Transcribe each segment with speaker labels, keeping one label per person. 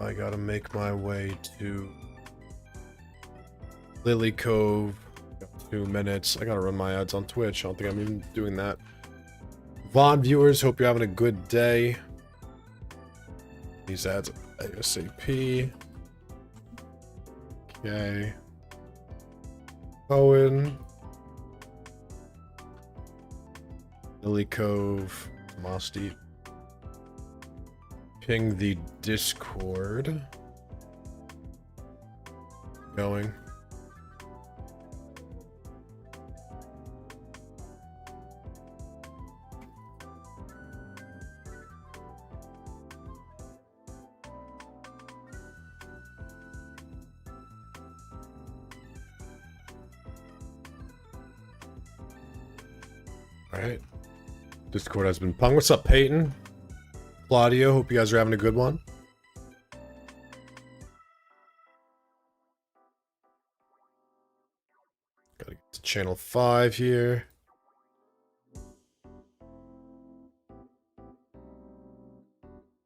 Speaker 1: I gotta make my way to Lily Cove. Got 2 minutes. I gotta run my ads on Twitch. I don't think I'm even doing that. VOD viewers, hope you're having a good day. These ads ASAP. Okay. Owen. Lily Cove. Moss Deep. Ping the Discord. Going. Alright. Discord has been pung. What's up, Peyton? Claudio, hope you guys are having a good one. Gotta get to channel 5 here.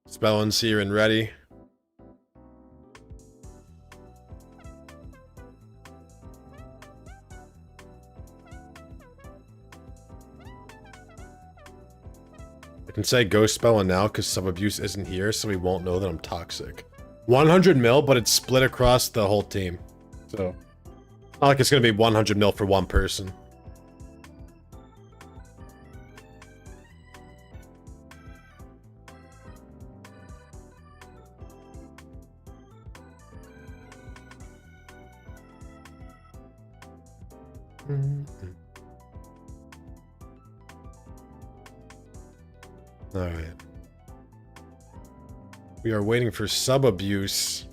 Speaker 1: Spelling's here and ready. I can say ghost spelling now because sub-abuse isn't here, so we won't know that I'm toxic. 100 mil, but it's split across the whole team. So, not like it's gonna be 100 mil for one person. Alright. We are waiting for sub-abuse.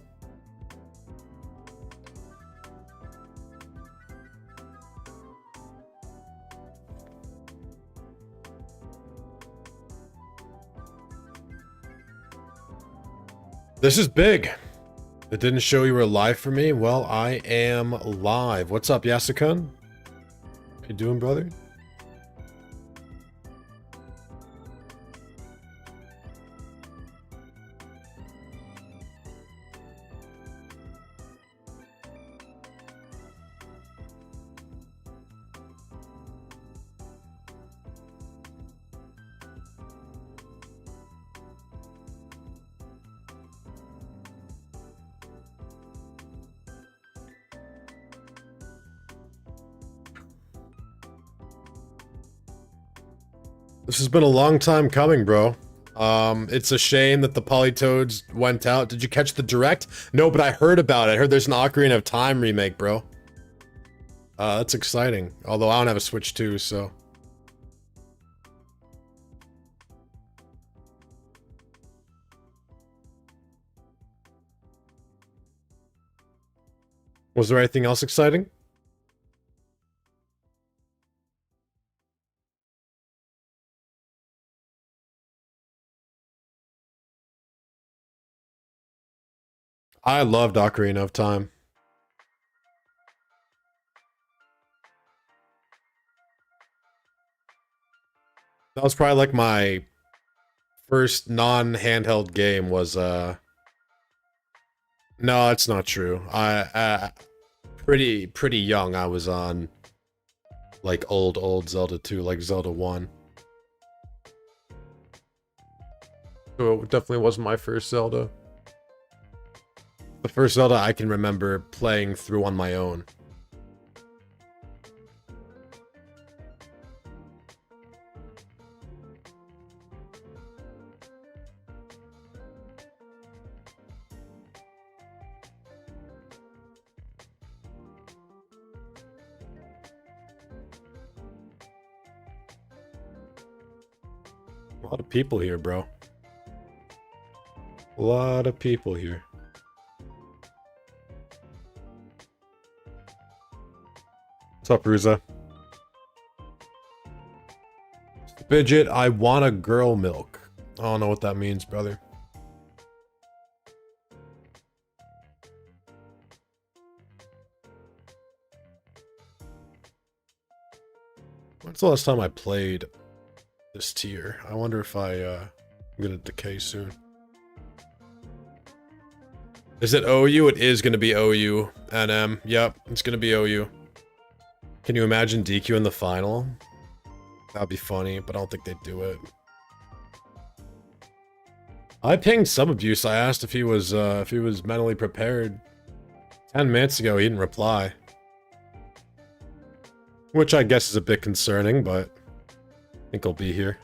Speaker 1: This is big. It didn't show you were live for me? Well, I am live. What's up, Yasukun? How you doing, brother? This has been a long time coming, bro. It's a shame that the Polytoads went out. Did you catch the direct? No, but I heard about it. I heard there's an Ocarina of Time remake, bro. That's exciting. Although I don't have a Switch 2, so. Was there anything else exciting? I loved Ocarina of Time. That was probably like my first non-handheld game was, No, it's not true. Pretty young I was on, like, old Zelda 2, like Zelda 1. So it definitely wasn't my first Zelda. The first Zelda I can remember playing through on my own. A lot of people here, bro. A lot of people here. What's up, Ruza? Spidget, I want a girl milk. I don't know what that means, brother. When's the last time I played this tier? I wonder if I'm gonna decay soon. Is it OU? It is gonna be OU. NM. Yep, it's gonna be OU. Can you imagine DQ in the final? That'd be funny, but I don't think they'd do it. I pinged Sub Abuse. I asked if he was mentally prepared. 10 minutes ago, he didn't reply. Which I guess is a bit concerning, but I think he'll be here.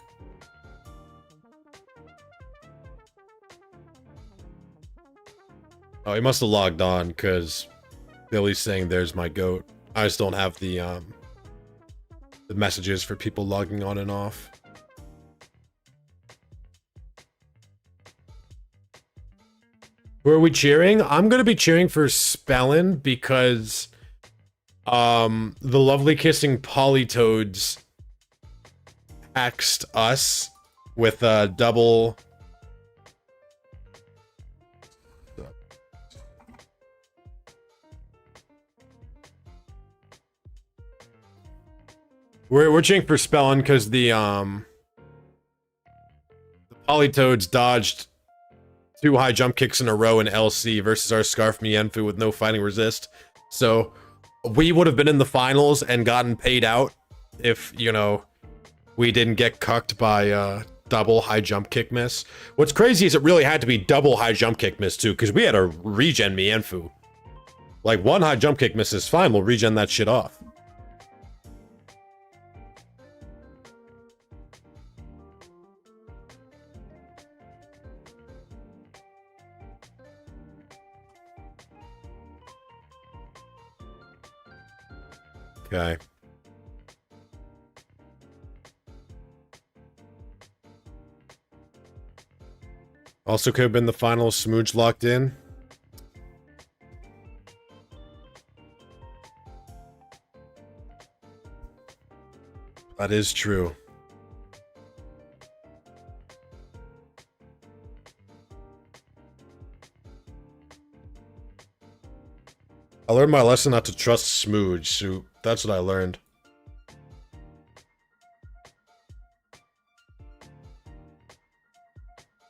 Speaker 1: Oh, he must have logged on, because Billy's saying there's my goat. I just don't have the messages for people logging on and off. Who are we cheering? I'm gonna be cheering for Spellin because the lovely kissing Polytoads axed us with a double. We're cheering for Spellin because the Polytoads dodged 2 high jump kicks in a row in LC versus our Scarf Mienfu with no fighting resist. So we would have been in the finals and gotten paid out if, you know, we didn't get cucked by double high jump kick miss. What's crazy is it really had to be double high jump kick miss too, because we had a regen Mienfu. Like, 1 high jump kick miss is fine, we'll regen that shit off. Okay. Also could have been the final smooch locked in. That is true. I learned my lesson not to trust Smooge, so that's what I learned.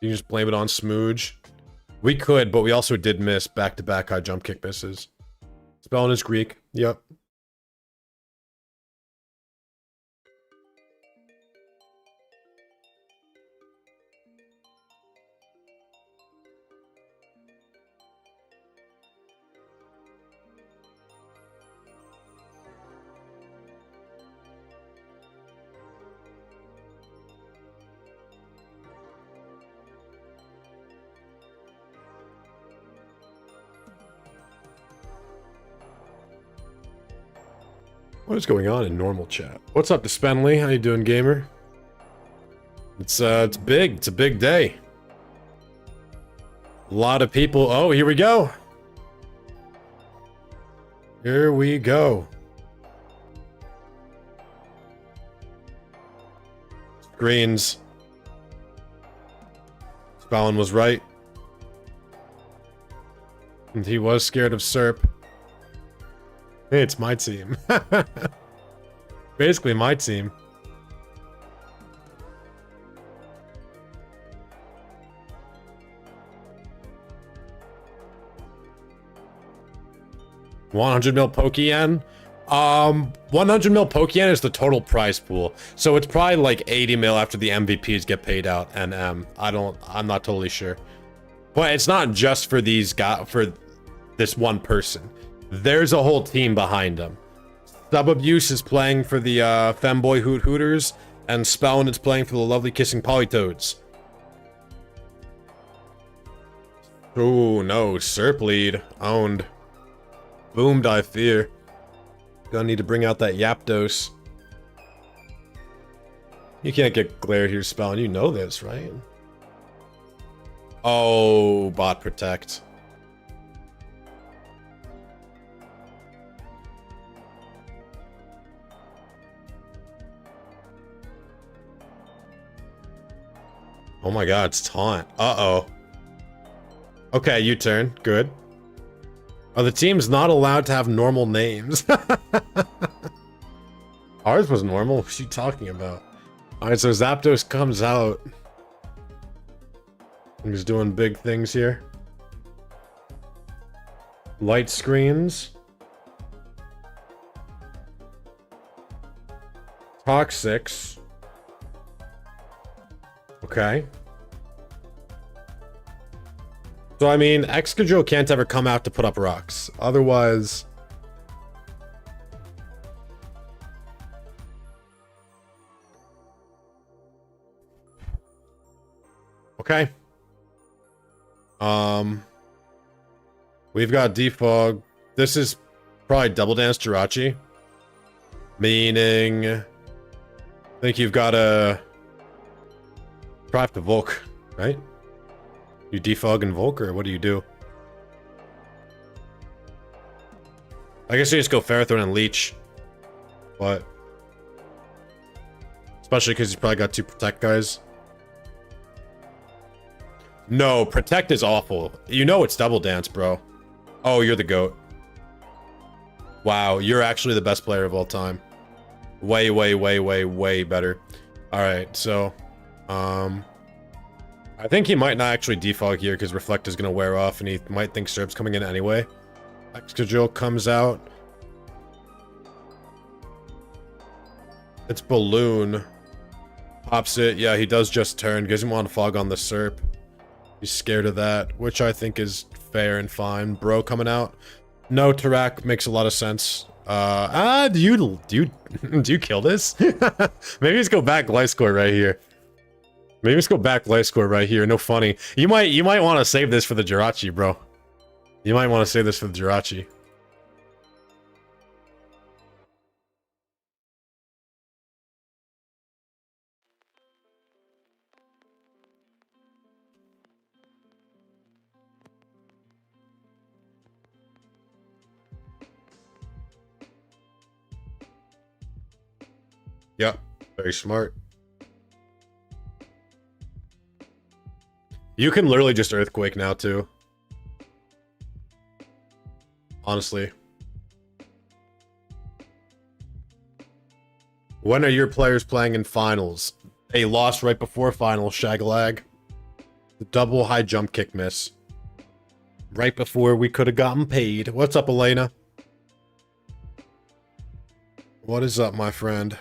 Speaker 1: You can just blame it on Smooge. We could, but we also did miss back-to-back high jump kick misses. Spellin is Greek. Yep. What is going on in normal chat? What's up, Despenley? How you doing, gamer? It's big. It's a big day. A lot of people. Oh, here we go. Here we go. Screens. Spallin was right. And he was scared of Serp. Hey, it's my team. Basically my team. $100 mil Pokeyen? 100 mil Pokeyen is the total prize pool. So it's probably like 80 mil after the MVPs get paid out. And I'm not totally sure. But it's not just for these guys, for this one person. There's a whole team behind him. Sub Abuse is playing for the Femboy Hooters, and Spellin is playing for the lovely kissing Polytoads. Oh no, Serp lead. Owned. Boomed, I fear. Gonna need to bring out that Yapdos. You can't get glared here, Spellin. You know this, right? Oh, bot protect. Oh my god, it's taunt. Uh-oh. Okay, U-turn. Good. Oh, the team's not allowed to have normal names. Ours was normal. What are you talking about? Alright, so Zapdos comes out. He's doing big things here. Light screens. Toxics. Okay. So, I mean, Excadrill can't ever come out to put up rocks. Otherwise... Okay. We've got Defog. This is probably Double Dance Jirachi. Meaning... I think you've got to... Probably have to Volk, right? You defog and Volk, or what do you do? I guess you just go Ferrothorn and Leech. But... Especially because he's probably got 2 Protect guys. No, Protect is awful. You know it's Double Dance, bro. Oh, you're the GOAT. Wow, you're actually the best player of all time. Way, way, way, way, way better. Alright, so... I think he might not actually defog here because Reflect is going to wear off and he might think Serb's coming in anyway. Excadrill comes out. It's Balloon. Pops it. Yeah, he does just turn. Doesn't want to fog on the Serp. He's scared of that, which I think is fair and fine. Bro coming out. No, Tarak makes a lot of sense. Do you kill this? Maybe just go back life score right here. Maybe just go back life score right here. No funny. You might want to save this for the Jirachi, bro. You might want to save this for the Jirachi. Yep, very smart. You can literally just Earthquake now, too. Honestly. When are your players playing in finals? A loss right before finals, Shagalag. The double high jump kick miss. Right before we could have gotten paid. What's up, Elena? What is up, my friend?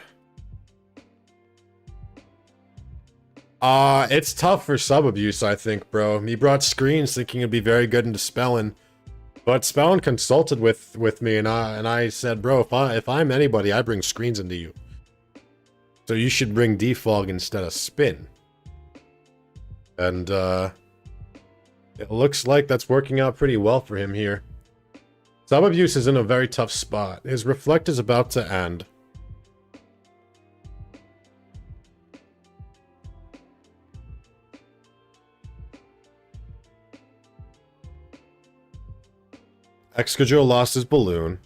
Speaker 1: It's tough for sub abuse, I think, bro. He brought screens thinking it'd be very good into Spellin. But Spellin consulted with me and I said, bro, if I'm anybody, I bring screens into you. So you should bring defog instead of spin. And it looks like that's working out pretty well for him here. Sub abuse is in a very tough spot. His Reflect is about to end. Excadrill lost his Balloon.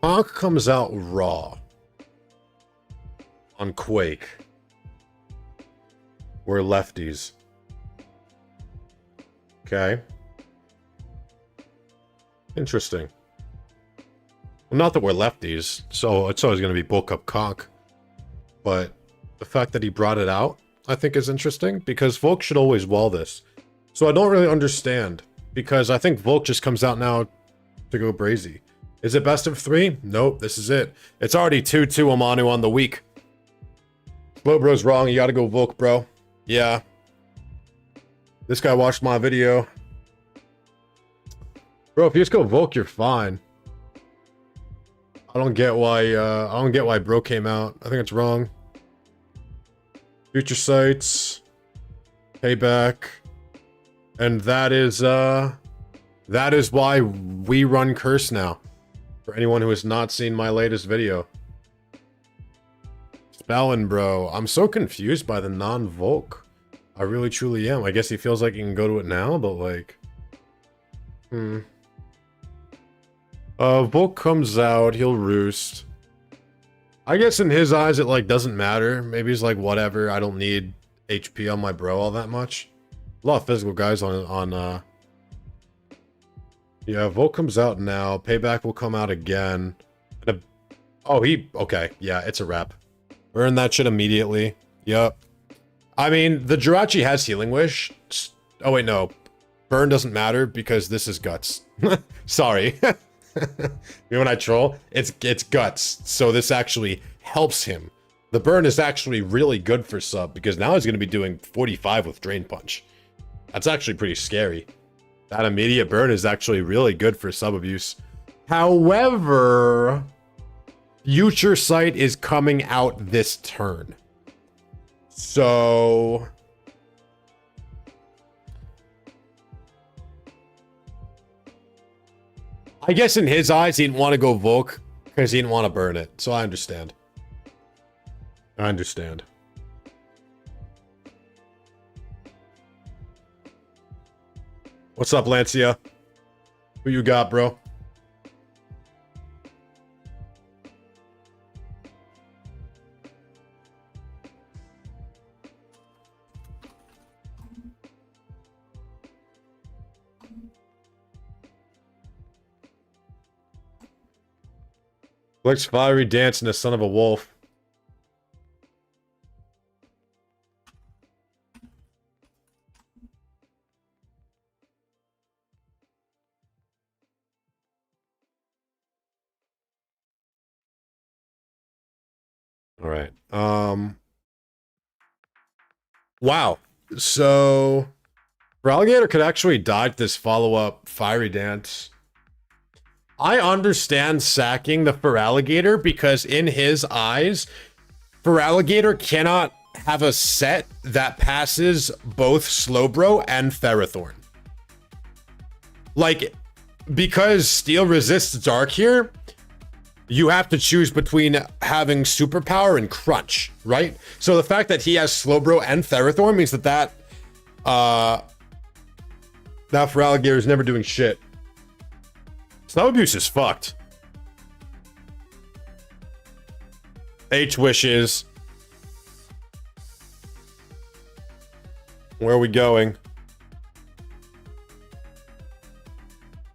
Speaker 1: Conk comes out raw. On Quake. We're lefties. Okay. Interesting. Well, not that we're lefties, so it's always going to be bulk up Conk. But the fact that he brought it out, I think is interesting, because Volk should always wall this. So I don't really understand, because I think Volk just comes out now to go brazy. Is it best of 3? Nope, this is it. It's already 2-2 Amanu on the week. Slow bro's wrong, you gotta go Volk, bro. Yeah. This guy watched my video. Bro, if you just go Volk, you're fine. I don't get why bro came out. I think it's wrong. Future Sights. Payback. And that is why we run Curse now. For anyone who has not seen my latest video. Spellin, bro. I'm so confused by the non-Volk. I really truly am. I guess he feels like he can go to it now, but like... Volk comes out, he'll roost. I guess in his eyes it like doesn't matter. Maybe he's like, whatever, I don't need HP on my bro all that much. A lot of physical guys on yeah, Volk comes out now. Payback will come out again. Okay, yeah, it's a wrap. Burn that shit immediately. Yup. I mean, the Jirachi has Healing Wish. Oh wait, no. burn doesn't matter because this is guts. Sorry. When I troll, it's guts. So this actually helps him. The burn is actually really good for sub because now he's going to be doing 45 with Drain Punch. That's actually pretty scary. That immediate burn is actually really good for sub abuse. However, Future Sight is coming out this turn. So I guess in his eyes, he didn't want to go Volk because he didn't want to burn it. So I understand. I understand. What's up, Lancia? Who you got, bro? Looks fiery dancing, a son of a wolf. All right. Wow. So Alligator could actually dodge this follow-up fiery dance. I understand sacking the Feraligatr because in his eyes, Feraligatr cannot have a set that passes both Slowbro and Ferrothorn. Like, because Steel resists Dark here, you have to choose between having Superpower and Crunch, right? So the fact that he has Slowbro and Ferrothorn means that that Feraligatr is never doing shit. Snow Abuse is fucked. H wishes. Where are we going?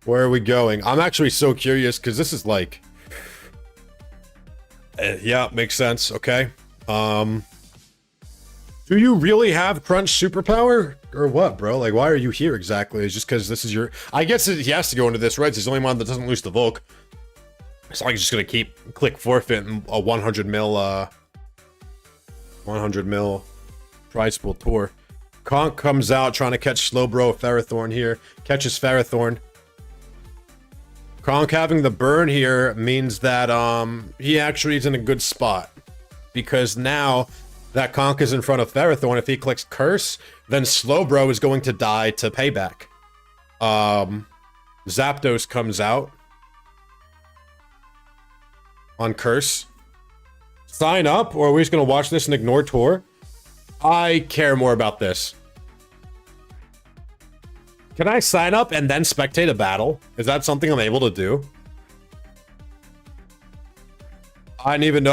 Speaker 1: Where are we going? I'm actually so curious because this is like... yeah, makes sense. Okay. Do you really have Crunch Superpower? Or what, bro? Like, why are you here exactly? It's just because this is your... I guess he has to go into this, right? He's the only one that doesn't lose the Volk. It's not like he's just gonna click forfeit and a 100 mil prize pool tour. Conk comes out trying to catch Slowbro Ferrothorn here. Catches Ferrothorn. Conk having the burn here means that he actually is in a good spot. Because now that Conk is in front of Ferrothorn, if he clicks Curse, then Slowbro is going to die to payback. Zapdos comes out on Curse. Sign up, or are we just going to watch this and ignore Tour? I care more about this. Can I sign up and then spectate a battle? Is that something I'm able to do? I didn't even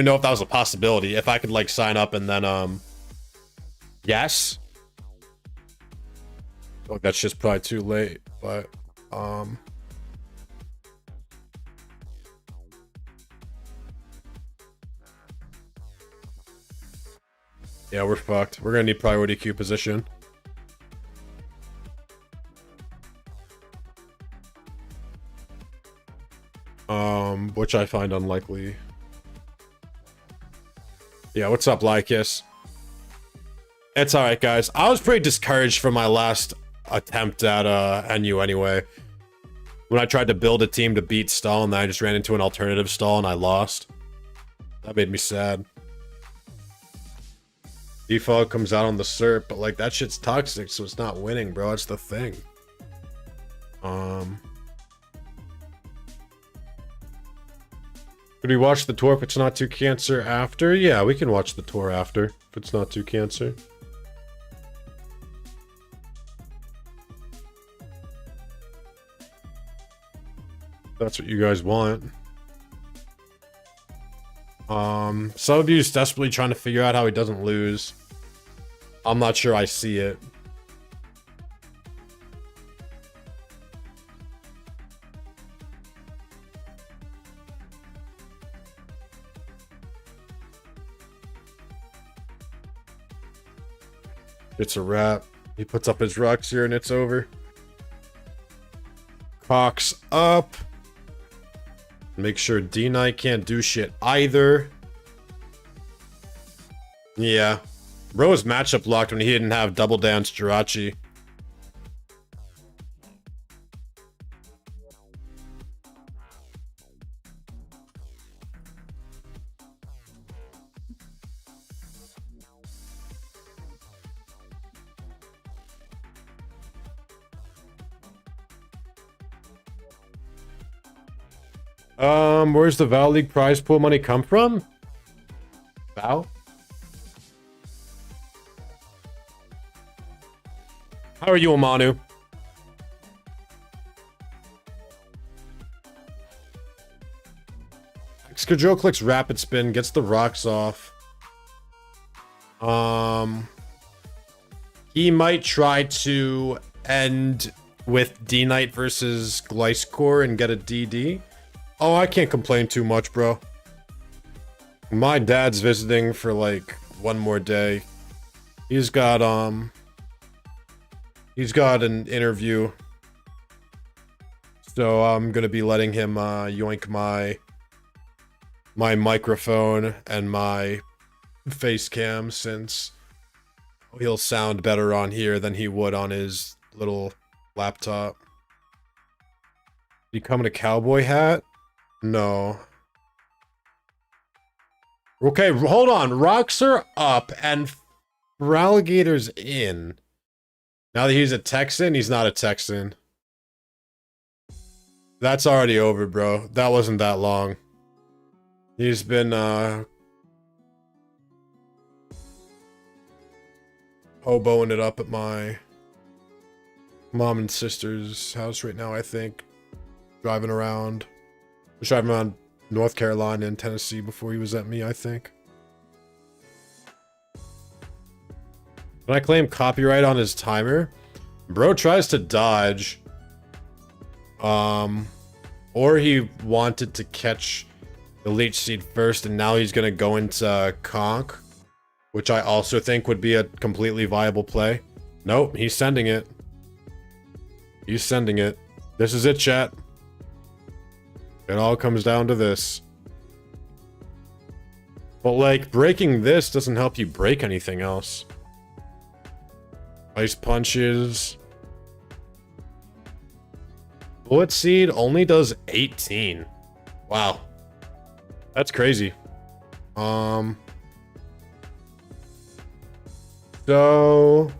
Speaker 1: know if that was a possibility. If I could like sign up and then yes. Oh, that's just probably too late, but yeah, we're fucked. We're gonna need priority queue position. Which I find unlikely. Yeah, what's up, Lycus? It's alright, guys. I was pretty discouraged from my last attempt at NU anyway. When I tried to build a team to beat Stall, and then I just ran into an alternative Stall and I lost. That made me sad. Defog comes out on the SERP, but like that shit's toxic, so it's not winning, bro. That's the thing. Could we watch the tour if it's not too cancer after? Yeah, we can watch the tour after if it's not too cancer. That's what you guys want. Some of you is desperately trying to figure out how he doesn't lose. I'm not sure I see it. It's a wrap. He puts up his rocks here and it's over. Cox up. Make sure D-Knight can't do shit either. Yeah. Rose matchup locked when he didn't have double dance Jirachi. Where's the Val League prize pool money come from? Val? How are you, Amanu? Skadro clicks rapid spin, gets the rocks off. He might try to end with D-Knight versus Glycecore and get a DD. Oh, I can't complain too much, bro. My dad's visiting for like one more day. He's got an interview. So I'm gonna be letting him yoink my microphone and my face cam, since he'll sound better on here than he would on his little laptop. Becoming a cowboy hat? No. Okay, hold on. Rocks are up and Alligator's in. Now that he's a Texan, he's not a Texan. That's already over, bro. That wasn't that long. He's been, hoboing it up at my mom and sister's house right now, I think. Driving around. Was driving around North Carolina and Tennessee before he was at me, I think. Can I claim copyright on his timer? Bro tries to dodge. Or he wanted to catch the leech seed first, and now he's gonna go into conk, which I also think would be a completely viable play. Nope, he's sending it. He's sending it. This is it, chat. It all comes down to this. But like, breaking this doesn't help you break anything else. Ice punches. Bullet seed only does 18. Wow. That's crazy. So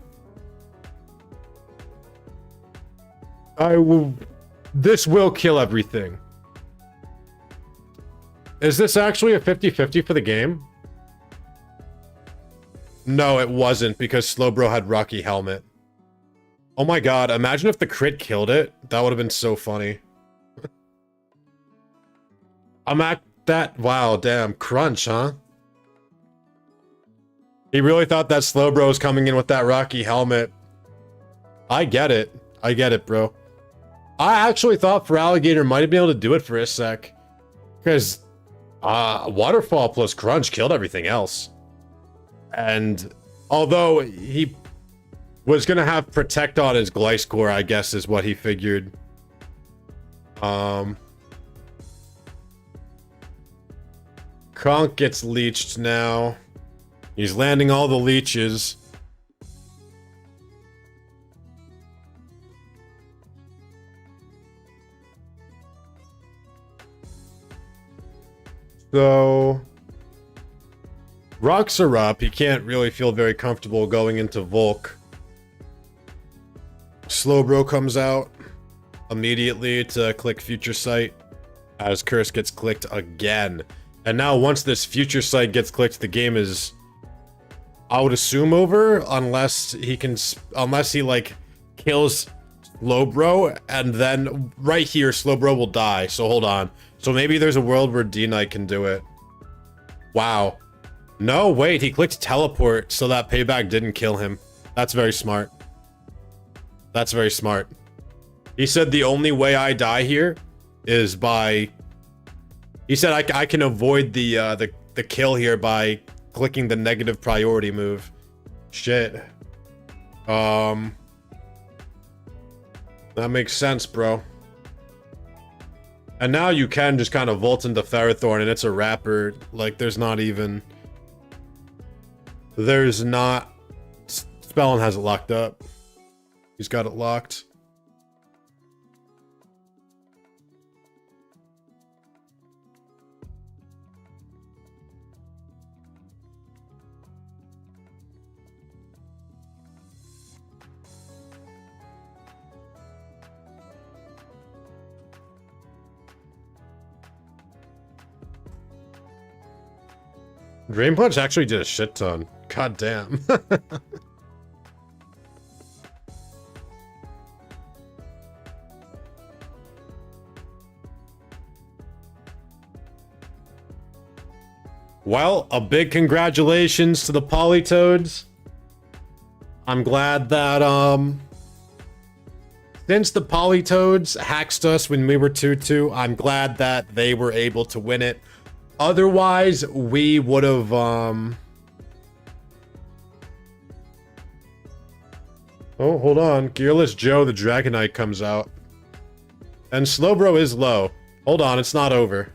Speaker 1: this will kill everything. Is this actually a 50-50 for the game? No, it wasn't, because Slowbro had Rocky Helmet. Oh my god, imagine if the crit killed it. That would have been so funny. I'm at that. Wow, damn. Crunch, huh? He really thought that Slowbro was coming in with that Rocky Helmet. I get it. I get it, bro. I actually thought for Alligator might have been able to do it for a sec. Because Waterfall plus Crunch killed everything else. And although he was going to have Protect on his Glycecore, I guess is what he figured. Conk gets leeched now. He's landing all the leeches. So rocks are up. He can't really feel very comfortable going into Volk. Slowbro comes out immediately to click Future Sight as Curse gets clicked again. And now once this Future Sight gets clicked, the game is, I would assume, over, unless he like kills Slowbro, and then right here Slowbro will die. So hold on. So maybe there's a world where D-Knight can do it. Wow. No, wait, he clicked teleport so that Payback didn't kill him. That's very smart. That's very smart. He said the only way I die here is by... He said I can avoid the kill here by clicking the negative priority move. Shit. That makes sense, bro. And now you can just kind of vault into Ferrothorn and it's a wrapper. Like, there's not even... There's not... Spellin has it locked up. He's got it locked. Drain Punch actually did a shit ton. God damn. Well, a big congratulations to the Polytoads. I'm glad that, since the Polytoads hacked us when we were 2-2, I'm glad that they were able to win it. Otherwise, we would have, Oh, hold on. Gearless Joe the Dragonite comes out. And Slowbro is low. Hold on, it's not over.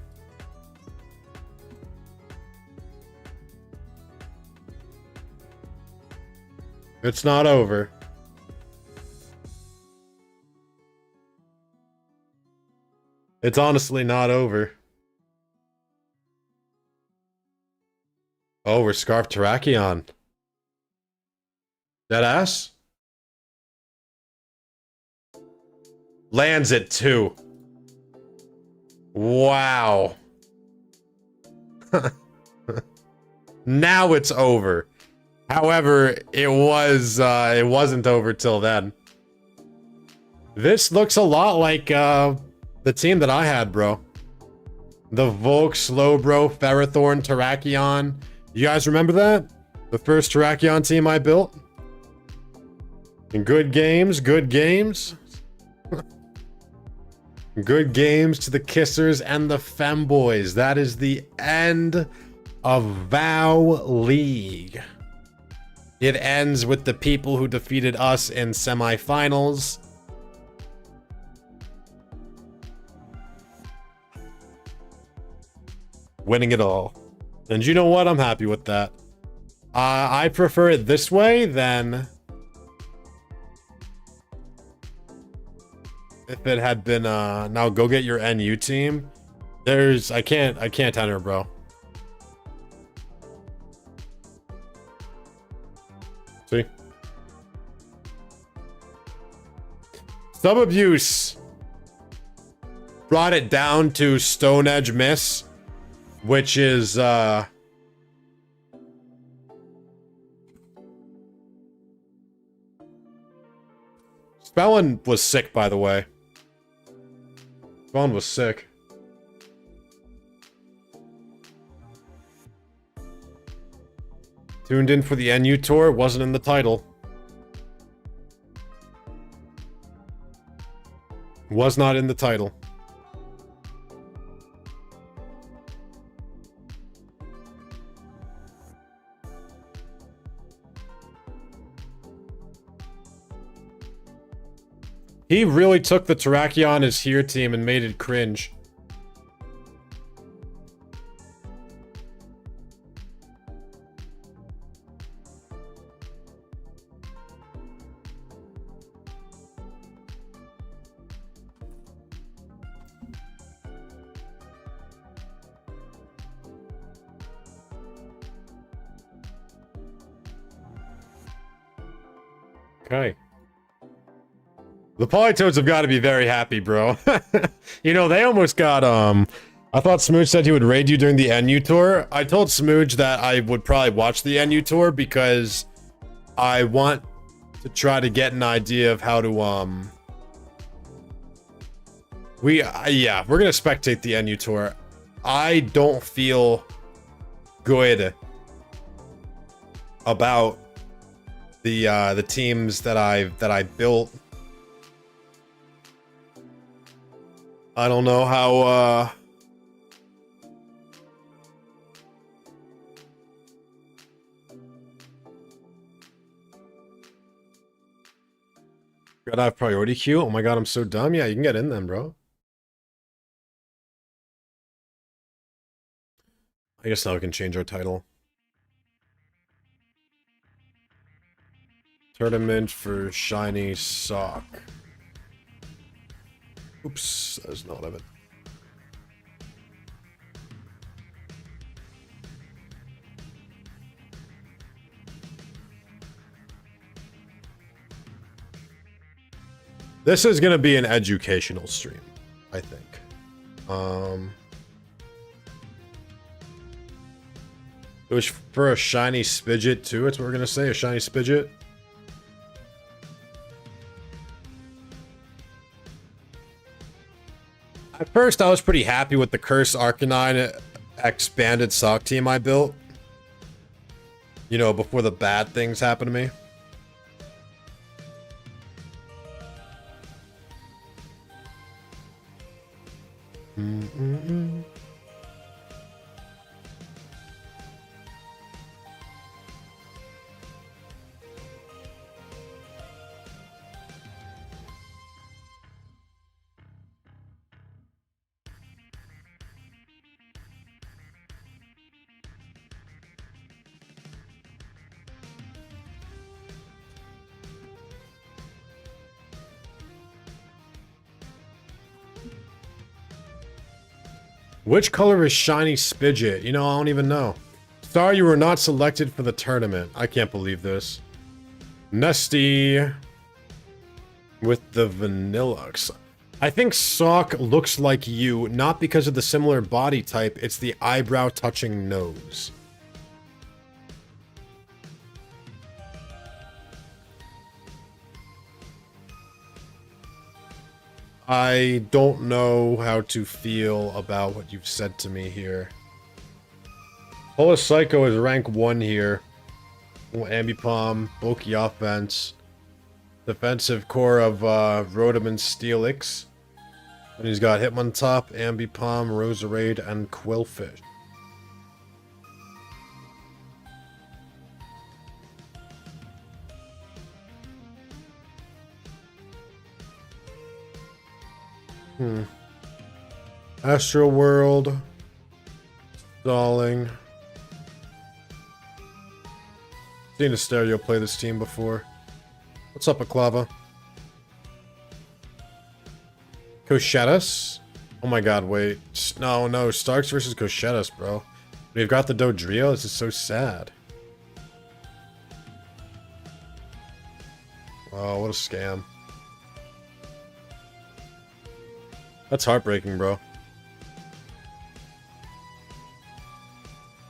Speaker 1: It's not over. It's honestly not over. Oh, we're Scarf Terrakion. Deadass? Lands it too. Wow. Now it's over. However, it wasn't over till then. This looks a lot like the team that I had, bro. The Volk, Slowbro, Ferrothorn, Terrakion. You guys remember that? The first Terrakion team I built? And good games, good games. Good games to the Kissers and the Femboys. That is the end of VOW League. It ends with the people who defeated us in semifinals. Winning it all. And you know what? I'm happy with that. I prefer it this way than if it had been now go get your NU team. I can't enter, bro. See? Sub abuse brought it down to Stone Edge Miss, which is Spellin was sick, by the way. Spellin was sick. Tuned in for the NU tour, wasn't in the title. Was not in the title. He really took the Terrakion as here team and made it cringe. Okay. The Polytoads have got to be very happy, bro. You know, they almost got, I thought Smooch said he would raid you during the NU tour. I told Smooch that I would probably watch the NU tour because I want to try to get an idea of how to, yeah, we're gonna spectate the NU tour. I don't feel good about the teams that I built. I don't know how, gotta have priority queue? Oh my god, I'm so dumb. Yeah, you can get in them, bro. I guess now we can change our title. Tournament for Shiny Sawk. Oops, that's not what I meant. This is gonna be an educational stream, I think. It was for a shiny Spidget too, that's what we're gonna say, a shiny Spidget. At first, I was pretty happy with the Curse Arcanine expanded Sawk team I built. You know, before the bad things happened to me. Which color is shiny Spidget? You know, I don't even know. Sorry you were not selected for the tournament. I can't believe this. Nesty with the Vanillux. I think Sawk looks like you, not because of the similar body type, it's the eyebrow touching nose. I don't know how to feel about what you've said to me here. Psycho is rank 1 here. Ambipom, bulky offense. Defensive core of Rotom and Steelix. And he's got Hitmontop, Ambipom, Roserade, and Quillfish. Astro World. Stalling. Seen a stereo play this team before. What's up, Aklava? Koshetus? Oh my god, wait. No, Starks versus Koshetus, bro. We've got the Dodrio? This is so sad. Oh, what a scam. That's heartbreaking, bro.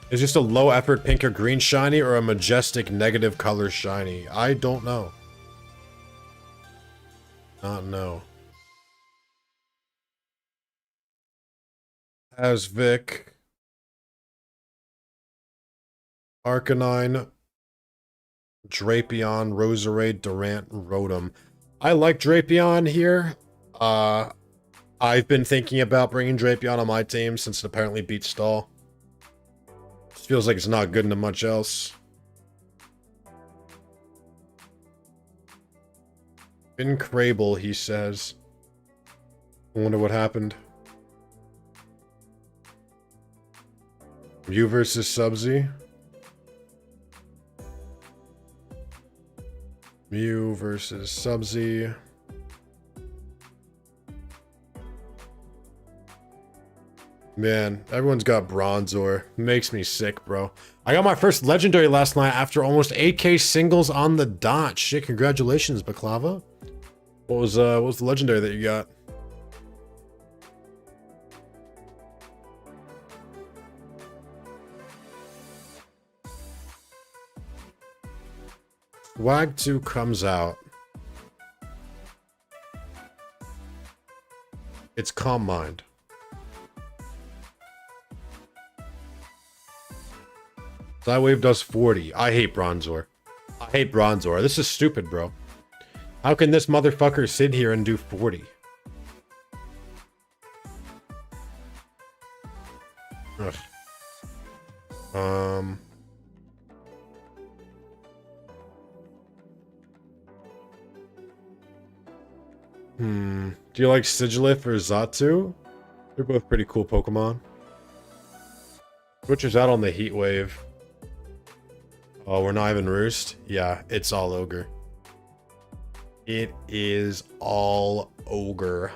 Speaker 1: Is just a low effort pink or green shiny or a majestic negative color shiny? I don't know. Not know. As Vic. Arcanine. Drapion, Roserade, Durant, Rotom. I like Drapion here. I've been thinking about bringing Drapion on my team since it apparently beat Stall. Feels like it's not good into much else. Incredible, he says. I wonder what happened. Mew versus Subsy. Mew versus Subsy. Man, everyone's got Bronzor. Makes me sick, bro. I got my first legendary last night after almost 8k singles on the dot. Shit, congratulations, Baklava. What was the legendary that you got? Wag 2 comes out. It's Calm Mind. Wave does 40. I hate Bronzor. I hate Bronzor. This is stupid, bro. How can this motherfucker sit here and do 40? Ugh. Do you like Sigilif or Xatu? They're both pretty cool Pokemon. Twitch is out on the heat wave. Oh, we're not even roost? Yeah, it's all ogre. It is all ogre.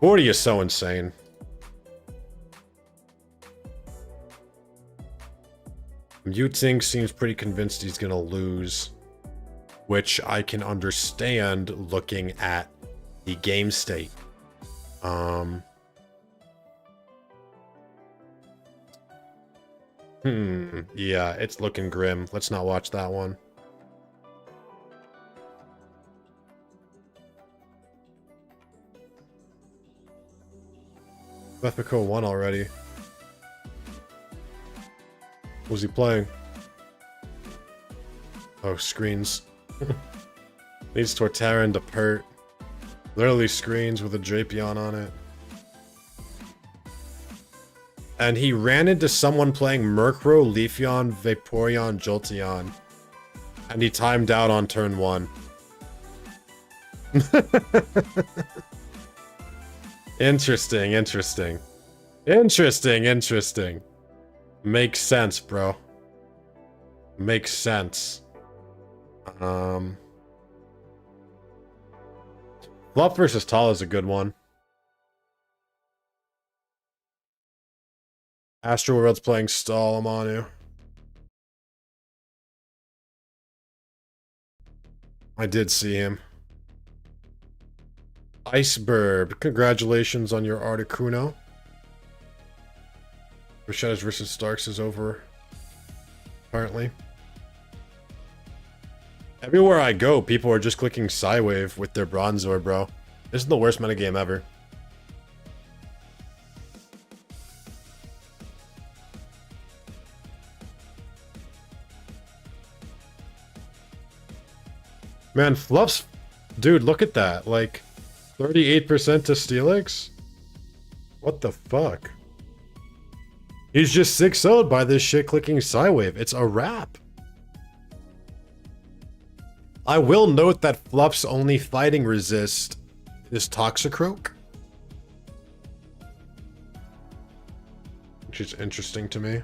Speaker 1: 40 is so insane. Muting seems pretty convinced he's gonna lose, which I can understand looking at the game state. Yeah, it's looking grim. Let's not watch that one. Bethmico won already. What was he playing? Oh, screens. Needs Torterra into Pert. Literally screens with a Drapion on it. And he ran into someone playing Murkrow, Leafeon, Vaporeon, Jolteon. And he timed out on turn 1. Interesting, interesting. Interesting, interesting. Makes sense, bro. Makes sense. Fluff versus Tall is a good one. Astro World's playing Stall Amanu. I did see him. Iceberg, congratulations on your Articuno. Rashetta's versus Starks is over. Apparently. Everywhere I go, people are just clicking Psywave with their Bronzor, bro. This is the worst metagame ever. Man, Fluff's... Dude, look at that. Like, 38% to Steelix? What the fuck? He's just 6-0'd by this shit clicking Psywave. It's a wrap. I will note that Fluff's only fighting resist is Toxicroak. Which is interesting to me.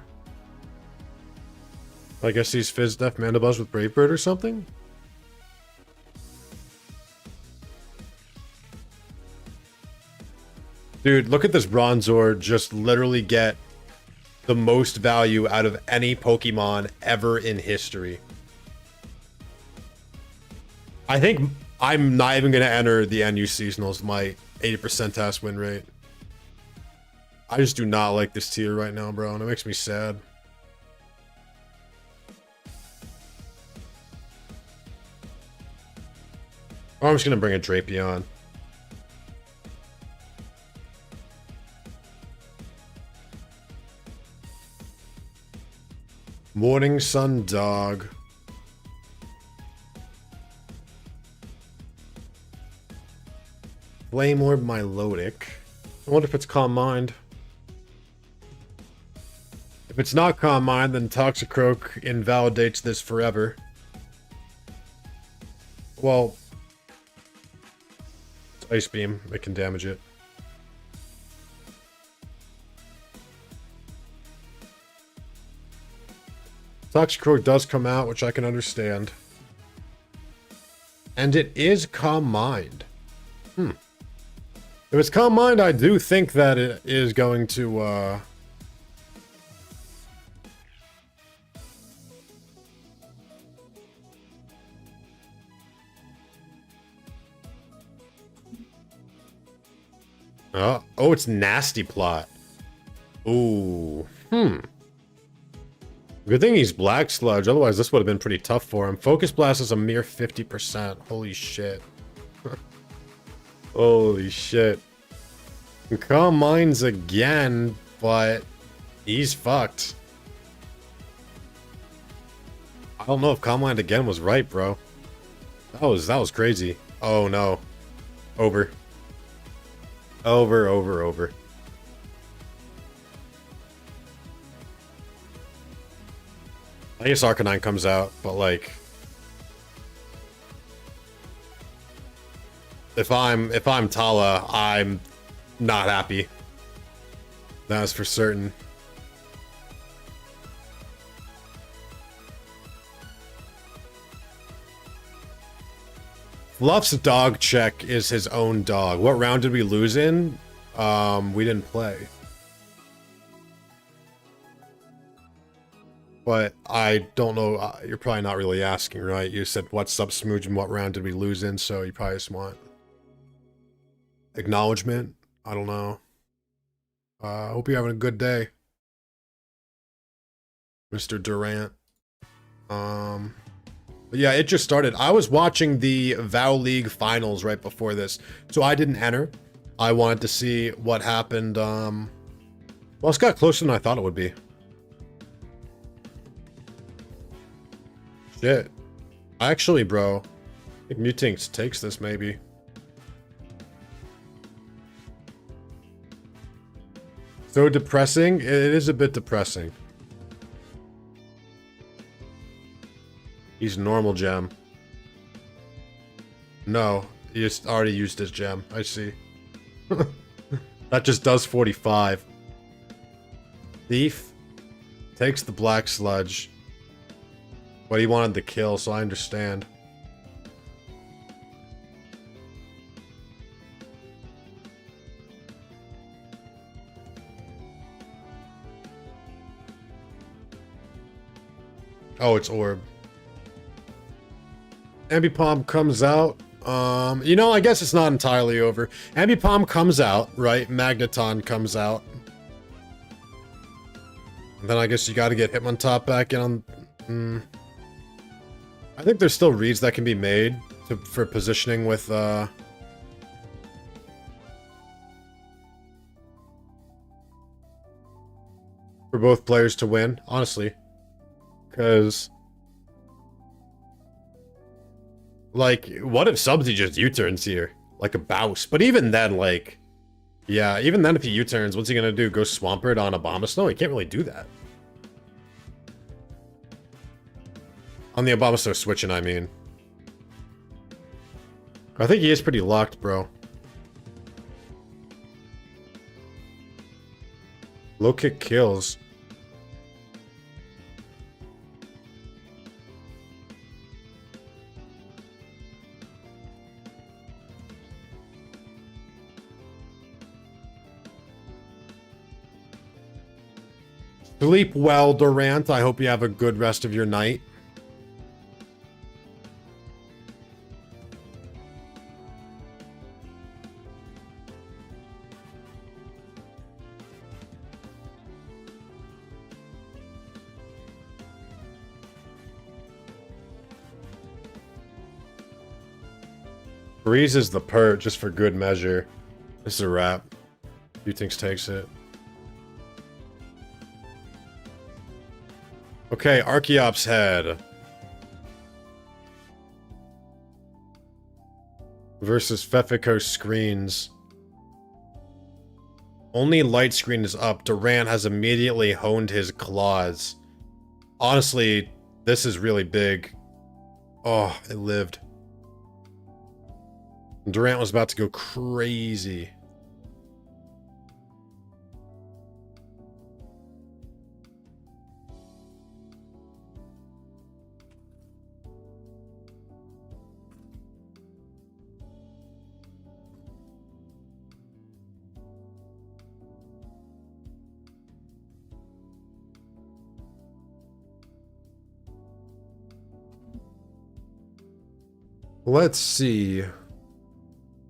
Speaker 1: I guess he's Fizz Def Mandibuzz with Brave Bird or something? Dude, look at this Bronzor just literally get the most value out of any Pokemon ever in history. I think I'm not even going to enter the NU Seasonals, my 80% task win rate. I just do not like this tier right now, bro, and it makes me sad. Or I'm just going to bring a Drapion. Morning Sun Dog. Flame Orb Milotic. I wonder if it's Calm Mind. If it's not Calm Mind, then Toxicroak invalidates this forever. Well, it's Ice Beam. It can damage it. Toxicroak does come out, which I can understand. And it is Calm Mind. If it's Calm Mind, I do think that it is going to, Oh, it's Nasty Plot. Ooh. Good thing he's Black Sludge, otherwise this would have been pretty tough for him. Focus Blast is a mere 50%. Holy shit. Holy shit. Calm Minds again, but he's fucked. I don't know if Calm Mind again was right, bro. That was crazy. Oh no. Over. Over. I guess Arcanine comes out, but like, if I'm Tala, I'm not happy. That's for certain. Fluff's dog check is his own dog. What round did we lose in? We didn't play. But I don't know, you're probably not really asking, right? You said, what's up, Smooch, and what round did we lose in? So you probably just want acknowledgement. I don't know. Hope you're having a good day, Mr. Durant. But yeah, it just started. I was watching the VOW League finals right before this, so I didn't enter. I wanted to see what happened. Well, it's got closer than I thought it would be. Shit. Actually, bro, I think Mutinx takes this, maybe. So depressing? It is a bit depressing. He's normal gem. No, he just already used his gem. I see. That just does 45. Thief takes the black sludge. But he wanted the kill, so I understand. Oh, it's orb. Ambipom comes out. You know, I guess it's not entirely over. Ambipom comes out, right? Magneton comes out. And then I guess you gotta get Hitmontop back in on... I think there's still reads that can be made for positioning with, for both players to win, honestly. Because... like, what if Subsy just U-turns here? Like a Bouse. But even then, like... yeah, even then if he U-turns, what's he gonna do? Go Swampert on Abomasnow? He can't really do that. On the Abomasnow switching, I mean. I think he is pretty locked, bro. Low kick kills. Sleep well, Durant. I hope you have a good rest of your night. Breeze is the pert, just for good measure. This is a wrap. Mutinx takes it. Okay, Archeops head. Versus Pfeffico screens. Only light screen is up. Durant has immediately honed his claws. Honestly, this is really big. Oh, it lived. Durant was about to go crazy. Let's see.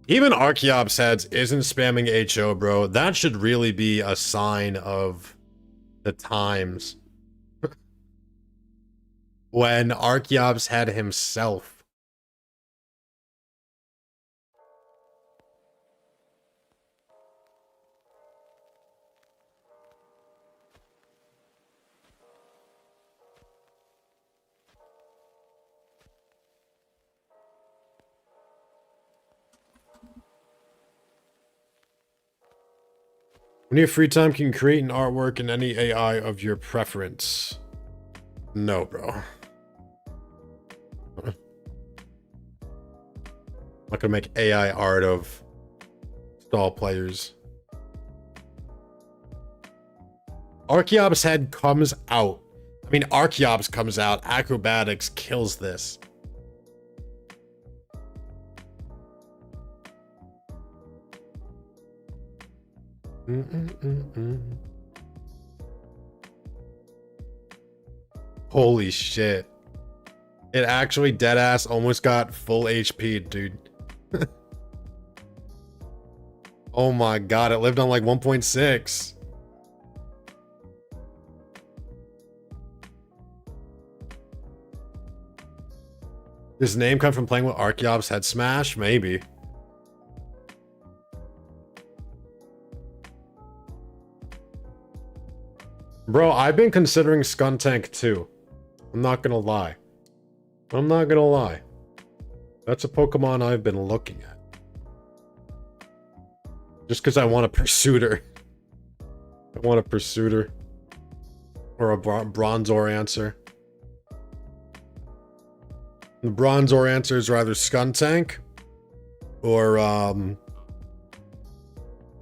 Speaker 1: Even Archeops heads isn't spamming HO, bro. That should really be a sign of the times. When Archeops had himself. When you have free time, can you create an artwork in any AI of your preference? No, bro. I'm not gonna make AI art of stall players. Archeop's head comes out. I mean, Archeops comes out. Acrobatics kills this. Holy shit. It actually deadass almost got full HP, dude. Oh my god, it lived on like 1.6. Does his name come from playing with Archeop's head smash? Maybe. Bro, I've been considering Skuntank too. I'm not gonna lie. I'm not gonna lie. That's a Pokemon I've been looking at. Just because I want a Pursuiter. I want a Pursuiter. Or a Bronzor answer. The Bronzor answers are either Skuntank or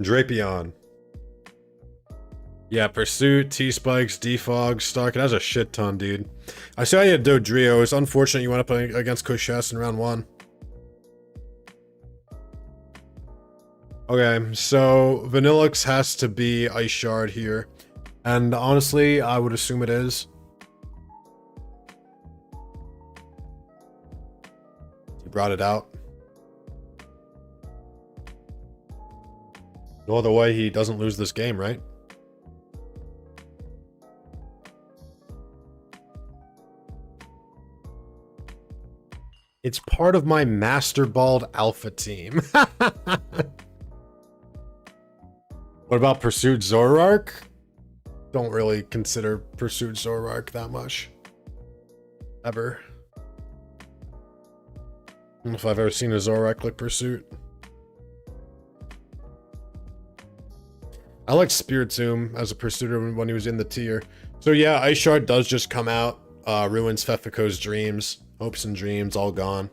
Speaker 1: Drapion. Yeah, Pursuit, T-Spikes, Defog, Stark. It has a shit ton, dude. I saw you at Dodrio. It's unfortunate you went up against Kushes in round 1. Okay, so Vanillux has to be Ice Shard here. And honestly, I would assume it is. He brought it out. No other way he doesn't lose this game, right? It's part of my Master Bald Alpha team. What about Pursuit Zoroark? Don't really consider Pursuit Zoroark that much. Ever. I don't know if I've ever seen a Zoroark like Pursuit. I liked Spiritomb as a Pursuiter when he was in the tier. So yeah, Ice Shard does just come out. Ruins Phefico's dreams. Hopes and dreams, all gone.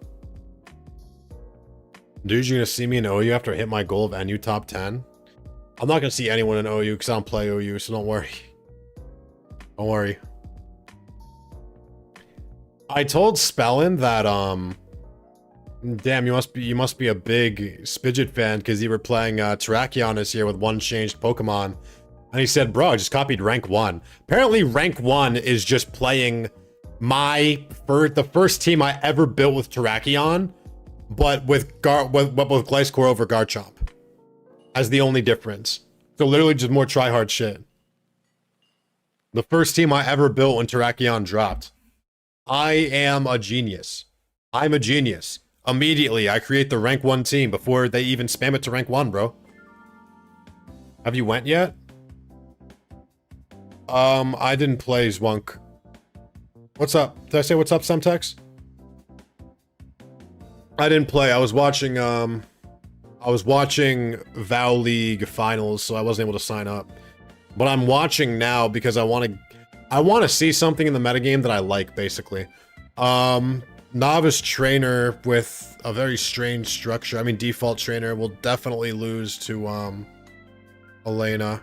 Speaker 1: Dude, you're gonna see me in OU after I hit my goal of NU top 10? I'm not gonna see anyone in OU because I don't play OU, so don't worry. Don't worry. I told Spellin that, damn, you must be a big Spidget fan because you were playing Terrakion this year with one changed Pokemon. And he said, bro, I just copied rank 1. Apparently rank 1 is just playing the first team I ever built with Terrakion, but with Gliscor over Garchomp as the only difference. So literally just more tryhard shit. The first team I ever built when Terrakion dropped. I am a genius. I'm a genius. Immediately, I create the rank 1 team before they even spam it to rank 1, bro. Have you went yet? I didn't play Zwunk. What's up? Did I say what's up, Semtex? I didn't play. I was watching Vow League finals, so I wasn't able to sign up. But I'm watching now because I want to see something in the metagame that I like, basically. Novice trainer with a very strange structure. I mean, default trainer will definitely lose to Elena.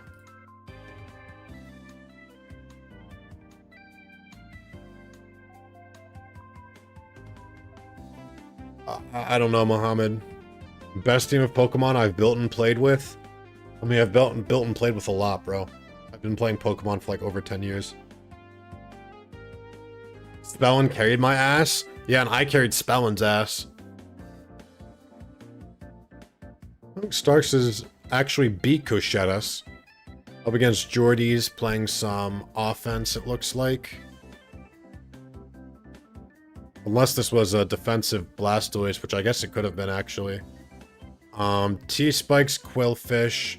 Speaker 1: I don't know, Mohammed. Best team of Pokemon I've built and played with? I mean, I've built and played with a lot, bro. I've been playing Pokemon for like over 10 years. Spellin carried my ass? Yeah, and I carried Spellin's ass. I think Starks has actually beat Kushetas. Up against Jordy's, playing some offense, it looks like. Unless this was a defensive Blastoise, which I guess it could have been, actually. T-Spikes, Quillfish,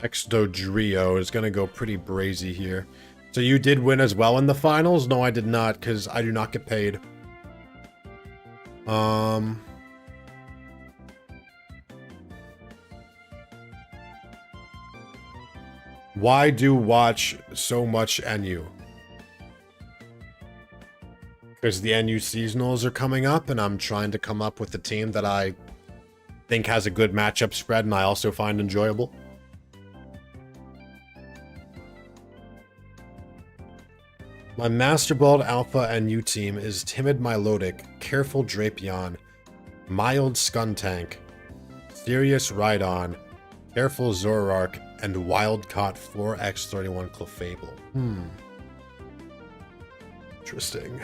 Speaker 1: Exdodrio is gonna go pretty brazy here. So you did win as well in the finals? No, I did not, because I do not get paid. Why do watch so much NU? Because the NU seasonals are coming up, and I'm trying to come up with a team that I think has a good matchup spread, and I also find enjoyable. My Master Bald Alpha and U team is Timid Milotic, Careful Drapion, Mild Skuntank, Serious Rhydon, Careful Zoroark, and Wildcaught 4x31 Clefable. Interesting.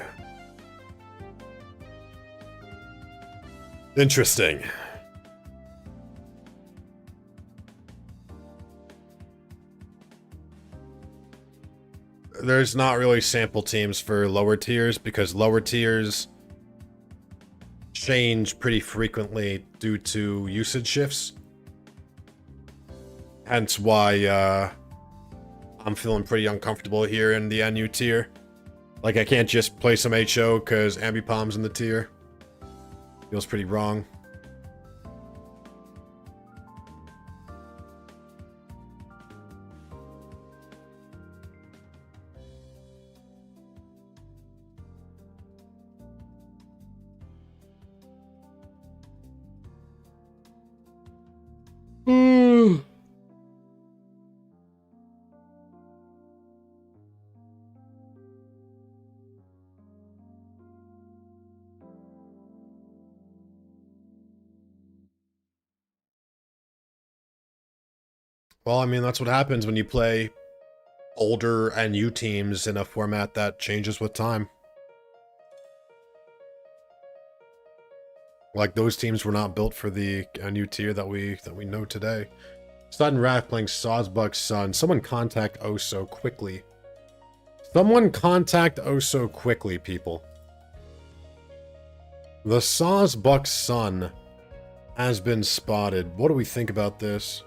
Speaker 1: Interesting. There's not really sample teams for lower tiers because lower tiers change pretty frequently due to usage shifts. Hence why I'm feeling pretty uncomfortable here in the NU tier. Like, I can't just play some HO because Ambipom's in the tier. Feels pretty wrong. Well, I mean, that's what happens when you play older NU teams in a format that changes with time. Like, those teams were not built for the NU tier that we know today. Sudden Wrath playing Sawsbuck's son. Someone contact Oso quickly. Someone contact Oso quickly, people. The Sawsbuck's son has been spotted. What do we think about this?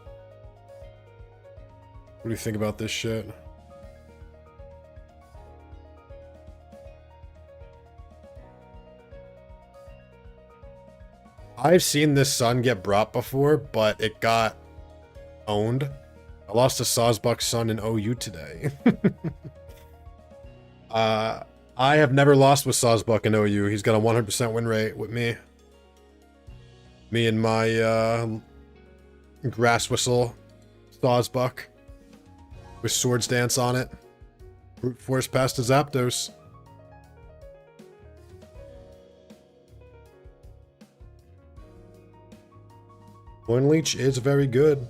Speaker 1: What do you think about this shit? I've seen this son get brought before, but it got owned. I lost a Sawsbuck's son in OU today. I have never lost with Sawsbuck in OU. He's got a 100% win rate with me. Me and my grass whistle Sawsbuck. With Swords Dance on it. Brute Force past to Zapdos. Coin Leech is very good.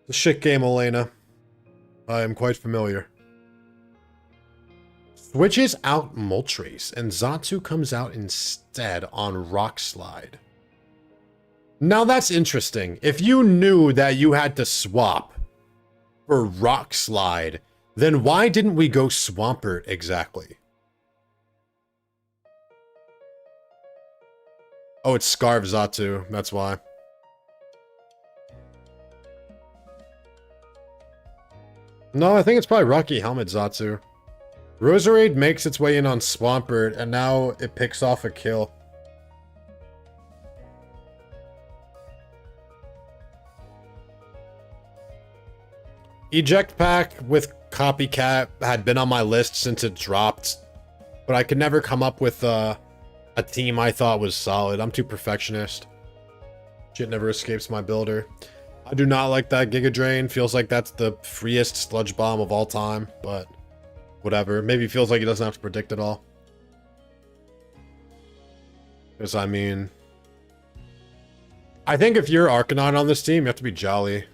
Speaker 1: The shit game, Elena. I am quite familiar. Switches out Moltres, and Xatu comes out instead on Rock Slide. Now that's interesting. If you knew that you had to swap for Rock Slide, then why didn't we go Swampert exactly? Oh, it's Scarf Xatu, that's why. No, I think it's probably Rocky Helmet Xatu. Roserade makes its way in on Swampert, and now it picks off a kill. Eject Pack with Copycat had been on my list since it dropped, but I could never come up with a team I thought was solid. I'm too perfectionist. Shit never escapes my builder. I do not like that Giga Drain. Feels like that's the freest Sludge Bomb of all time, but whatever. Maybe it feels like it doesn't have to predict it all. Because, I mean, I think if you're Arcanine on this team, you have to be Jolly.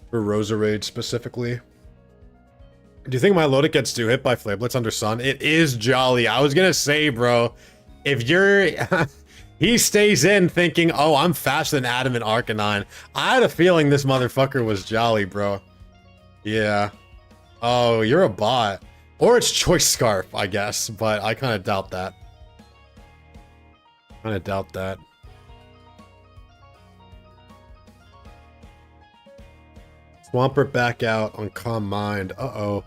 Speaker 1: For Roserade specifically. Do you think Milotic gets 2-hit by Flablets under Sun? It is Jolly. I was gonna say, bro, if you're... He stays in thinking, oh, I'm faster than Adamant Arcanine. I had a feeling this motherfucker was Jolly, bro. Yeah. Oh, you're a bot. Or it's Choice Scarf, I guess. But I kind of doubt that. Swampert back out on Calm Mind. Uh-oh.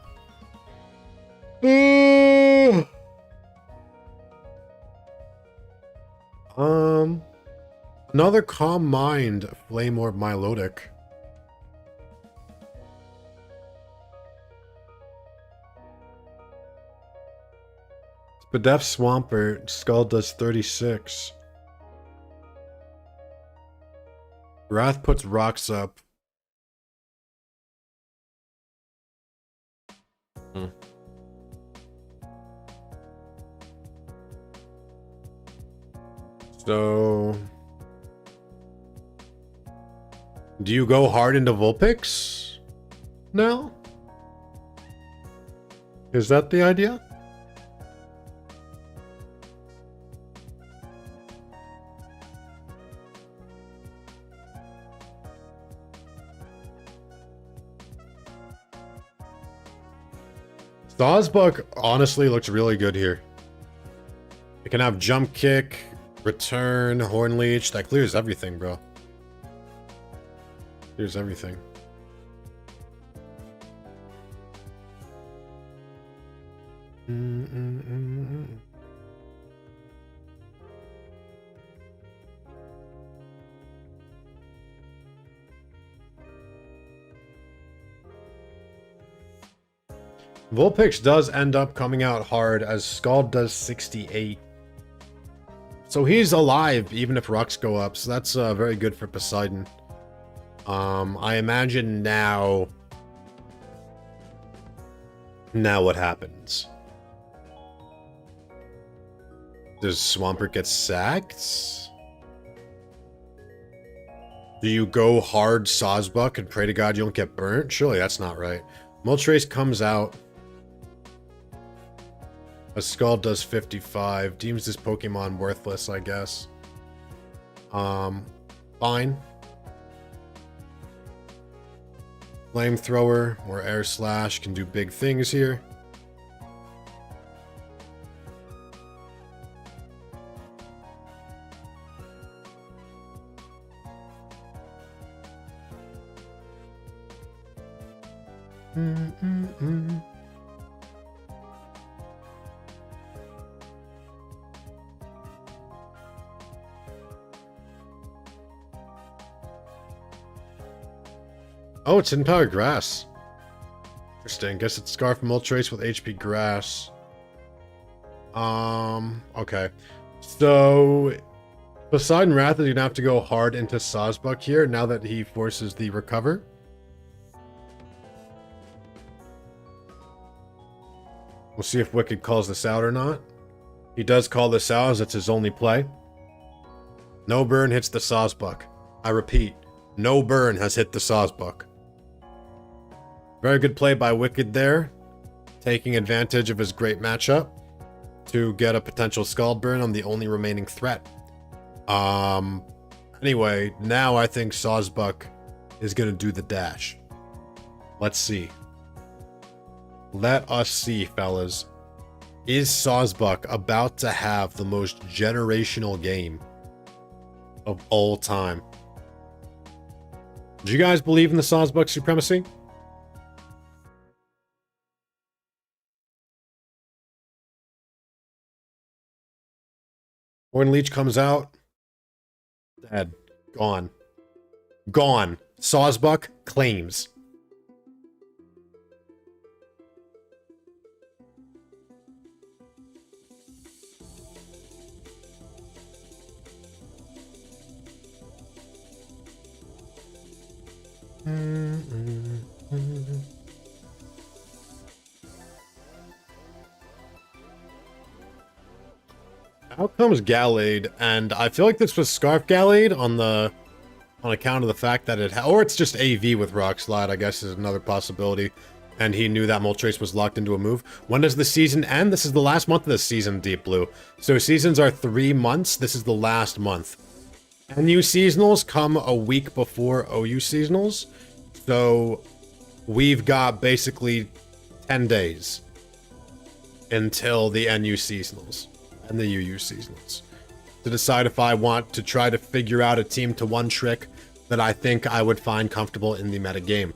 Speaker 1: Another Calm Mind Flame Orb Milotic. Bedef Swampert, Skull does 36. Wrath puts rocks up. So... do you go hard into Vulpix now? Is that the idea? Sawsbuck honestly looks really good here. It can have jump kick, return, horn leech. That clears everything, bro. Clears everything. Vulpix does end up coming out hard as Scald does 68. So he's alive even if rocks go up. So that's very good for Poseidon. I imagine now what happens? Does Swampert get sacked? Do you go hard Sawsbuck and pray to God you don't get burnt? Surely that's not right. Moltres comes out. A Skull does 55. Deems this Pokemon worthless, I guess. Fine. Flamethrower or Air Slash can do big things here. Oh, it's in power grass. Interesting. Guess it's Scarf Moltres with HP grass. Okay. So Poseidon Wrath is gonna have to go hard into Sawsbuck here now that he forces the recover. We'll see if Wicked calls this out or not. He does call this out as it's his only play. No burn hits the Sawsbuck. I repeat, no burn has hit the Sawsbuck. Very good play by Wicked there, taking advantage of his great matchup to get a potential Scald burn on the only remaining threat. Anyway, now I think Sawsbuck is going to do the dash. Let's see. Let us see, fellas. Is Sawsbuck about to have the most generational game of all time? Do you guys believe in the Sawsbuck supremacy? Horn Leech comes out. Dead. Gone. Gone. Sawsbuck claims. Out comes Gallade, and I feel like this was Scarf Gallade on account of the fact that or it's just AV with Rock Slide, I guess is another possibility. And he knew that Moltres was locked into a move. When does the season end? This is the last month of the season, Deep Blue. So seasons are 3 months. This is the last month. NU seasonals come a week before OU seasonals. So we've got basically 10 days until the NU seasonals and the UU seasonals to decide if I want to try to figure out a team to one trick that I think I would find comfortable in the meta game.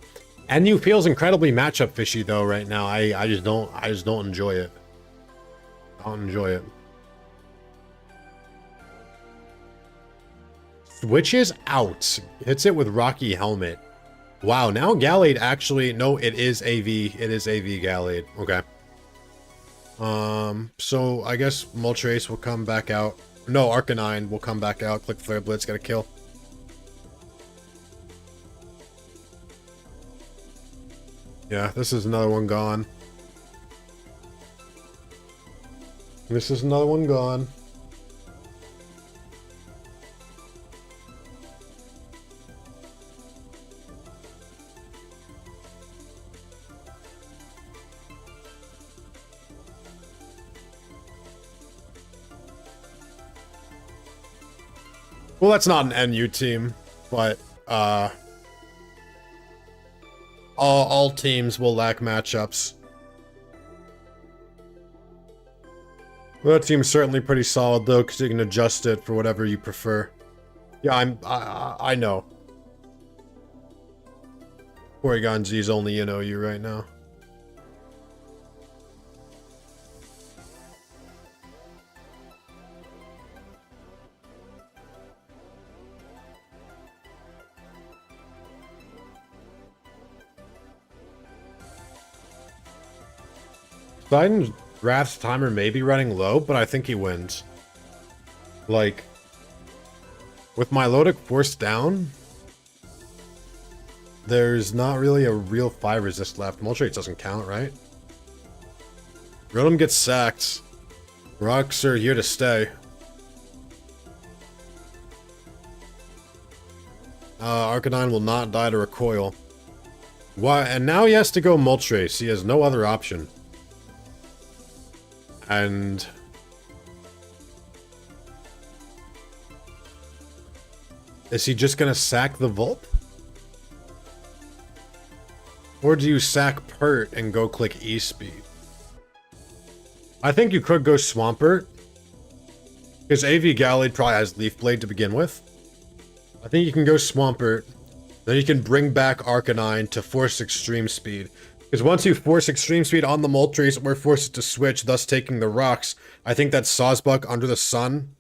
Speaker 1: NU feels incredibly matchup fishy though right now. I just don't enjoy it. I don't enjoy it. Switches out. Hits it with Rocky Helmet. Wow, now Gallade actually... No, it is AV. It is AV Gallade. Okay. So I guess Moltres will come back out. No, Arcanine will come back out. Click Flare Blitz, get a kill. Yeah, this is another one gone. This is another one gone. Well, that's not an NU team, but all teams will lack matchups. Well, that team's certainly pretty solid though, because you can adjust it for whatever you prefer. Yeah, I know. Porygon Z's only in OU right now. Biden's Wrath's timer may be running low, but I think he wins. Like, with Milotic forced down, there's not really a real 5 resist left. Moltres doesn't count, right? Rotom gets sacked. Rocks are here to stay. Arcanine will not die to Recoil. Why? And now he has to go Moltres. He has no other option. And is he just gonna sack the Vulp? Or do you sack Pert and go click E-Speed? I think you could go Swampert. Because AV Gallade probably has Leaf Blade to begin with. I think you can go Swampert. Then you can bring back Arcanine to force Extreme Speed. Because once you force Extreme Speed on the Moltres, or force it to switch, thus taking the rocks, I think that Sawsbuck Under the Sun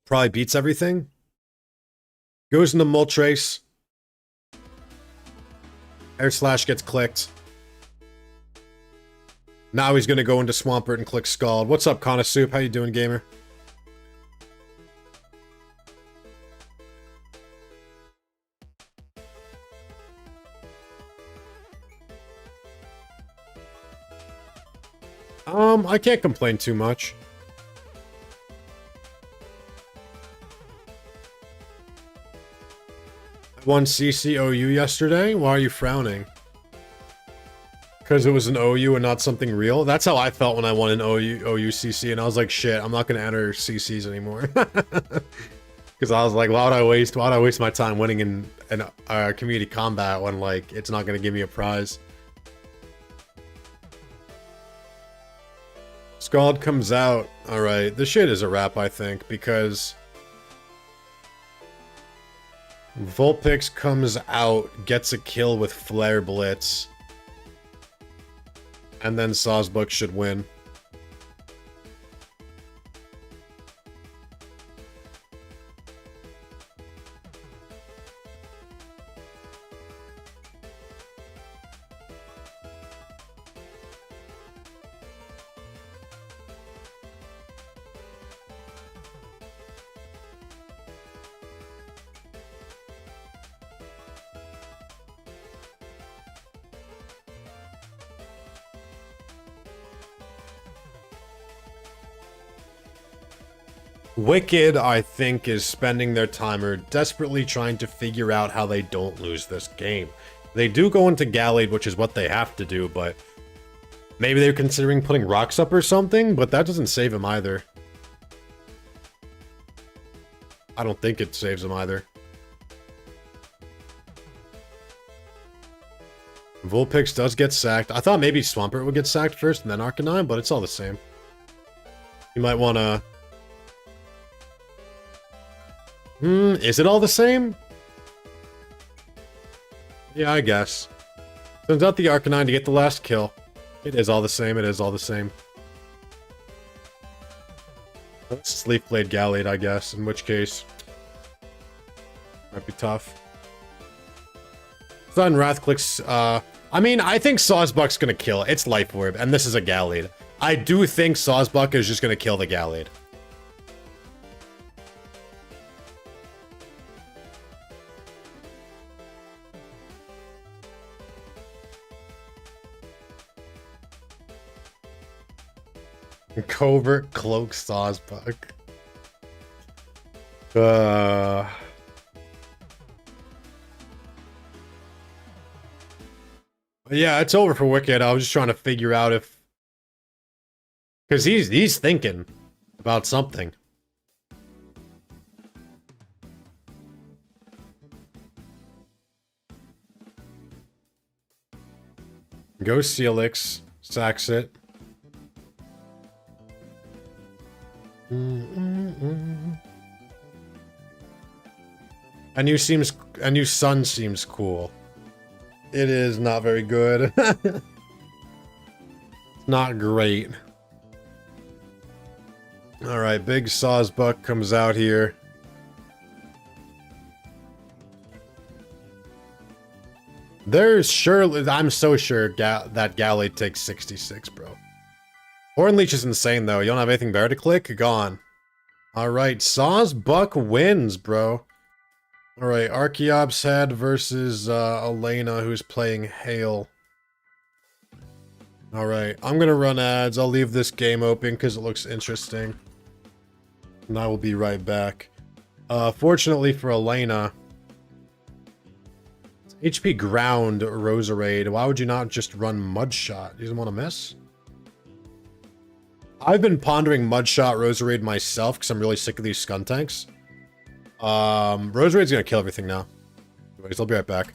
Speaker 1: probably beats everything. Goes into Moltres. Air Slash gets clicked. Now he's going to go into Swampert and click Scald. What's up, Conasoup? How you doing, gamer? I can't complain too much. I won CCOU yesterday? Why are you frowning? Because it was an OU and not something real? That's how I felt when I won an OU CC, and I was like, shit, I'm not going to enter CCs anymore. Because I was like, why would I waste my time winning in community combat when, like, it's not going to give me a prize? Scald comes out. Alright, this shit is a wrap, I think, because Vulpix comes out, gets a kill with Flare Blitz, and then Sawsbuck should win. Wicked, I think, is spending their timer desperately trying to figure out how they don't lose this game. They do go into Gallade, which is what they have to do, but maybe they're considering putting rocks up or something, but that doesn't save him either. I don't think it saves him either. Vulpix does get sacked. I thought maybe Swampert would get sacked first and then Arcanine, but it's all the same. You might want to... is it all the same? Yeah, I guess. Sends out the Arcanine to get the last kill. It is all the same, it is all the same. Let's Leaf Blade Gallade, I guess, in which case... might be tough. Sudden Wrath clicks I mean, I think Sawsbuck's gonna kill it. It's Life Orb, and this is a Gallade. I do think Sawsbuck is just gonna kill the Gallade. Covert Cloak Sawsbuck. Yeah, it's over for Wicked. I was just trying to figure out if... Because he's thinking about something. Go Celix. Sacks it. A new sun seems cool. It is not very good. It's not great. Alright, big Sawsbuck comes out here. There's surely... I'm so sure that Gallade takes 66, bro. Hornleech is insane, though. You don't have anything better to click? Gone. Alright, Sawsbuck wins, bro. Alright, Archeop's Head versus Elena, who's playing Hail. Alright, I'm gonna run ads. I'll leave this game open because it looks interesting. And I will be right back. Fortunately for Elena... HP Ground Roserade. Why would you not just run Mudshot? You don't want to miss? I've been pondering Mudshot Roserade myself because I'm really sick of these Skuntanks. Roserade's gonna kill everything now. Anyways, I'll be right back.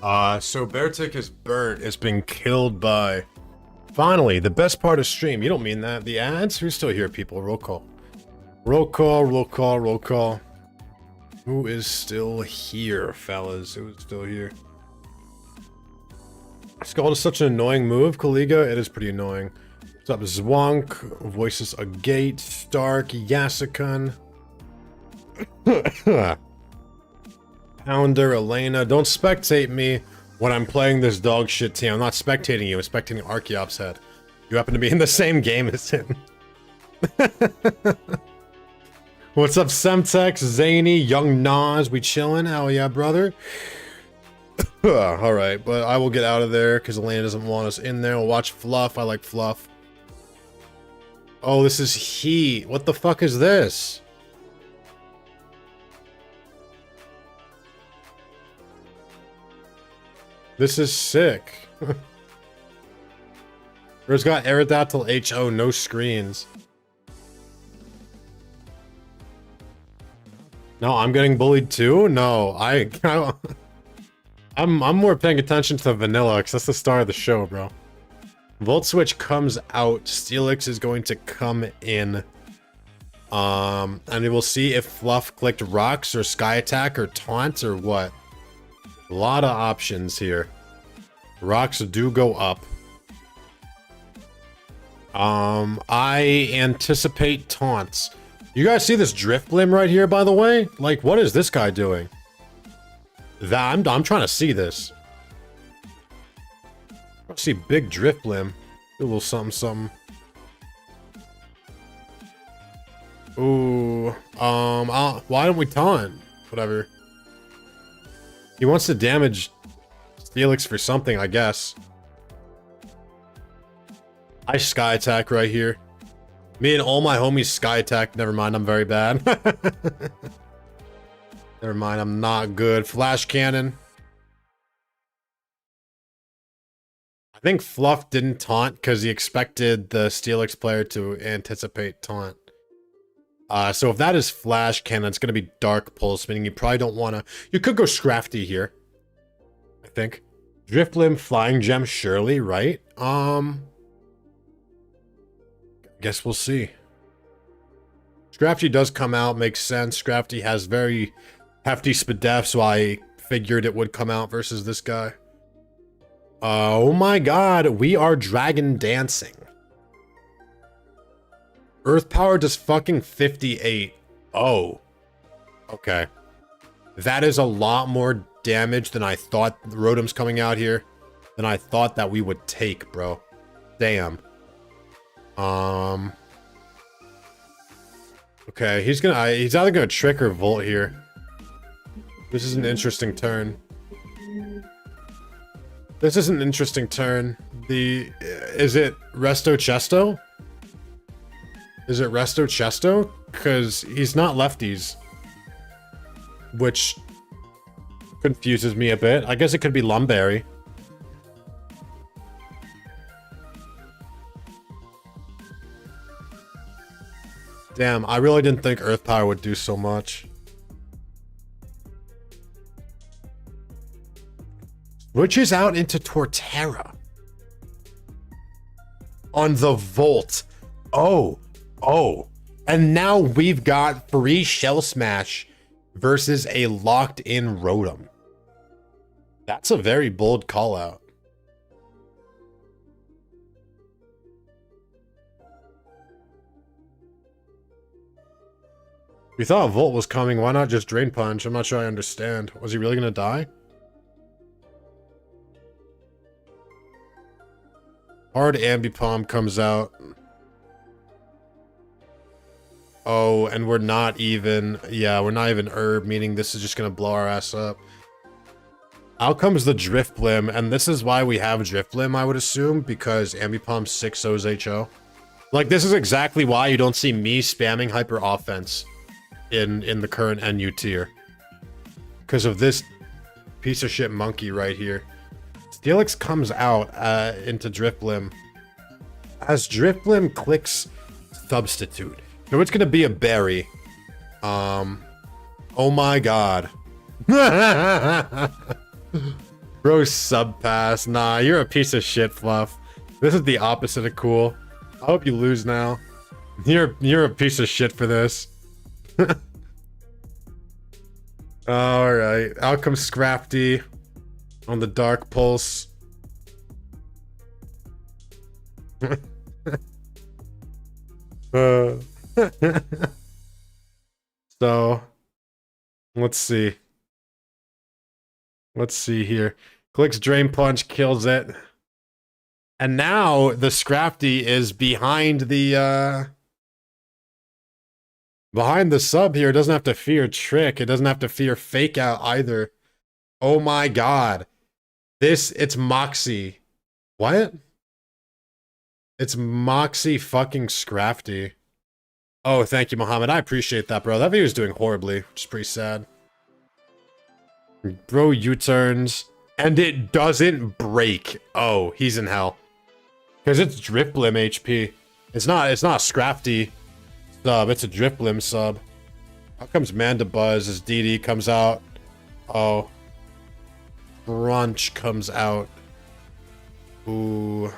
Speaker 1: So Beartick is burnt. It's been killed by... Finally, the best part of stream. You don't mean that. The ads? Who's still here, people? Roll call. Roll call, roll call, roll call. Who is still here, fellas? Who is still here? Scald is such an annoying move, Kaliga. It is pretty annoying. What's up, Zwonk? Voices a gate. Stark. Yasakun. Pounder, Elena. Don't spectate me when I'm playing this dog shit team. I'm not spectating you. I'm spectating Archeop's head. You happen to be in the same game as him. What's up, Semtex, Zany, Young Nas? We chillin'? Hell yeah, brother. Alright, but I will get out of there because Elena doesn't want us in there. We'll watch Fluff. I like Fluff. Oh, this is Heat. What the fuck is this? This is sick. It's got Aerodactyl HO, no screens. No, I'm getting bullied too? No, I'm more paying attention to vanilla because that's the star of the show, bro. Volt Switch comes out. Steelix is going to come in. And we will see if Fluff clicked Rocks or Sky Attack or Taunt or what. A lot of options here. Rocks do go up. I anticipate taunts. You guys see this Drift Blim right here, by the way? Like, what is this guy doing? I'm trying to see this. I see big Drift Blim. Do a little something, something. Ooh. Why don't we taunt? Whatever. He wants to damage Steelix for something, I guess. I Sky Attack right here. Me and all my homies Sky Attack. Never mind, I'm very bad. Never mind, I'm not good. Flash Cannon. I think Fluff didn't taunt because he expected the Steelix player to anticipate taunt. So if that is Flash Cannon, it's going to be Dark Pulse, meaning you probably don't want to... You could go Scrafty here. I think. Driftblim, Flying Gem, surely, right? Guess we'll see. Scrafty does come out, makes sense. Scrafty has very hefty Spadef, so I figured it would come out versus this guy. Oh my god, we are Dragon Dancing. Earth Power does fucking 58. Oh. Okay. That is a lot more damage than I thought. Rotom's coming out here. Than I thought that we would take, bro. Damn. Okay, he's either gonna trick or Volt here. This is an interesting turn. This is an interesting turn. Is it Resto Chesto? Is it Resto Chesto? Because he's not lefties. Which confuses me a bit. I guess it could be Lumberry. Damn, I really didn't think Earth Power would do so much. Switches out into Torterra. On the Volt. Oh. Oh. And now we've got free Shell Smash versus a locked-in Rotom. That's a very bold call-out. We thought Volt was coming. Why not just Drain Punch? I'm not sure I understand. Was he really going to die? Hard Ambipom comes out. Oh, and we're not even... Yeah, we're not even Herb, meaning this is just going to blow our ass up. Out comes the Drift Blim, and this is why we have Drift Blim, I would assume, because Ambipom 6-0's HO. Like, this is exactly why you don't see me spamming Hyper Offense in the current NU tier. Because of this piece of shit monkey right here. Steelix comes out into Drifblim. As Drifblim clicks Substitute. So it's gonna be a berry. Oh my god. Bro, sub pass. Nah, you're a piece of shit, Fluff. This is the opposite of cool. I hope you lose now. You're a piece of shit for this. Alright. Out comes Scrafty on the Dark Pulse. So, let's see. Let's see here. Clicks Drain Punch, kills it. And now the Scrafty is behind the sub here. It doesn't have to fear Trick. It doesn't have to fear Fake Out either. Oh my god. It's Moxie. What? It's Moxie fucking Scrafty. Oh, thank you, Mohammed. I appreciate that, bro. That video's doing horribly, which is pretty sad. Bro U-turns. And it doesn't break. Oh, he's in hell. Because it's Driplim HP. It's not Scrafty sub, it's a Driplim sub. How comes Mandibuzz as DD comes out? Oh. Brunch comes out. Ooh.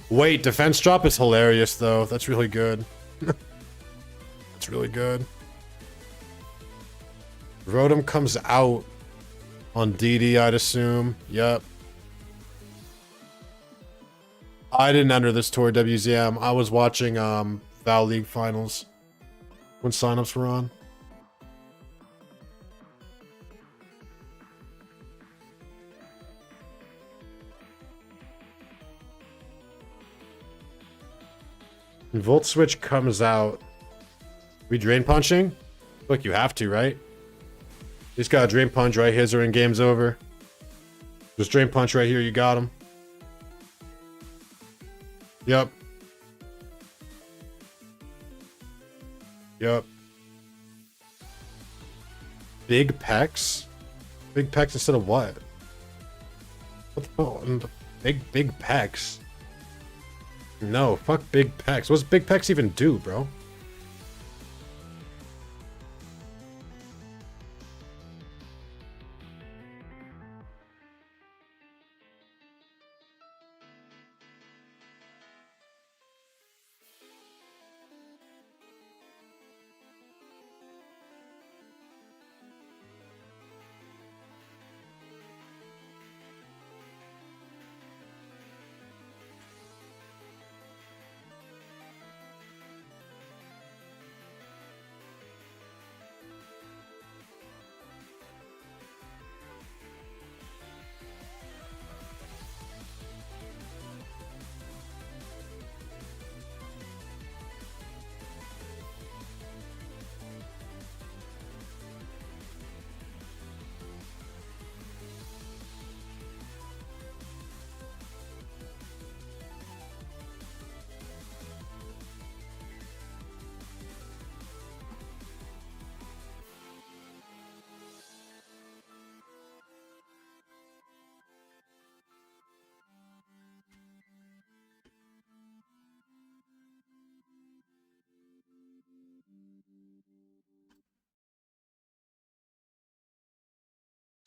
Speaker 1: Wait, defense drop is hilarious though. That's really good. That's really good. Rotom comes out on DD, I'd assume. Yep. I didn't enter this tour, WZM. I was watching Val League finals when signups were on. Volt Switch comes out. We drain punching? Look, you have to, right? You just got a drain punch right here, and game's over. Just drain punch right here, you got him. Yep. Yep. Big pecs? Big pecs instead of what? What the hell? Big pecs? No, fuck big pecs. What's big pecs even do, bro?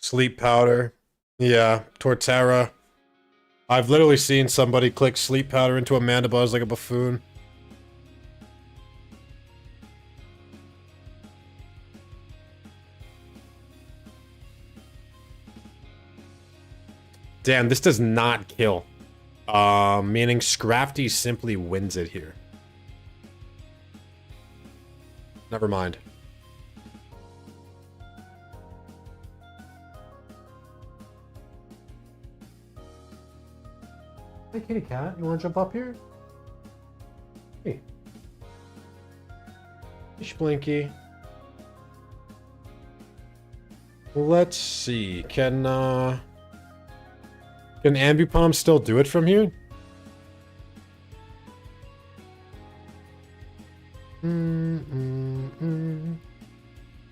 Speaker 1: Sleep powder. Yeah, Torterra. I've literally seen somebody click sleep powder into a Mandibuzz like a buffoon. Damn, this does not kill. Meaning Scrafty simply wins it here. Never mind. Hey, kitty cat, you want to jump up here? Hey. Blinky. Let's see. Can Ambipom still do it from here?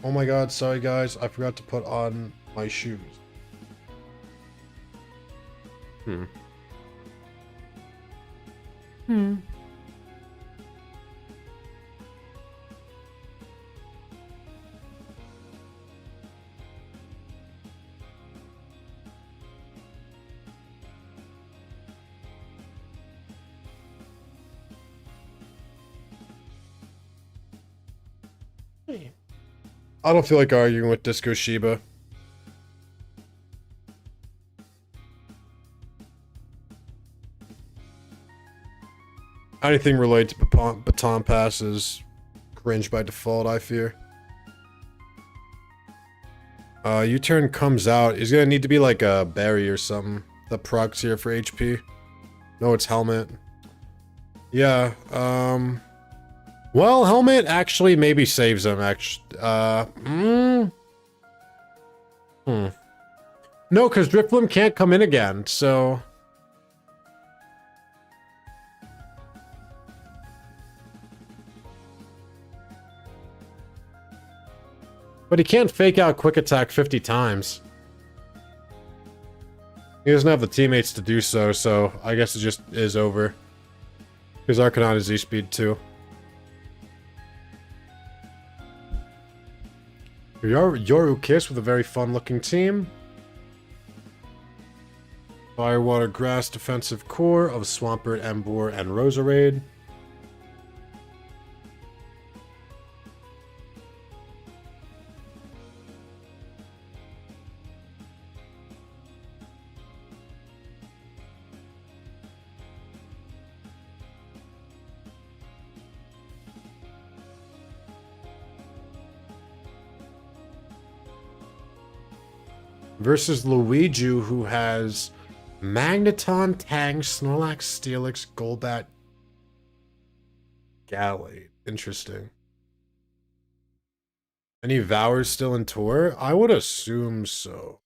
Speaker 1: Oh my god, sorry guys, I forgot to put on my shoes. I don't feel like arguing with Disco Shiba. Anything related to baton pass is cringe by default, I fear. U-turn comes out. He's gonna need to be like a berry or something. The procs here for HP. No, it's helmet. Yeah, well, helmet actually maybe saves him, actually. No, because Drifblim can't come in again, so... But he can't fake out quick attack 50 times. He doesn't have the teammates to do so, so I guess it just is over. Because Arcanon is Z-speed too. Yoru Kiss with a very fun looking team. Fire, Water, Grass defensive core of Swampert, Emboar, and Roserade. Versus Luigi, who has Magneton, Tang, Snorlax, Steelix, Golbat, Gallade. Interesting. Any Vowers still in tour? I would assume so.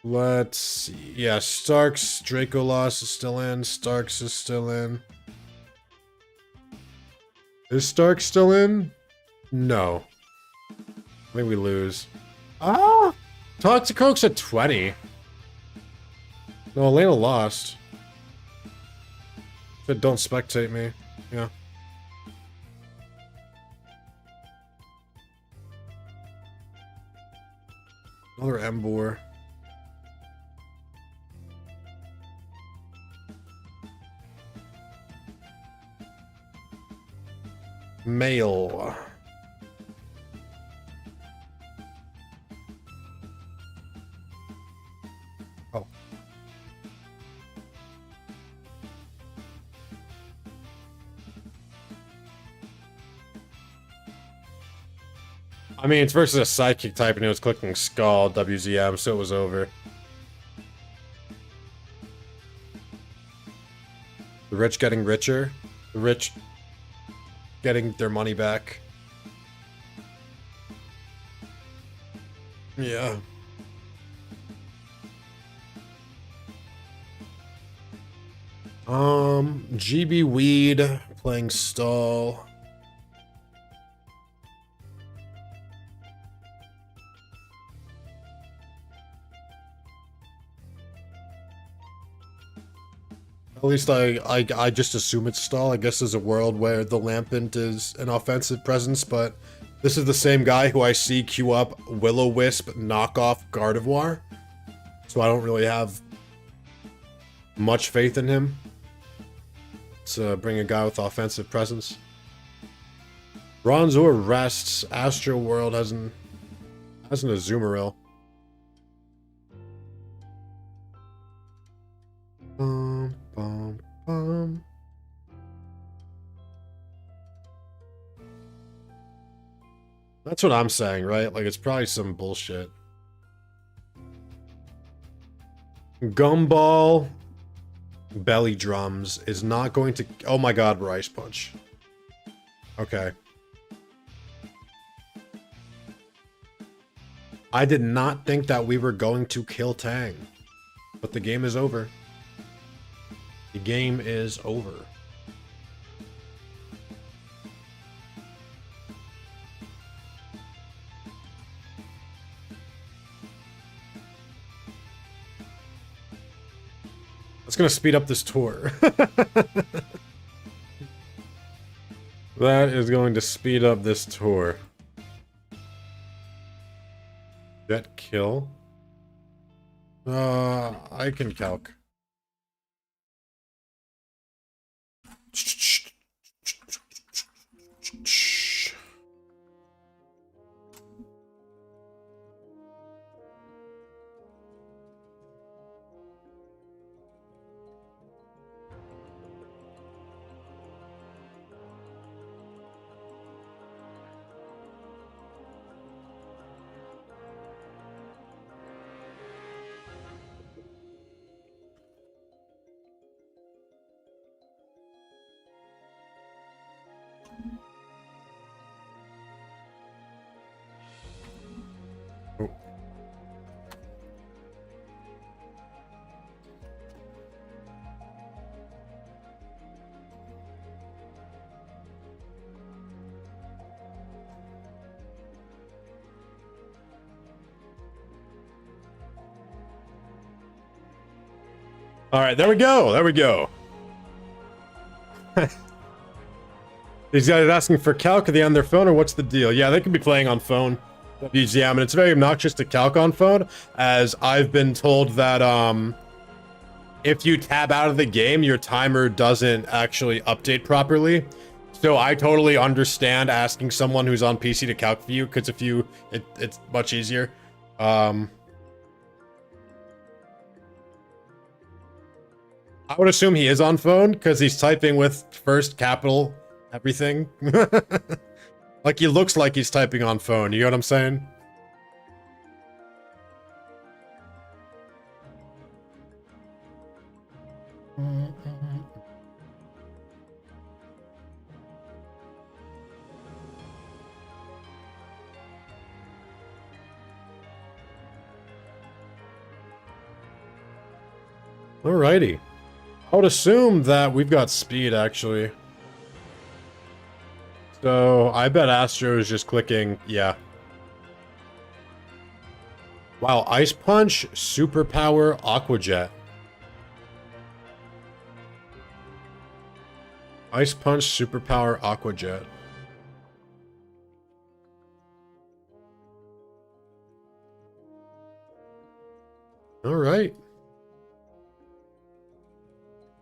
Speaker 1: Let's see. Yeah, Starks, Dracolos is still in. Starks is still in. Is Starks still in? No. I think we lose. Ah! Toxicoke's at 20. No, Elena lost. Said don't spectate me. Yeah. Another Emboar. Male. Oh. I mean, it's versus a Psychic type and it was clicking Skull, WZM, so it was over. The rich getting richer. The rich getting their money back. Yeah. GB Weed playing Stall. At least I just assume it's Stall. I guess there's a world where the Lampent is an offensive presence, but this is the same guy who I see queue up Will-O-Wisp knockoff Gardevoir. So I don't really have much faith in him to bring a guy with offensive presence. Bronzor rests. Astro World has an Azumarill. That's what I'm saying, right? Like, it's probably some bullshit. Gumball Belly Drums is not going to... Oh my god, we're Ice Punch. Okay. I did not think that we were going to kill Tang. But the game is over. The game is over. That's gonna speed up this tour. That is going to speed up this tour. Jet kill? I can calc. All right, there we go. There we go. These guys asking for calc. Are they on their phone or what's the deal? Yeah, they could be playing on phone. WGM, and it's very obnoxious to calc on phone, as I've been told that if you tab out of the game, your timer doesn't actually update properly. So I totally understand asking someone who's on PC to calc for you, because it's much easier. I would assume he is on phone because he's typing with first capital everything. Like, he looks like he's typing on phone, you know what I'm saying? Alrighty. I would assume that we've got speed, actually. So, I bet Astro is just clicking, yeah. Wow, Ice Punch, Superpower, Aqua Jet. Ice Punch, Superpower, Aqua Jet. Alright.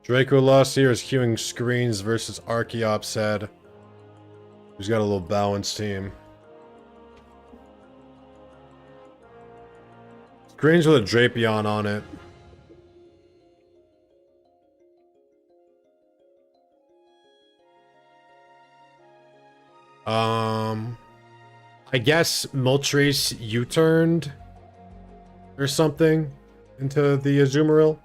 Speaker 1: Draco Lost here is queuing screens versus Archeops Head, who's got a little balanced team. Screens with a Drapion on it. I guess Moltres U-turned or something into the Azumarill.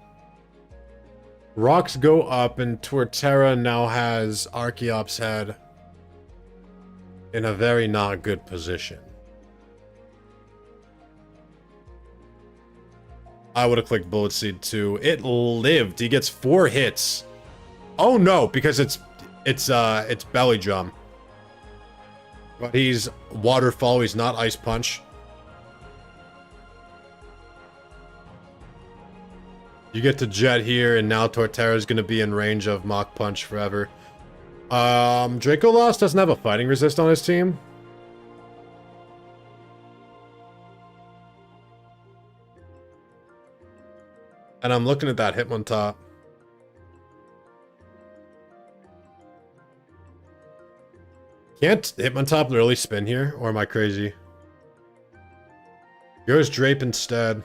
Speaker 1: Rocks go up, and Torterra now has Archeops Head in a very not good position. I would have clicked Bullet Seed too. It lived. He gets 4 hits. Oh no, because it's Belly Drum. But he's Waterfall, he's not Ice Punch. You get to Jet here, and now Torterra's gonna be in range of Mach Punch forever. Draco Lost doesn't have a fighting resist on his team. And I'm looking at that Hitmontop. Can't Hitmontop literally spin here? Or am I crazy? Yours Drape instead.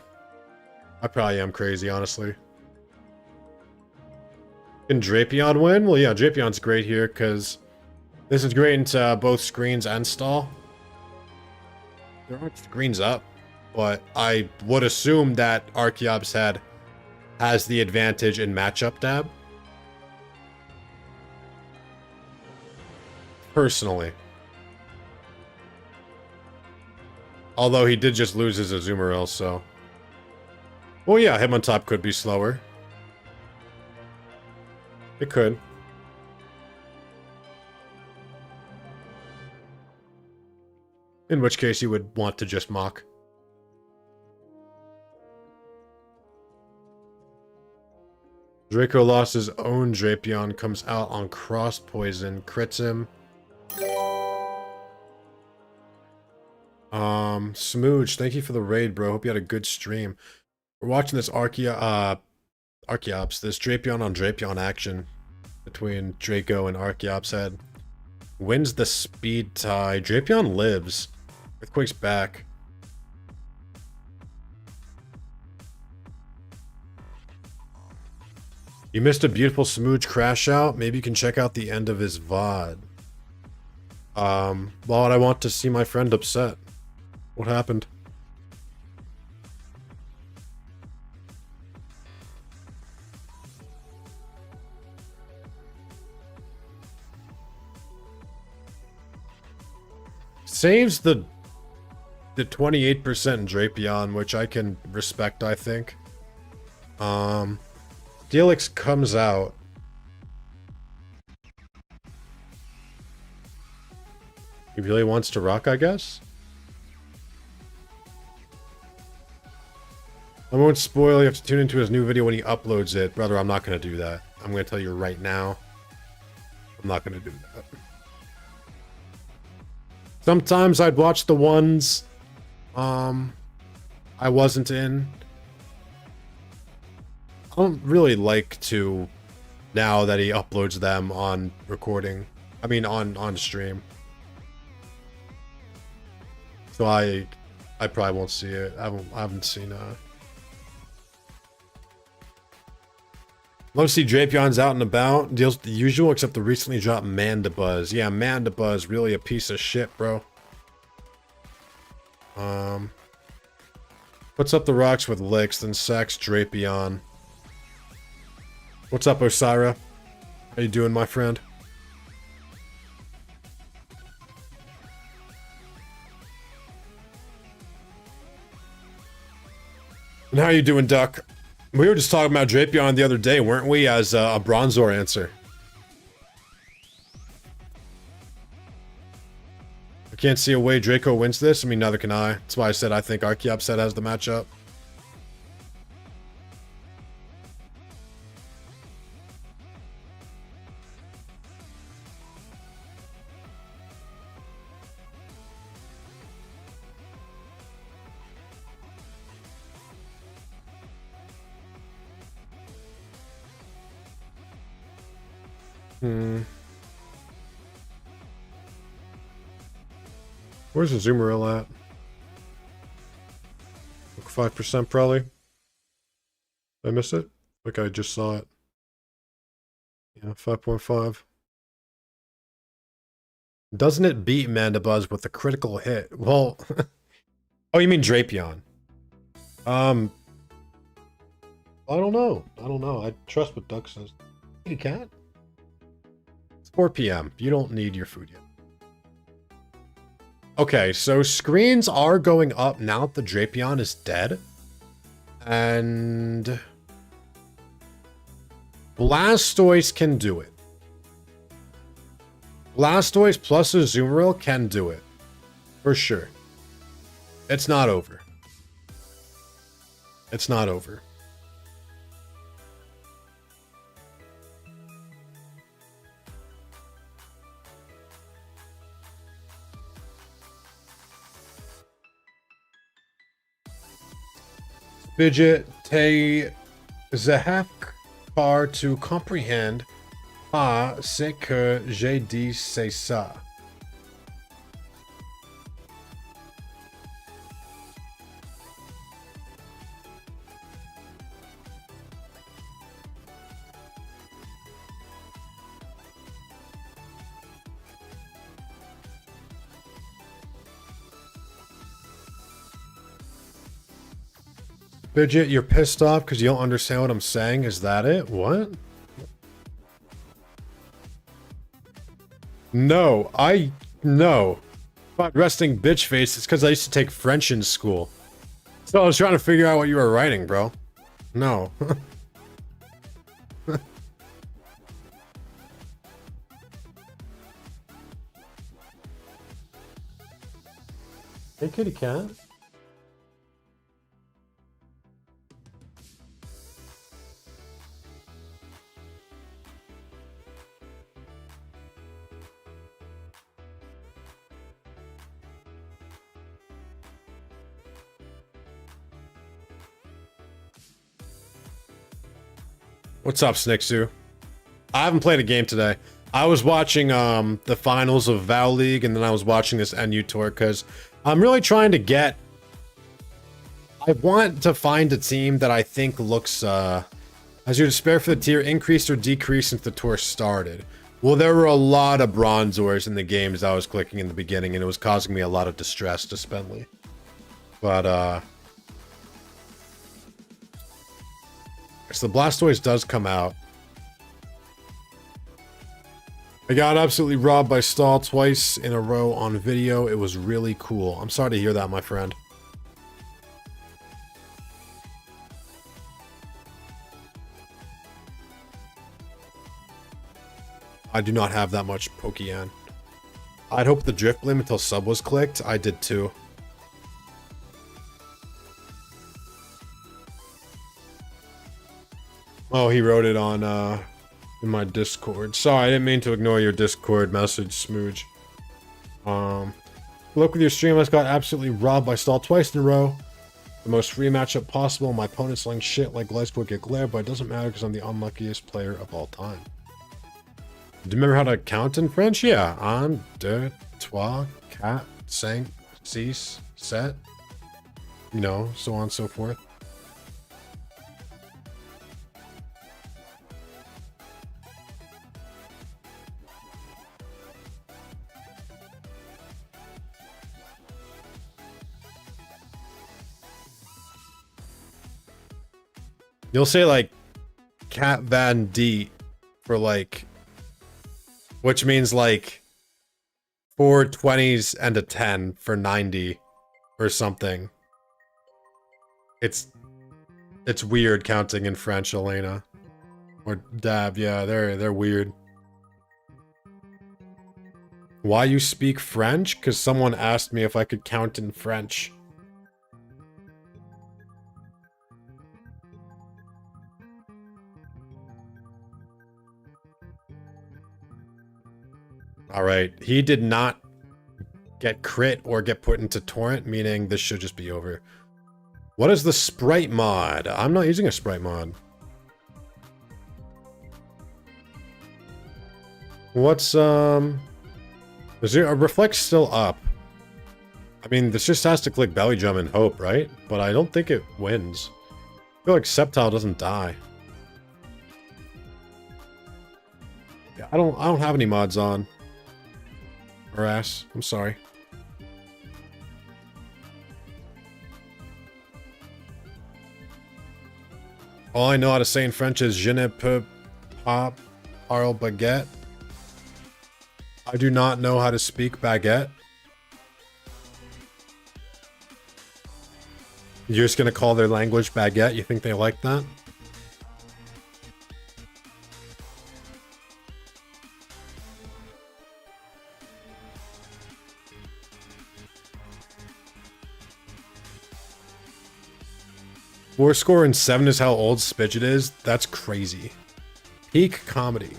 Speaker 1: I probably am crazy, honestly. Can Drapion win? Well, yeah, Drapion's great here, because this is great into both screens and stall. There aren't screens up, but I would assume that Archeops Head has the advantage in matchup dab. Personally. Although he did just lose his Azumarill, so... Well, yeah, Hitmontop could be slower. It could. In which case you would want to just mock. Draco lost his own Drapion, comes out on Cross Poison, crits him. Smooch, thank you for the raid, bro. Hope you had a good stream. We're watching this Archeops, this Drapion on Drapion action between Draco and Archeops Head. Wins the speed tie. Drapion lives. Earthquake's back. You missed a beautiful Smooch crash out. Maybe you can check out the end of his VOD. Well, I want to see my friend upset. What happened? Saves the 28% Drapion, which I can respect, I think. Steelix comes out. He really wants to rock, I guess? I won't spoil, you have to tune into his new video when he uploads it. Brother, I'm not going to do that. I'm going to tell you right now. I'm not going to do that. Sometimes I'd watch the ones I wasn't in. I don't really like to, now that he uploads them on recording. I mean on stream. So I probably won't see it. I haven't seen Love to see Drapion's out and about. Deals with the usual, except the recently dropped Mandibuzz. Yeah, Mandibuzz, really a piece of shit, bro. Puts up the rocks with licks, then sacks Drapion. What's up, Osira? How you doing, my friend? And how you doing, Duck? We were just talking about Drapion the other day, weren't we, as a Bronzor answer? I can't see a way Draco wins this. I mean, neither can I. That's why I said I think Archeopset has the matchup. Where's the Zoomeril at? 5% probably. Did I miss it? Like I just saw it. Yeah, 5.5. Doesn't it beat Mandibuzz with a critical hit? Well, oh, you mean Drapion? I don't know. I don't know. I trust what Duck says. Kitty cat? It's 4 p.m. You don't need your food yet. Okay, so screens are going up now that the Drapion is dead. And Blastoise can do it. Blastoise plus a Zoomeril can do it. For sure. It's not over. It's not over. Spidget te zahak par to comprehend pas ce que j'ai dit c'est ça. Spidget, you're pissed off because you don't understand what I'm saying? Is that it? What? No, no. About resting bitch face, it's because I used to take French in school. So I was trying to figure out what you were writing, bro. No. Hey, kitty cat. What's up, Snicksu? I haven't played a game today. I was watching the finals of Val League, and then I was watching this NU tour because I'm really trying to get... I want to find a team that I think looks... Has your despair for the tier increased or decreased since the tour started? Well, there were a lot of Bronzors in the games I was clicking in the beginning, and it was causing me a lot of distress to Spendly. But, so the Blastoise does come out. I got absolutely robbed by Stall twice in a row on video. It was really cool. I'm sorry to hear that, my friend. I do not have that much Pokémon. I'd hoped the Drift Blame until sub was clicked. I did too. Oh, he wrote it on in my Discord. Sorry, I didn't mean to ignore your Discord message, Smooge. Look with your stream, I got absolutely robbed by Stall twice in a row. The most free matchup possible. My opponent's laying shit like Glycewood get glare, but it doesn't matter because I'm the unluckiest player of all time. Do you remember how to count in French? Yeah. Un, deux, trois, quatre, cinq, six, sept. You know, so on and so forth. You'll say like Cat Van D for like, which means like 4 20s and a 10 for 90 or something. It's weird counting in French, Elena. Or Dab, yeah, they're weird. Why you speak French? Because someone asked me if I could count in French. Alright, he did not get crit or get put into torrent, meaning this should just be over. What is the sprite mod? I'm not using a sprite mod. What's, is there a reflect still up? I mean, this just has to click belly drum and hope, right? But I don't think it wins. I feel like Sceptile doesn't die. Yeah, I don't have any mods on. Or ass. I'm sorry. All I know how to say in French is Je ne peux pas parler baguette. I do not know how to speak baguette. You're just gonna call their language baguette? You think they like that? War score in 7 is how old Spidget is? That's crazy. Peak comedy.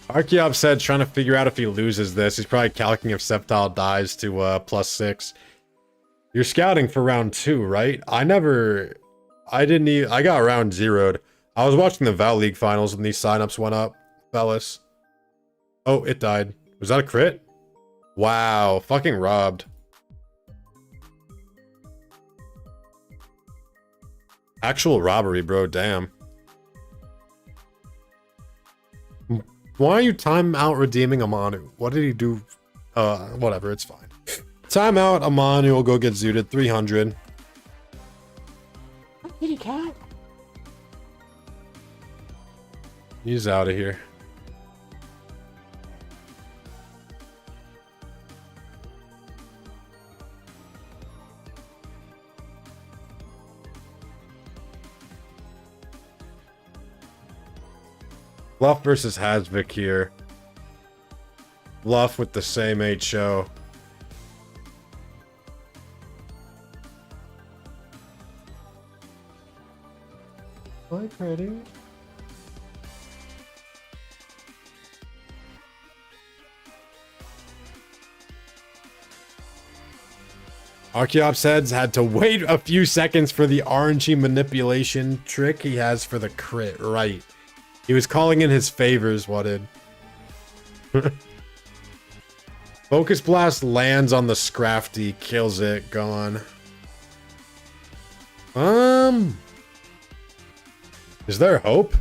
Speaker 1: Archeop said trying to figure out if he loses this. He's probably calculating if Sceptile dies to +6. You're scouting for round 2, right? I got round 0'd. I was watching the Val League finals when these signups went up, fellas. Oh, it died. Was that a crit? Wow, fucking robbed. Actual robbery, bro, damn. Why are you time out redeeming Amanu? What did he do? Whatever, it's fine. Time out, Amanu will go get zooted, 300. Kitty cat. He's out of here. Bluff versus Hasvik here. Bluff with the same HO. Hi, pretty. Archeops heads had to wait a few seconds for the RNG manipulation trick he has for the crit, right. He was calling in his favors, what did? Focus Blast lands on the Scrafty, kills it, gone. Is there hope?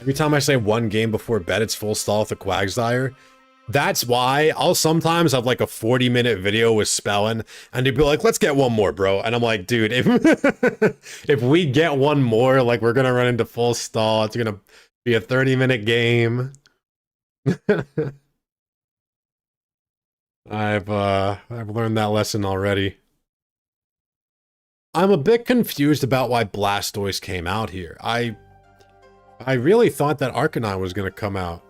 Speaker 1: Every time I say one game before bed, it's full stall with the Quagsire. That's why I'll sometimes have like a 40-minute video with spelling and he'd be like, let's get one more, bro. And I'm like, dude, if we get one more, like we're gonna run into full stall. It's gonna be a 30-minute game. I've learned that lesson already. I'm a bit confused about why Blastoise came out here. I really thought that Arcanine was gonna come out.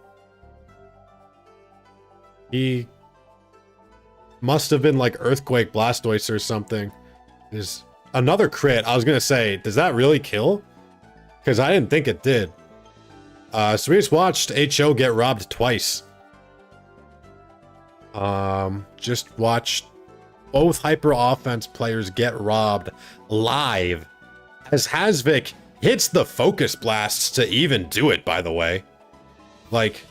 Speaker 1: Must have been like Earthquake Blastoise or something. There's another crit. I was gonna say, does that really kill? Because I didn't think it did. So we just watched HO get robbed twice. Just watched both Hyper Offense players get robbed live. As Hasvik hits the Focus Blasts to even do it, by the way. Like...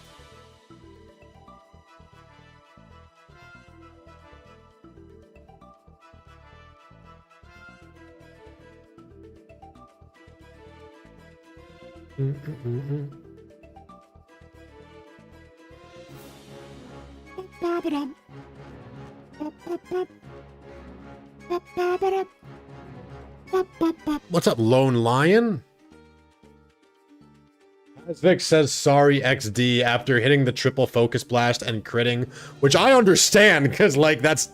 Speaker 1: What's up, Lone Lion? As Vic says, sorry XD after hitting the triple focus blast and critting, which I understand because like that's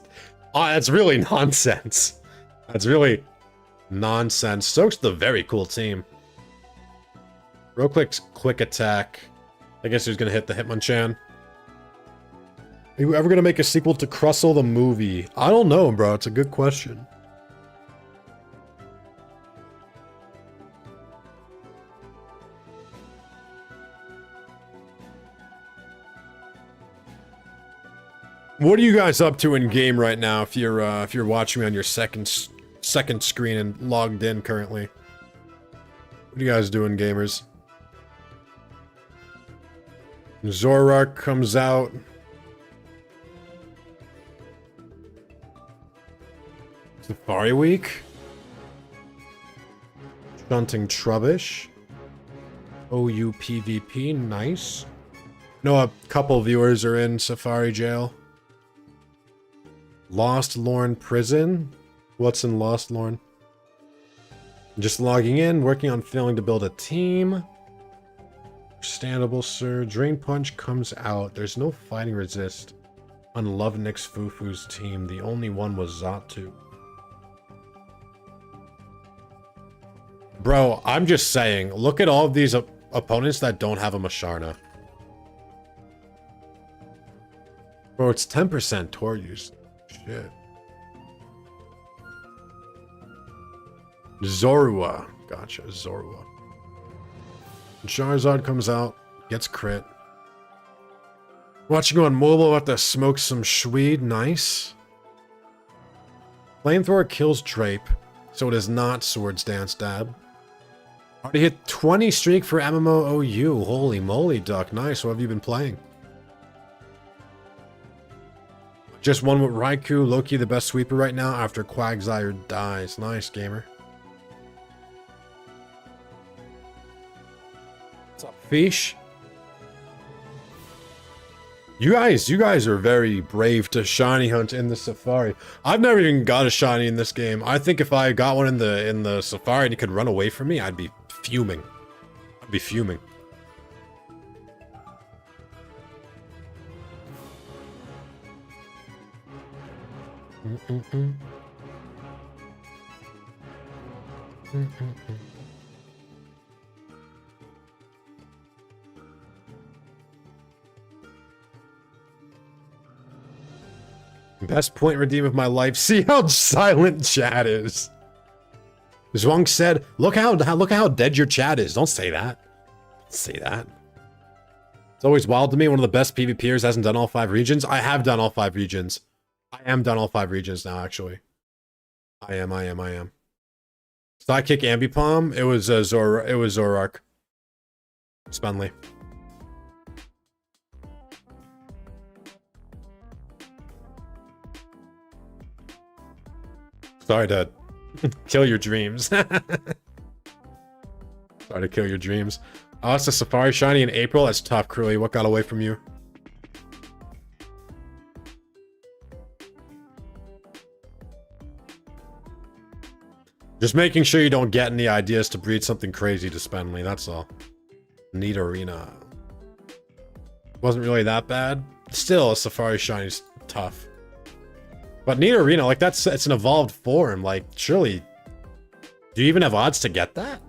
Speaker 1: really nonsense. That's really nonsense. Soak's the very cool team. Roclick's quick attack. I guess he's gonna hit the Hitmonchan. Are you ever gonna make a sequel to Crustle the movie? I don't know, bro. It's a good question. What are you guys up to in game right now? If you're watching me on your second screen and logged in currently, what are you guys doing, gamers? Zoroark comes out. Safari Week. Shunting Trubbish. OU PvP, nice. No, a couple viewers are in Safari Jail. Lost Lorne Prison. What's in Lost Lorne? Just logging in, working on failing to build a team. Understandable, sir. Drain Punch comes out. There's no fighting resist on Lovenix Fufu's team. The only one was Zatu. Bro, I'm just saying, look at all of these opponents that don't have a Masharna. Bro, it's 10% Tor use. Shit. Zorua. Gotcha, Zorua. Charizard comes out, gets crit. Watching on mobile, have to smoke some Schweed, nice. Flamethrower kills Drape, so it is not Swords Dance Dab. Already hit 20 streak for MMO OU. Holy moly, Duck. Nice. What have you been playing? Just one with Raikou. Loki the best sweeper right now after Quagsire dies. Nice, gamer. What's up, Fish? You guys are very brave to shiny hunt in the Safari. I've never even got a shiny in this game. I think if I got one in the Safari and he could run away from me, I'd be fuming. I'd be fuming. Best point redeem of my life. See how silent chat is. Zhuang said, look how dead your chat is. Don't say that. Don't say that. It's always wild to me. One of the best PvPers hasn't done all 5 regions. I have done all 5 regions. I am done all 5 regions now, actually. I am. Sidekick Ambipom. It was Zoroark. Spenley. Sorry to kill your dreams. Sorry to kill your dreams. Oh, it's a Safari Shiny in April. That's tough, Cruelly. What got away from you? Just making sure you don't get any ideas to breed something crazy to Spenley, that's all. Neat Arena. Wasn't really that bad. Still, a Safari Shiny's tough. But Neat Arena, like it's an evolved form. Like, surely, do you even have odds to get that?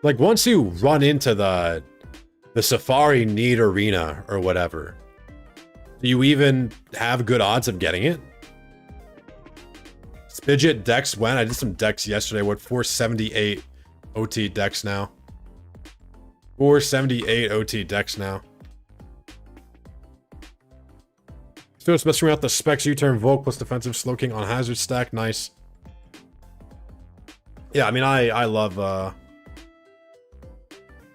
Speaker 1: Like, once you run into the Safari Neat Arena or whatever, Do you even have good odds of getting it? Spidget Dex when? I did some Dex yesterday. What, 478 OT Dex now? 478 OT Dex now. Still messing around with the specs U-turn Volk plus defensive slow king on hazard stack. Nice. Yeah, I mean, I love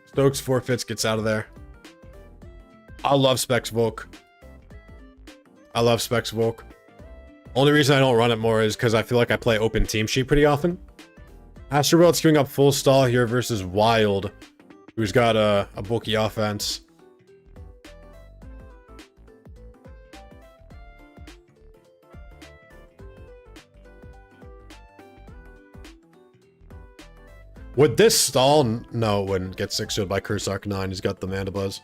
Speaker 1: Stokes forfeits, gets out of there. I love Specs Volk. I love Specs Volk. Only reason I don't run it more is because I feel like I play open team sheet pretty often. Astroworld's queuing up full stall here versus Wild, who's got a bulky offense. Would this stall? No, it wouldn't get 6-0'd by Curse Arc 9. He's got the Mandibuzz.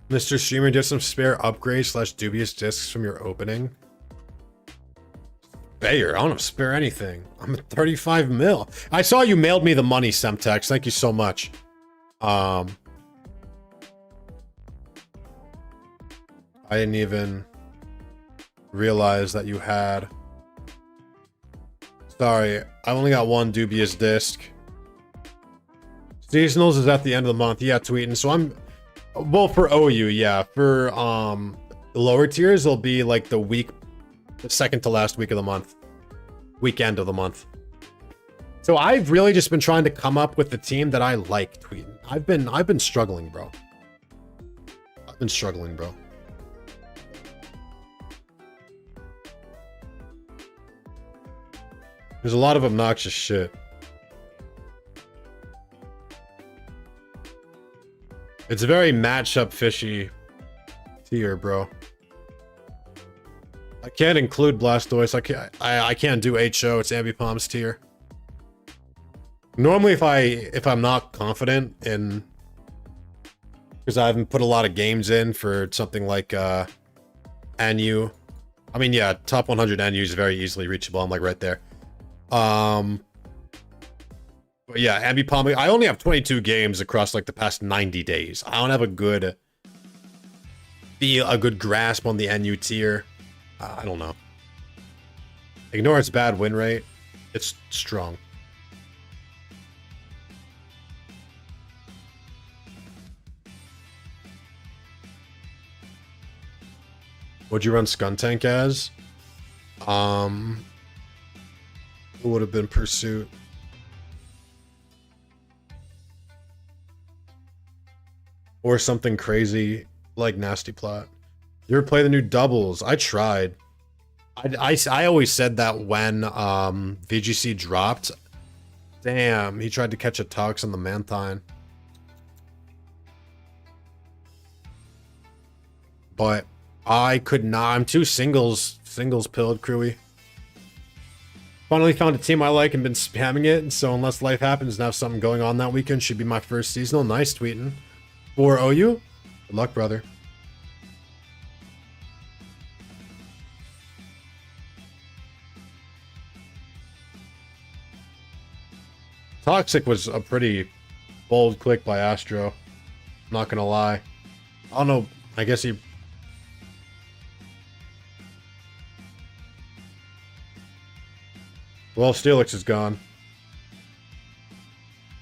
Speaker 1: Mr. Streamer, do you have some spare upgrades slash dubious discs from your opening? Bayer, I don't have spare anything. I'm at 35 mil. I saw you mailed me the money, Semtex. Thank you so much. I didn't even realize that you had. Sorry, I only got one dubious disc. Seasonals is at the end of the month. Yeah, tweeting. So I'm, well, for OU, yeah. For the lower tiers, it'll be like the second to last week of the month, weekend of the month. So I've really just been trying to come up with the team that I like tweeting. I've been struggling, bro. I've been struggling, bro. There's a lot of obnoxious shit. It's a very matchup fishy tier, bro. I can't include Blastoise. I can't do HO. It's Ambipom's tier. Normally, if I'm not confident in, because I haven't put a lot of games in for something like NU. I mean, yeah, top 100 NU is very easily reachable. I'm like right there. But yeah, Ambipom. I only have 22 games across like the past 90 days. I don't have a good grasp on the NU tier. I don't know. Ignore its bad win rate. It's strong. What'd you run Skuntank as? It would have been Pursuit. Or something crazy like Nasty Plot. You ever play the new doubles? I tried. I always said that when VGC dropped. Damn, he tried to catch a Tox on the Mantine. But I could not. I'm too singles pilled, Crewy. Finally found a team I like and been spamming it, and so unless life happens and have something going on that weekend, should be my first seasonal. Nice tweeting. For OU? Good luck, brother. Toxic was a pretty bold click by Astro. Not gonna lie. I don't know. I guess he... Well, Steelix is gone.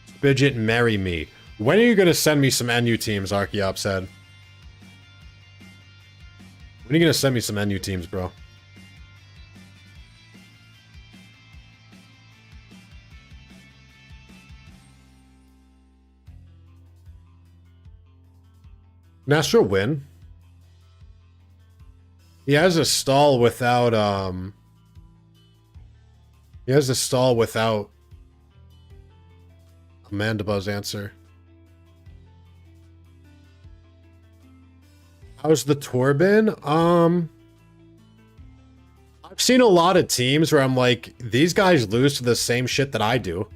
Speaker 1: Spidget, marry me. When are you gonna send me some NU teams, Archeop said? When are you gonna send me some NU teams, bro? Nastro win? He has a stall without, He has a stall without a Mandibuzz answer. How's the tour been? I've seen a lot of teams where I'm like, these guys lose to the same shit that I do,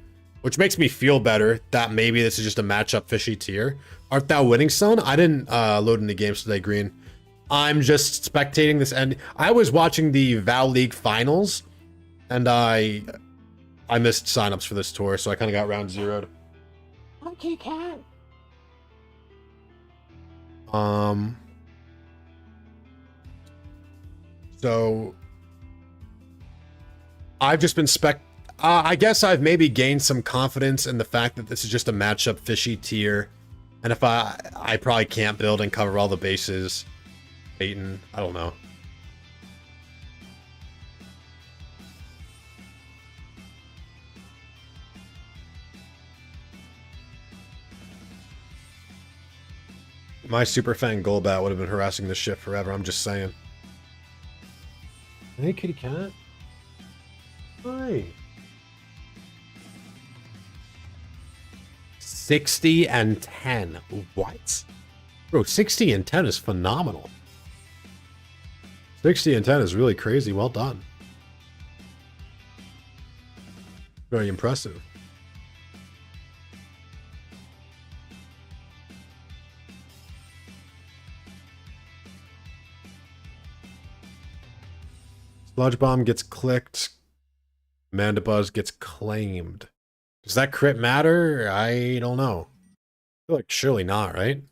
Speaker 1: which makes me feel better that maybe this is just a matchup fishy tier. Art Thou Winning, son? I didn't load any games today, Green. I'm just spectating this, and I was watching the Val League finals, and I I missed signups for this tour, so I kind of got round zeroed. Okay, cat. So I've just been I guess I've maybe gained some confidence in the fact that this is just a matchup fishy tier, and if I probably can't build and cover all the bases. Peyton, I don't know. My Superfang Golbat would have been harassing this shit forever, I'm just saying. Hey, kitty cat. Hi. 60 and 10. What? Bro, 60 and 10 is phenomenal. 60 and 10 is really crazy. Well done. Very impressive. Sludge Bomb gets clicked. Mandibuzz gets claimed. Does that crit matter? I don't know. I feel like surely not, right?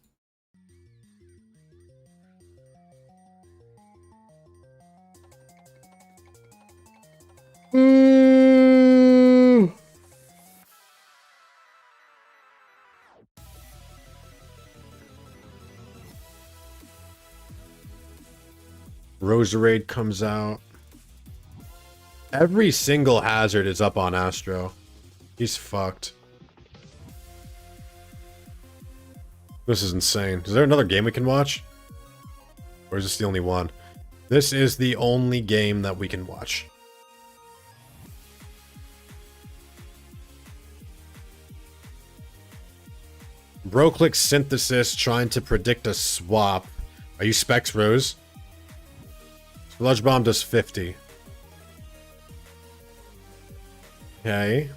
Speaker 1: Roserade comes out. Every single hazard is up on Astro. He's fucked. This is insane. Is there another game we can watch? Or is this the only one? This is the only game that we can watch. Broclick Synthesis trying to predict a swap. Are you Specs Rose? Sludge Bomb does 50. Okay.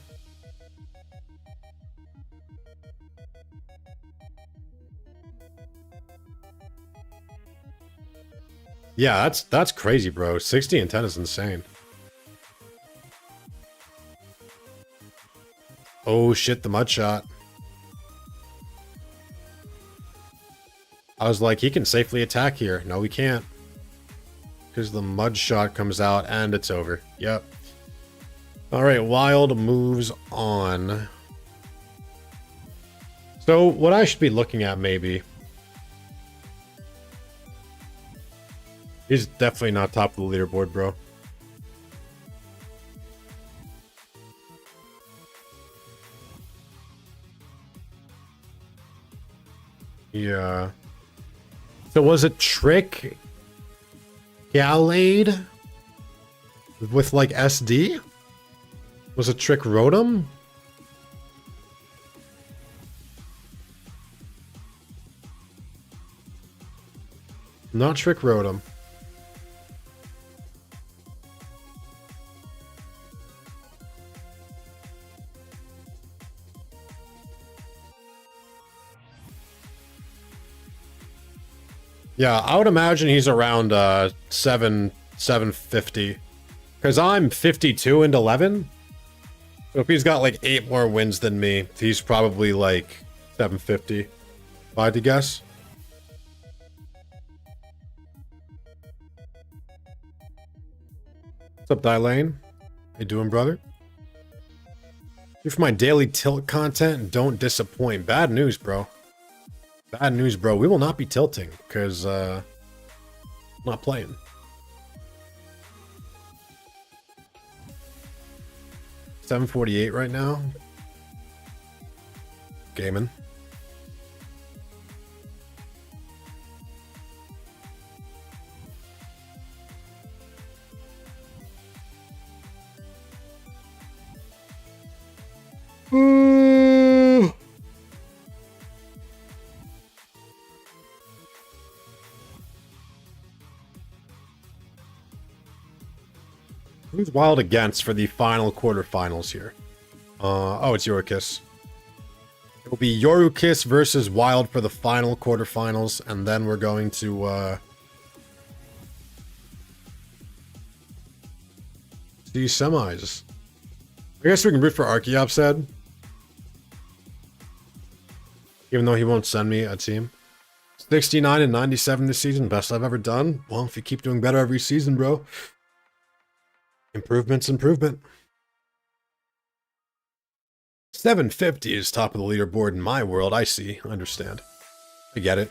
Speaker 1: Yeah, that's crazy, bro. 60 and 10 is insane. Oh shit, the mud shot. I was like, he can safely attack here. No, he can't. Because the mud shot comes out and it's over. Yep. Alright, Wild moves on. So, what I should be looking at, maybe... He's definitely not top of the leaderboard, bro. Yeah. So was it Trick Gallade with like SD? Was it Trick Rotom? Not Trick Rotom. Yeah, I would imagine he's around 750. Because I'm 52 and 11. So if he's got like 8 more wins than me, he's probably like 750. If I had to guess. What's up, Dylane? How you doing, brother? Here for my daily tilt content and don't disappoint. Bad news, bro. Bad news, bro. We will not be tilting, because, I'm not playing. $748 right now. Gaming. Who's Wild against for the final quarterfinals here? Oh, it's Yorukis. It will be Yorukis versus Wild for the final quarterfinals, and then we're going to, see semis. I guess we can root for Archeops Ed. Even though he won't send me a team. 69 and 97 this season, best I've ever done. Well, if you keep doing better every season, bro. Improvement's improvement. 750 is top of the leaderboard in my world. I see. I understand. I get it.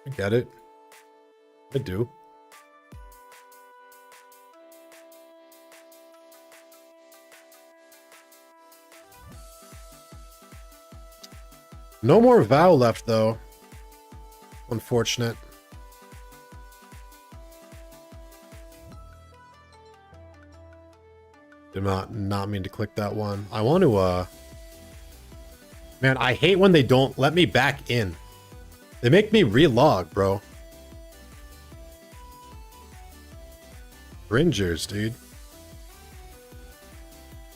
Speaker 1: I get it. I do. No more Vow left, though. Unfortunate. Did not mean to click that one. I want to, Man, I hate when they don't let me back in. They make me relog, bro. Cringers, dude.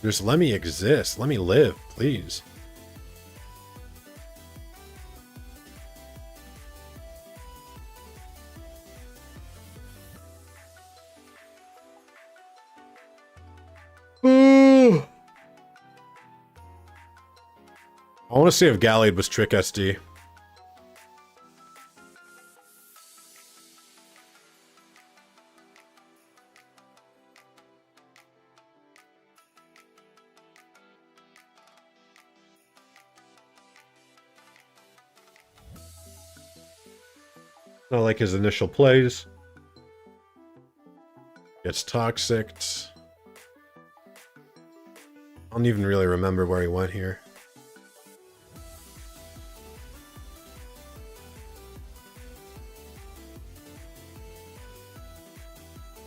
Speaker 1: Just let me exist. Let me live, please. I want to see if Gallade was Trick SD. Not like his initial plays. Gets toxic. I don't even really remember where he went here.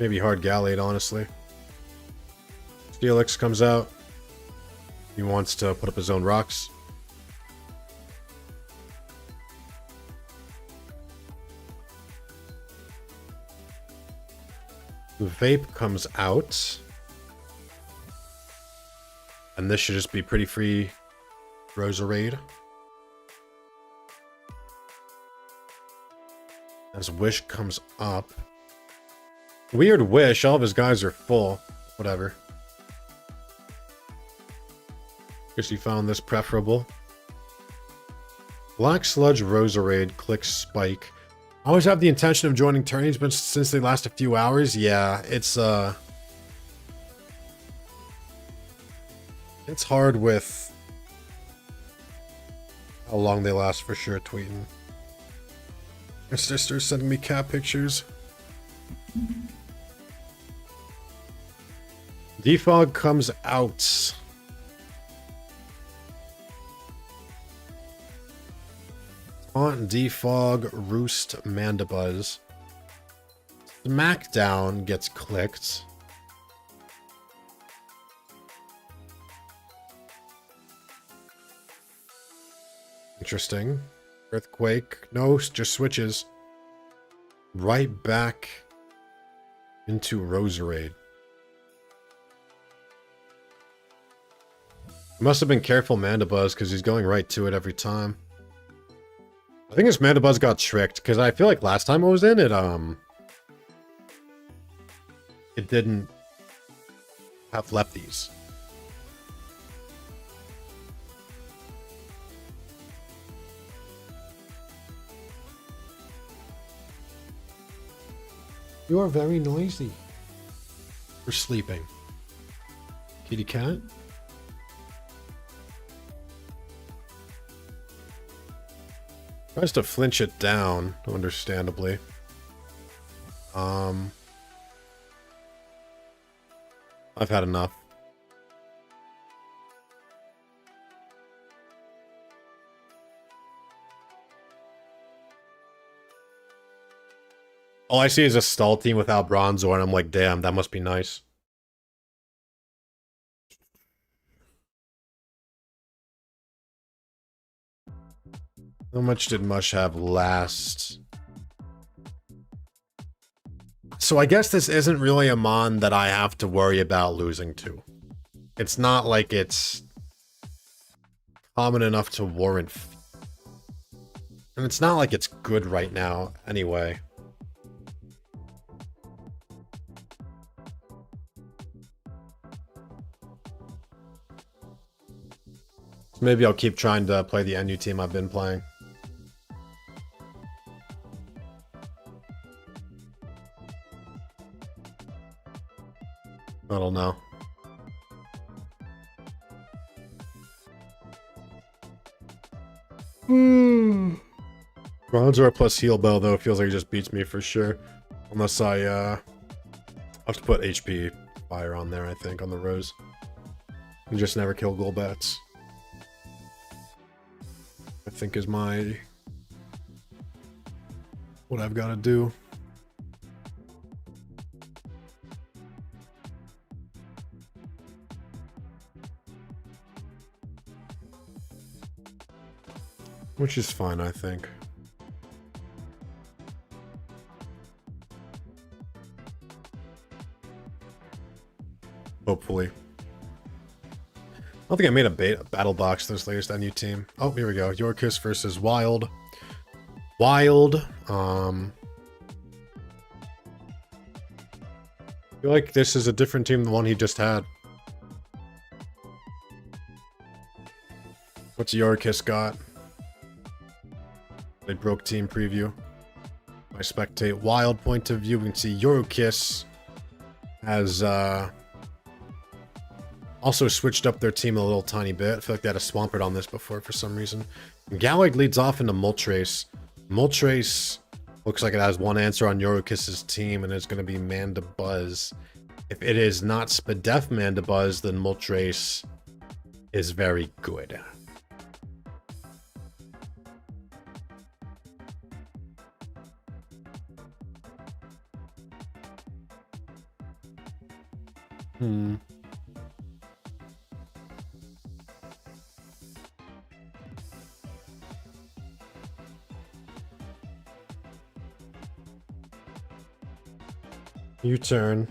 Speaker 1: Maybe hard Gallade, honestly. Steelix comes out. He wants to put up his own rocks. The Vape comes out. And this should just be pretty free Roserade. As Wish comes up. Weird Wish, all of his guys are full. Whatever. Guess he found this preferable. Black Sludge Roserade, click Spike. I always have the intention of joining tourneys, but since they last a few hours, yeah, it's hard with how long they last for sure, tweeting. My sister's sending me cat pictures. Defog comes out. Taunt, Defog, Roost, Mandibuzz. Smackdown gets clicked. Interesting. Earthquake. No, just switches. Right back into Roserade. Must have been careful Mandibuzz because he's going right to it every time. I think this Mandibuzz got tricked because I feel like last time I was in it, it didn't have lefties. You are very noisy. For sleeping. Kitty cat? Tries to flinch it down, understandably. I've had enough. All I see is a stall team without Bronzor, and I'm like, damn, that must be nice. How much did Mush have last? So I guess this isn't really a mon that I have to worry about losing to. It's not like it's common enough to warrant. And it's not like it's good right now, anyway. Maybe I'll keep trying to play the NU team I've been playing. I don't know. Bronzor plus heal bell though feels like it just beats me for sure. Unless I I'll have to put HP fire on there, I think, on the Rose. And just never kill Golbats. I think is my what I've got to do. Which is fine, I think. Hopefully. I don't think I made a battle box for this latest NU team. Oh, here we go. Yorkus versus Wild. Wild. I feel like this is a different team than the one he just had. What's Yorkus got? They broke team preview. I spectate Wild point of view. We can see Yorkus has also switched up their team a little tiny bit. I feel like they had a Swampert on this before for some reason. Gallade leads off into Moltres. Moltres looks like it has one answer on Yorkus's team, and it's going to be Mandibuzz. If it is not Spadef Mandibuzz, then Moltres is very good. U-turn.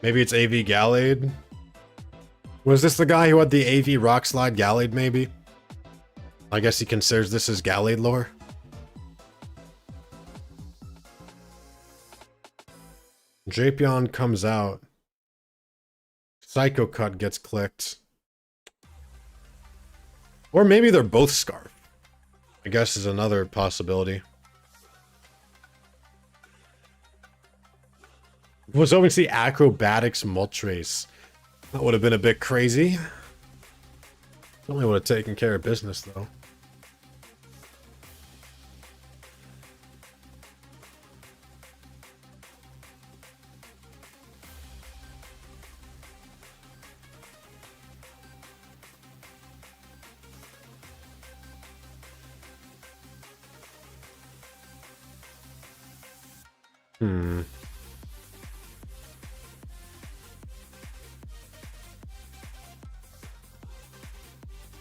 Speaker 1: Maybe it's AV Gallade? Was this the guy who had the AV Rock Slide Gallade, maybe? I guess he considers this as Gallade lore. Drapion comes out. Psycho Cut gets clicked. Or maybe they're both Scarf. I guess is another possibility. Was hoping to see Acrobatics Moltres. That would have been a bit crazy. Only would have taken care of business, though.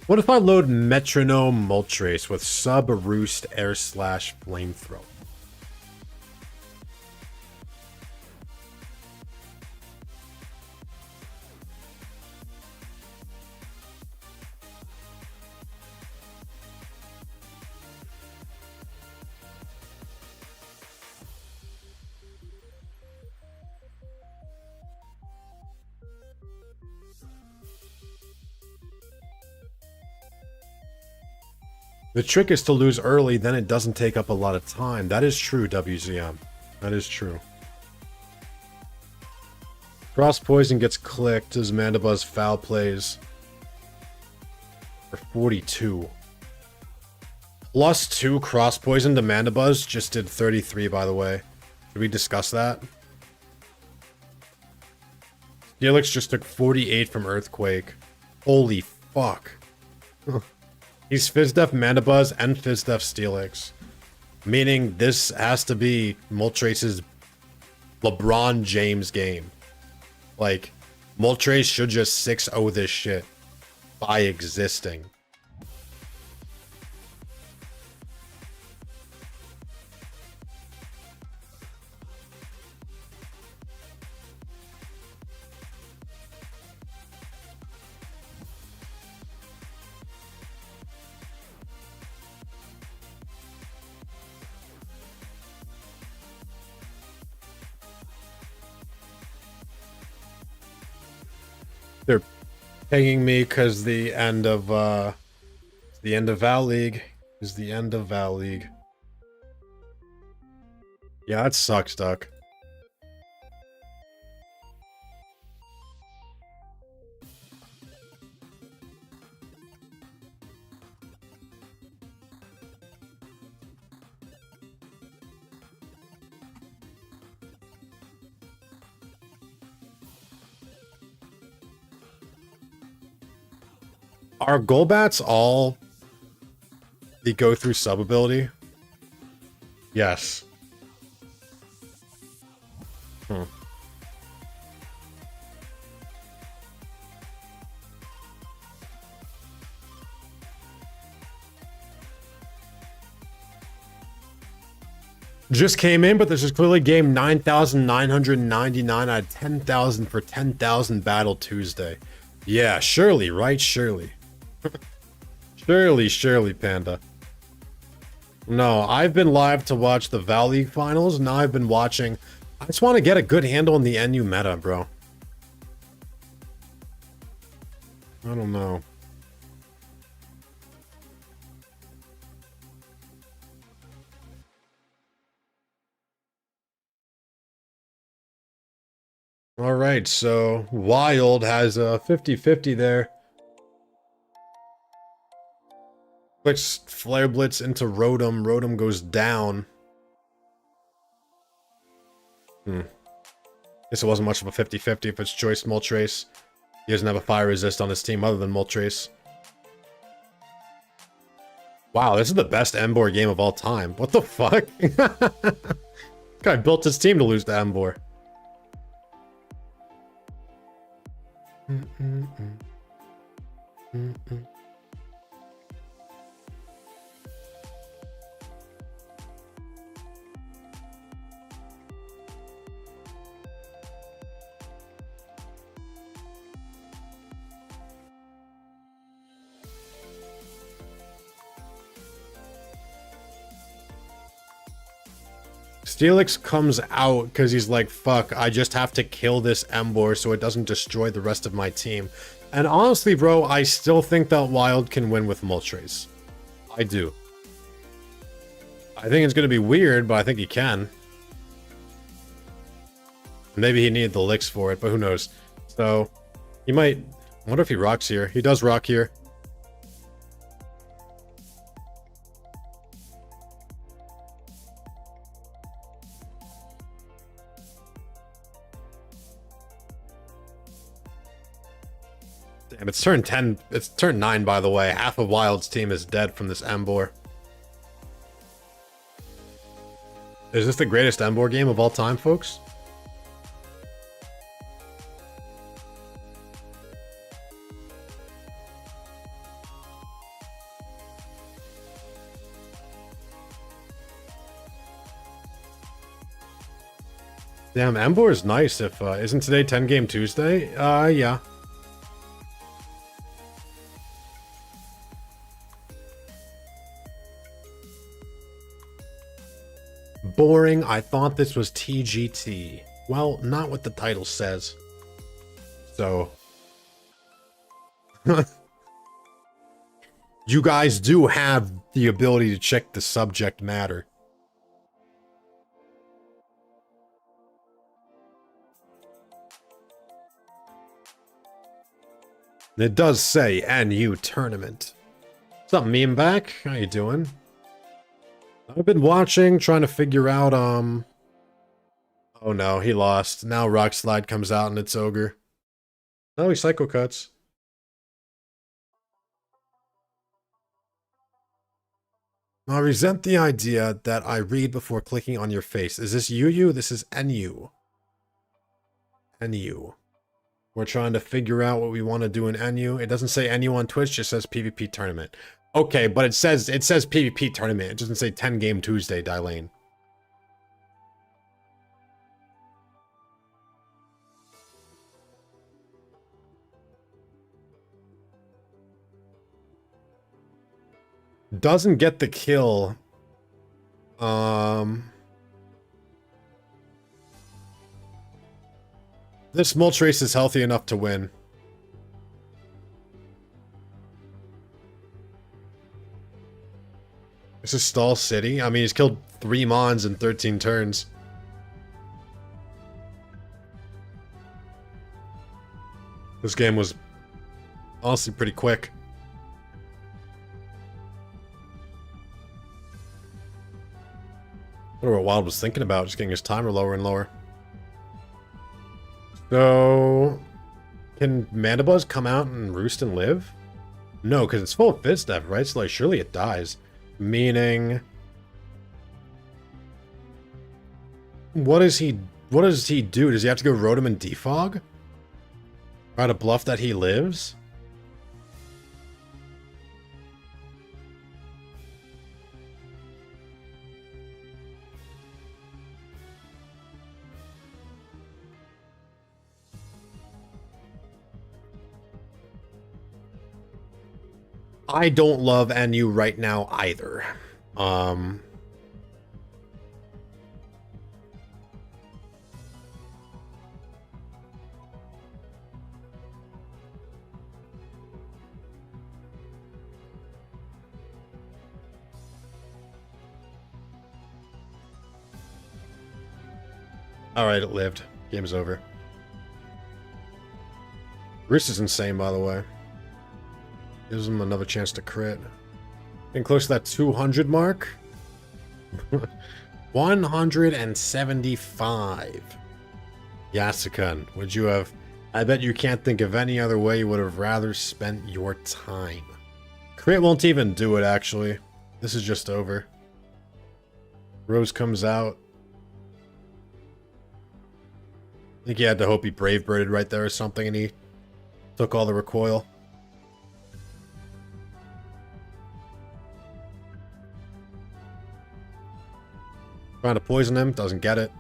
Speaker 1: What if I load Metronome Moltres with Sub Roost Air Slash Flamethrower? The trick is to lose early, then it doesn't take up a lot of time. That is true, WZM. That is true. Cross Poison gets clicked as Mandibuzz foul plays for 42. +2 Cross Poison to Mandibuzz just did 33, by the way. Did we discuss that? Felix just took 48 from Earthquake. Holy fuck. He's Fizdef Mandibuzz and Fizdef Steelix. Meaning this has to be Moltres' LeBron James game. Like, Moltres should just 6-0 this shit by existing. Pinging me because the end of Val League is the end of Val League. Yeah, that sucks, Duck. Are Golbats all the go through sub ability? Yes. Hmm. Just came in, but this is clearly game 9,999 out of 10,000 for 10,000 Battle Tuesday. Yeah, surely, right? Surely. Surely, Panda. No, I've been live to watch the Val League finals. Now I've been watching. I just want to get a good handle on the NU meta, bro. I don't know. All right, so Wild has a 50-50 there. Clicks Flare Blitz into Rotom. Rotom goes down. Guess it wasn't much of a 50-50 if it's Choice Moltres. He doesn't have a fire resist on his team other than Moltres. Wow, this is the best Emboar game of all time. What the fuck? Guy built his team to lose to Emboar. Steelix comes out because he's like, fuck, I just have to kill this Emboar so it doesn't destroy the rest of my team. And honestly, bro, I still think that Wild can win with Moltres. I do. I think it's going to be weird, but I think he can. Maybe he needed the licks for it, but who knows. So, he might... I wonder if he rocks here. He does rock here. Damn, it's turn 10. It's turn 9, by the way. Half of Wild's team is dead from this Emboar. Is this the greatest Emboar game of all time, folks? Damn, Emboar is nice if, isn't today 10 Game Tuesday? Yeah. Boring, I thought this was TGT. Well, not what the title says. So... you guys do have the ability to check the subject matter. It does say NU tournament. What's up, meme back? How you doing? I've been watching, trying to figure out, oh no, he lost. Now Rock Slide comes out and it's Ogre. Oh, he Psycho Cuts. I resent the idea that I read before clicking on your face. Is this UU? This is NU. NU. We're trying to figure out what we want to do in NU. It doesn't say NU on Twitch, just says PvP tournament. Okay, but it says PvP tournament. It doesn't say 10 Game Tuesday, Dylane. Doesn't get the kill. This Moltres is healthy enough to win. This is Stall City? I mean, he's killed 3 Mons in 13 turns. This game was honestly pretty quick. I wonder what Wild was thinking about, just getting his timer lower and lower. So, can Mandibuzz come out and roost and live? No, because it's full of Fizz Death, right? So, like, surely it dies. Meaning... What does he do? Does he have to go Rotom and Defog? Try to bluff that he lives? I don't love NU right now either. Alright, it lived. Game's over. Roost is insane, by the way. Gives him another chance to crit. Getting close to that 200 mark. 175. Yasukan, would you have... I bet you can't think of any other way you would have rather spent your time. Crit won't even do it, actually. This is just over. Rose comes out. I think he had to hope he Brave Birded right there or something, and he took all the recoil. Trying to poison him, doesn't get it.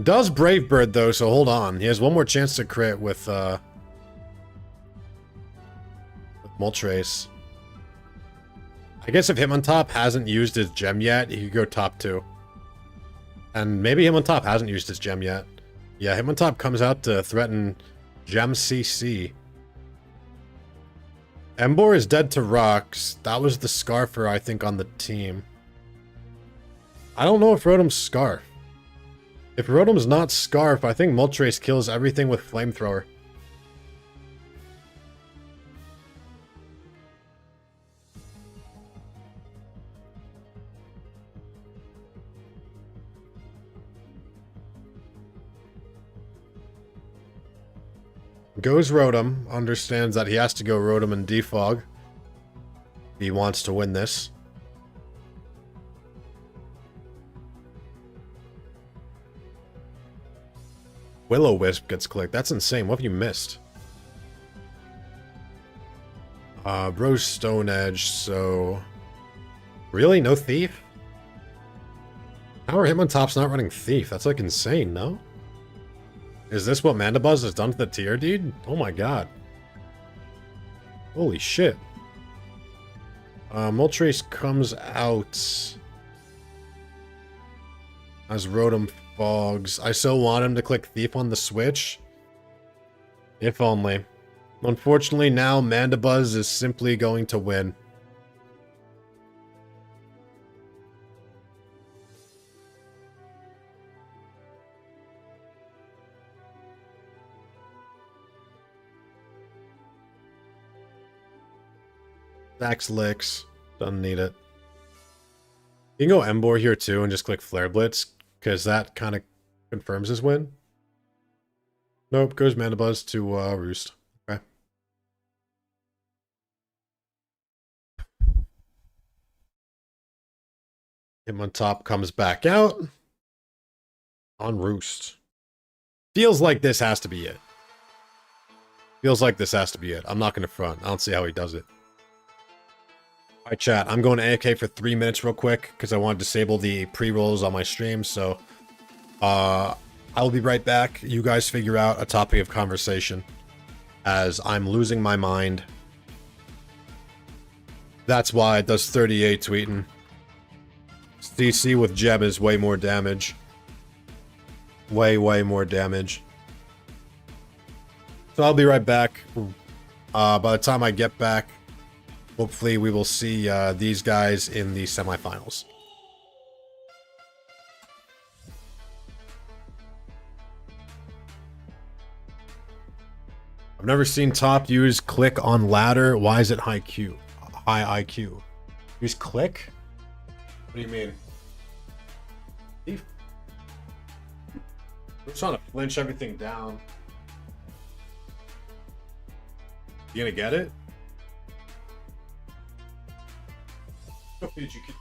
Speaker 1: Does Brave Bird though, so hold on. He has one more chance to crit with Moltres. I guess if Hitmontop hasn't used his gem yet, he could go top 2. And maybe Hitmontop hasn't used his gem yet. Yeah, Hitmontop comes out to threaten Gem CC. Emboar is dead to rocks. That was the Scarfer, I think, on the team. I don't know if Rotom's Scarf. If Rotom's not Scarf, I think Moltres kills everything with Flamethrower. Goes Rotom, understands that he has to go Rotom and Defog. He wants to win this. Will-O-Wisp gets clicked. That's insane. What have you missed? Rose Stone Edge, so... Really? No Thief? How are Hitmontop's not running Thief? That's like insane, no? Is this what Mandibuzz has done to the tier, dude? Oh my god. Holy shit. Moltres comes out as Rotom Fogs. I so want him to click Thief on the Switch. If only. Unfortunately, now Mandibuzz is simply going to win. Dax licks. Doesn't need it. You can go Emboar here too and just click Flare Blitz, because that kind of confirms his win. Nope, goes Mandibuzz to Roost. Okay. Hitmontop comes back out on Roost. Feels like this has to be it. Feels like this has to be it. I'm not going to front. I don't see how he does it. Alright, chat. I'm going to AFK for 3 minutes real quick because I want to disable the pre-rolls on my stream, so I'll be right back. You guys figure out a topic of conversation as I'm losing my mind. That's why it does 38 tweeting. CC with Jeb is way more damage. Way more damage. So I'll be right back. By the time I get back, Hopefully we will see these guys in the semifinals. I've never seen top use click on ladder. Why is it high IQ? Use click? What do you mean? We're trying to flinch everything down. You gonna get it? You could...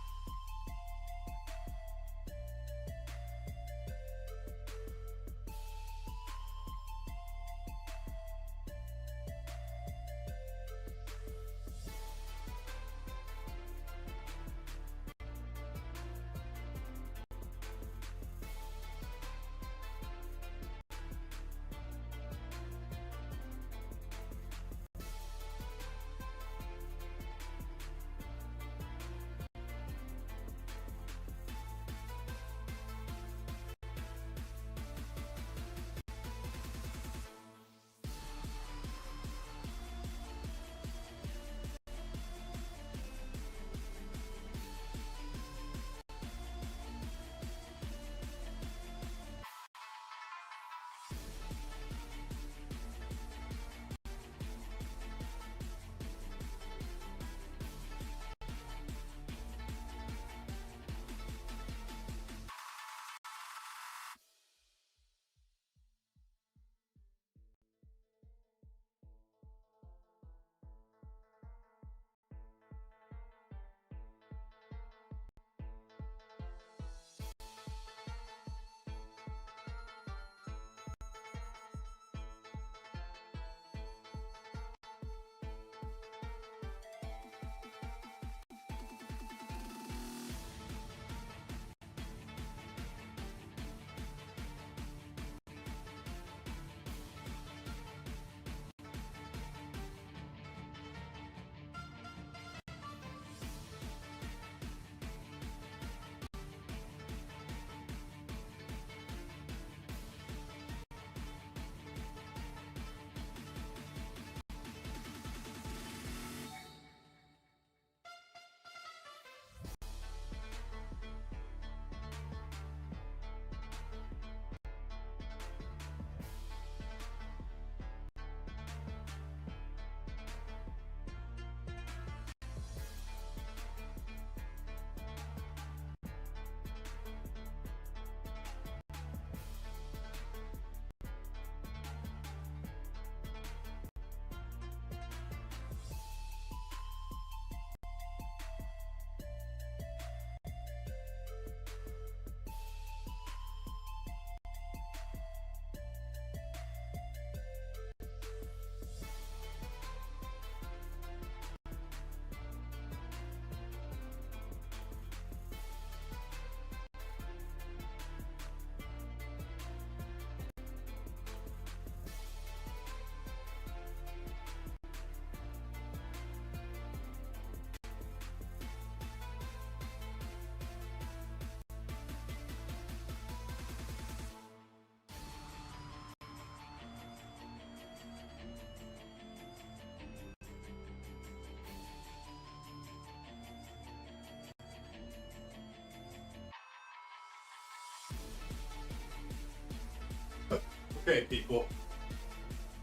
Speaker 1: Okay, people.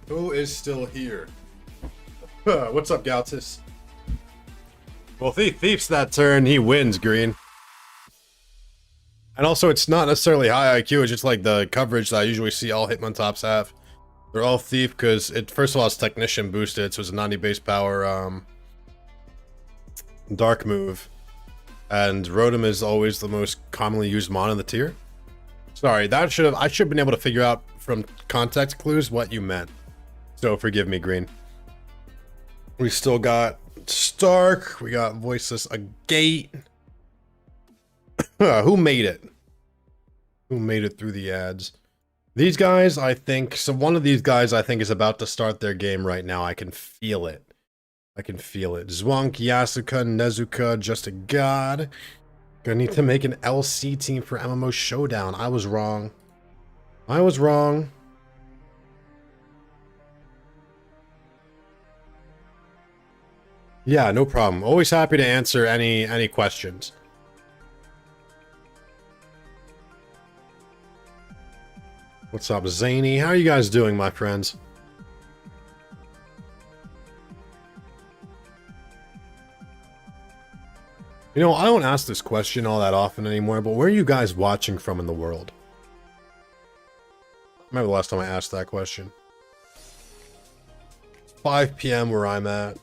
Speaker 1: Who is still here? What's up, Galtis? Well, Thief's that turn, he wins, Green. And also, it's not necessarily high IQ, it's just like the coverage that I usually see all Hitmontops have. They're all Thief because it, first of all, it's Technician boosted, so it's a 90 base power dark move. And Rotom is always the most commonly used mon in the tier. Sorry, I should have been able to figure out from context clues what you meant. So forgive me, Green. We still got Stark, we got Voiceless Agate. Who made it? Who made it through the ads? These guys, I think, so one of these guys I think is about to start their game right now. I can feel it. I can feel it. Zwonk, Yasuka, Nezuka, Just a God. Gonna need to make an LC team for MMO Showdown. I was wrong. I was wrong. Yeah, no problem. Always happy to answer any questions. What's up, Zany? How are you guys doing, my friends? You know, I don't ask this question all that often anymore, but where are you guys watching from in the world? I remember the last time I asked that question. 5 p.m. where I'm at.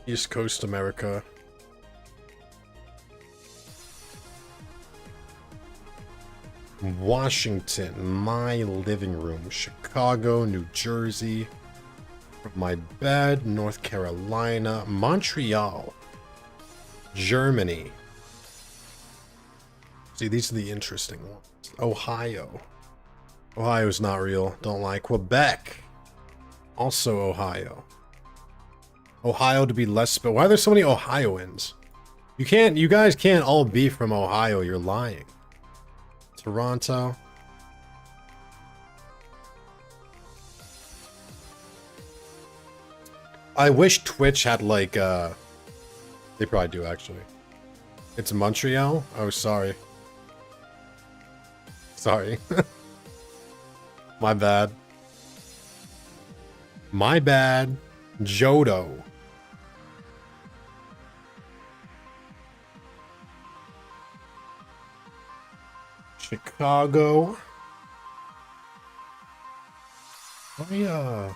Speaker 1: East Coast America. Washington, my living room. Chicago, New Jersey. From my bed, North Carolina. Montreal. Germany. See, these are the interesting ones. Ohio. Ohio's not real. Don't lie. Quebec. Also Ohio. Ohio to be less, but why are there so many Ohioans? You guys can't all be from Ohio. You're lying. Toronto. I wish Twitch had like, they probably do actually. It's Montreal? Oh, sorry. Sorry. My bad. My bad. Jodo. Chicago. Oh yeah.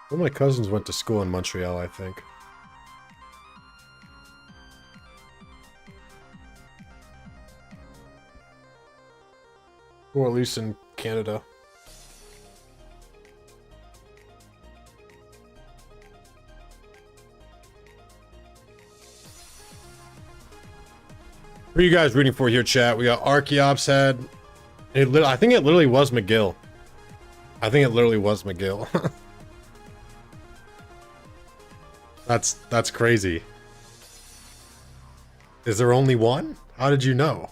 Speaker 1: One of my cousins went to school in Montreal, I think. Or at least in Canada. Who are you guys rooting for here, chat? We got Archeops head. I think it literally was McGill. I think it literally was McGill. That's crazy. Is there only one? How did you know?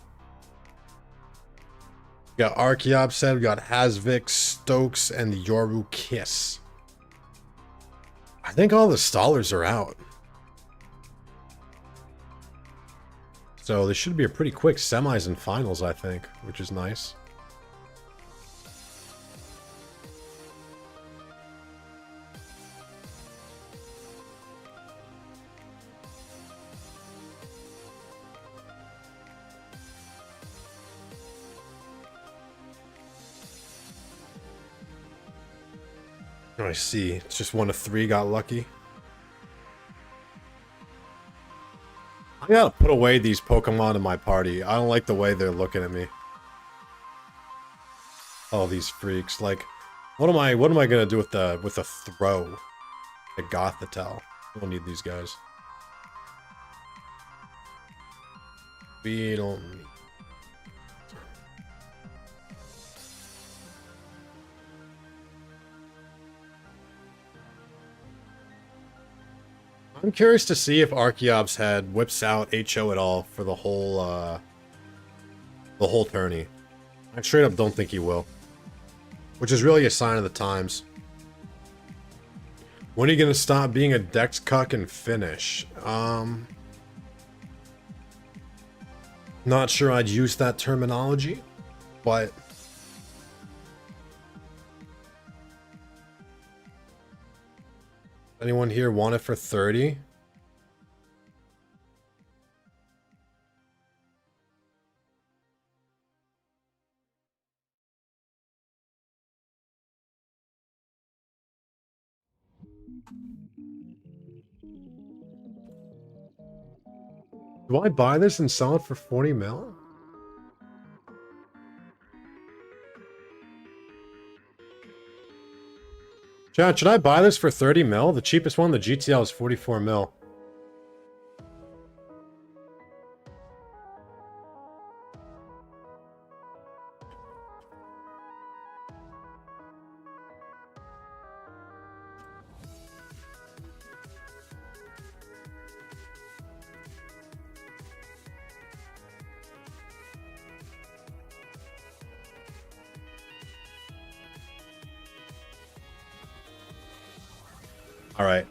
Speaker 1: We got Archeops head, we got Hasvik, Stokes, and the Yoru Kiss. I think all the stallers are out. So this should be a pretty quick semis and finals, I think, which is nice. Oh, I see. It's just 1 of 3 got lucky. I gotta put away these Pokemon in my party. I don't like the way they're looking at me. Oh, these freaks. Like, what am I gonna do with the throw? The Gothitelle. We don't need these guys. We don't need. I'm curious to see if Archeops head whips out HO at all for the whole tourney. I straight up don't think he will. Which is really a sign of the times. When are you gonna stop being a dex cuck and finish? Not sure I'd use that terminology, but anyone here want it for 30? Do I buy this and sell it for 40 mil? Chat, should I buy this for 30 mil? The cheapest one, the GTL, is 44 mil. All right.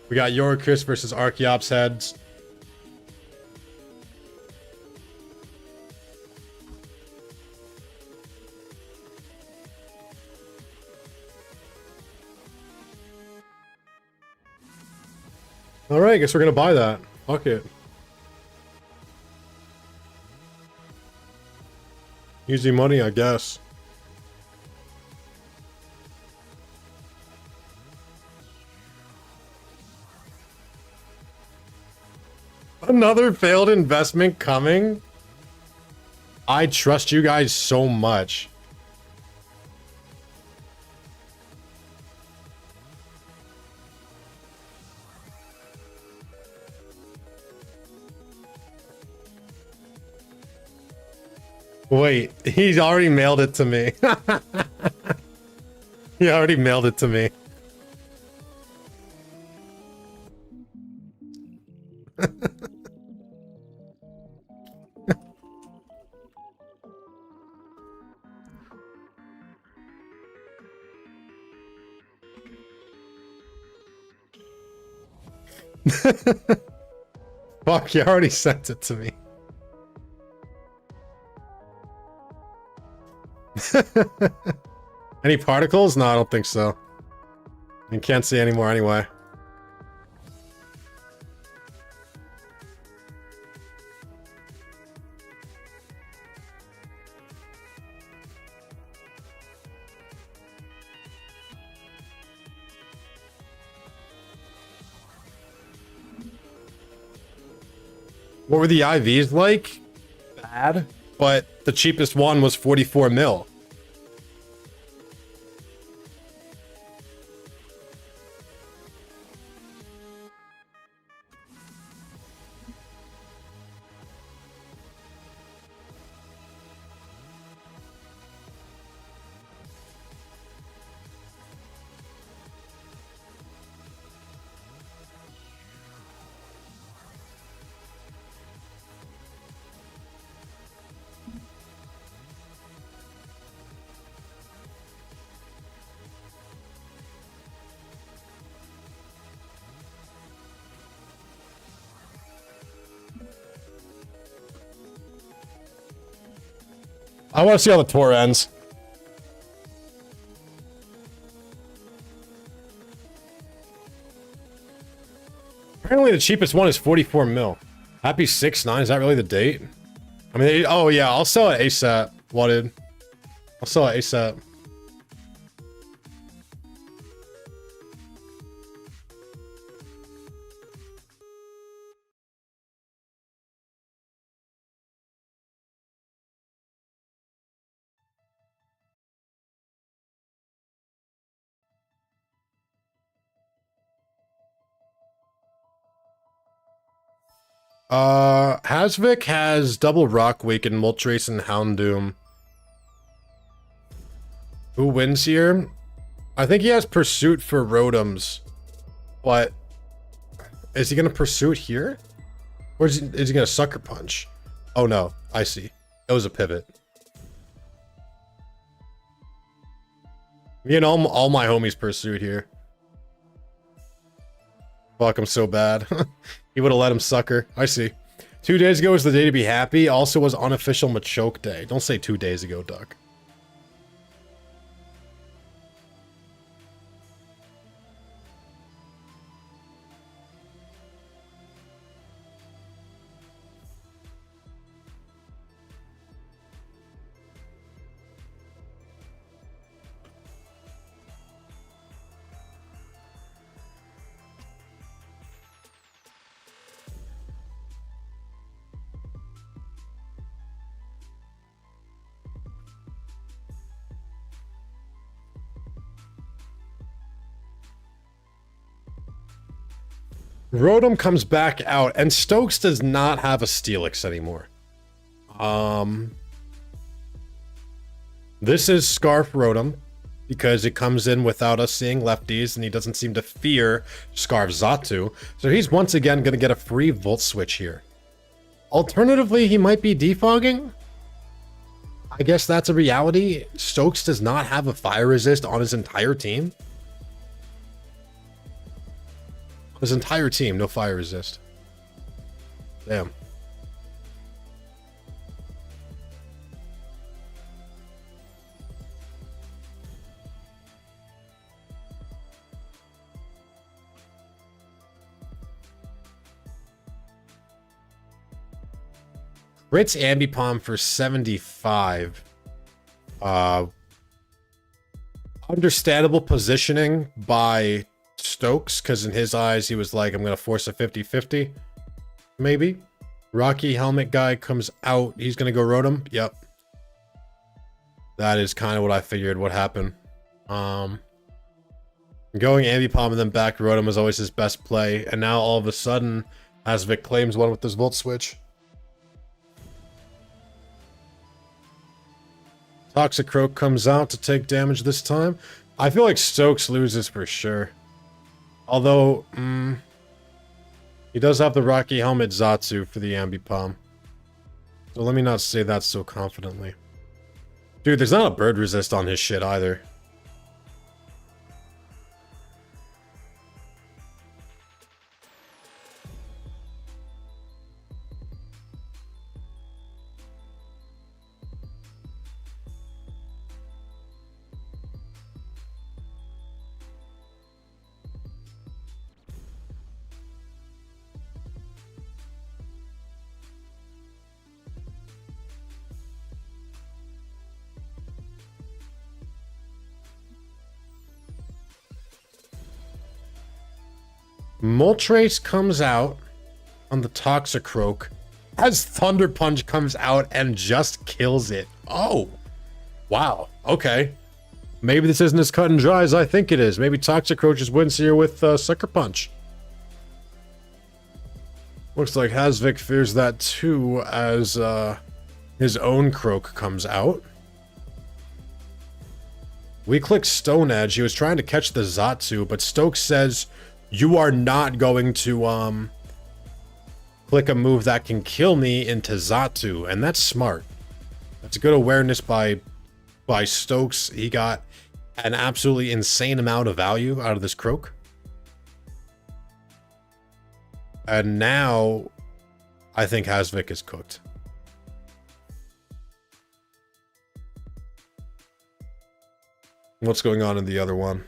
Speaker 1: We got Yorkus versus Archeops heads. All right, I guess we're gonna buy that. Fuck it. Easy money, I guess. Another failed investment coming? I trust you guys so much. Wait, he's already mailed it to me. He already mailed it to me. Fuck, you already sent it to me. Any particles? No, I don't think so. You can't see anymore anyway. What were the IVs like? Bad. But the cheapest one was 44 mil. I want to see how the tour ends. Apparently the cheapest one is 44 mil. Happy 6-9, is that really the date? I mean, oh yeah, I'll sell it ASAP. Wanted. I'll sell it ASAP. Hasvik has double Rock Wake and Moltres and Houndoom. Who wins here? I think he has Pursuit for Rotoms. But is he gonna Pursuit here? Or is he gonna Sucker Punch? Oh no, I see. It was a pivot. Me and all my homies Pursuit here. Fuck, I'm so bad. He would have let him sucker. I see. 2 days ago was the day to be happy. Also was unofficial Machoke Day. Don't say 2 days ago, Duck. Rotom comes back out, and Stokes does not have a Steelix anymore. This is Scarf Rotom, because it comes in without us seeing lefties, and he doesn't seem to fear Scarf Xatu, so he's once again going to get a free Volt Switch here. Alternatively, he might be defogging. I guess that's a reality. Stokes does not have a Fire Resist on his entire team. His entire team, no fire resist. Damn. Ritz Ambipom for 75. Understandable positioning by Stokes, because in his eyes, he was like, I'm going to force a 50-50. Maybe. Rocky Helmet guy comes out. He's going to go Rotom. Yep. That is kind of what I figured would happen. Going Ambipom and then back Rotom was always his best play. And now all of a sudden, Asvik claims one with this Volt Switch. Toxicroak comes out to take damage this time. I feel like Stokes loses for sure. Although, he does have the Rocky Helmet Zatsu for the Ambipom. So let me not say that so confidently. Dude, there's not a bird resist on his shit either. Moltres comes out on the Toxicroak as Thunder Punch comes out and just kills it. Oh, wow. Okay. Maybe this isn't as cut and dry as I think it is. Maybe Toxicroak just wins here with Sucker Punch. Looks like Hasvik fears that too as his own Croak comes out. We click Stone Edge. He was trying to catch the Zatsu, but Stokes says, you are not going to click a move that can kill me into Zatsu, and that's smart. That's good awareness by Stokes. He got an absolutely insane amount of value out of this Croak. And now I think Hasvik is cooked. What's going on in the other one?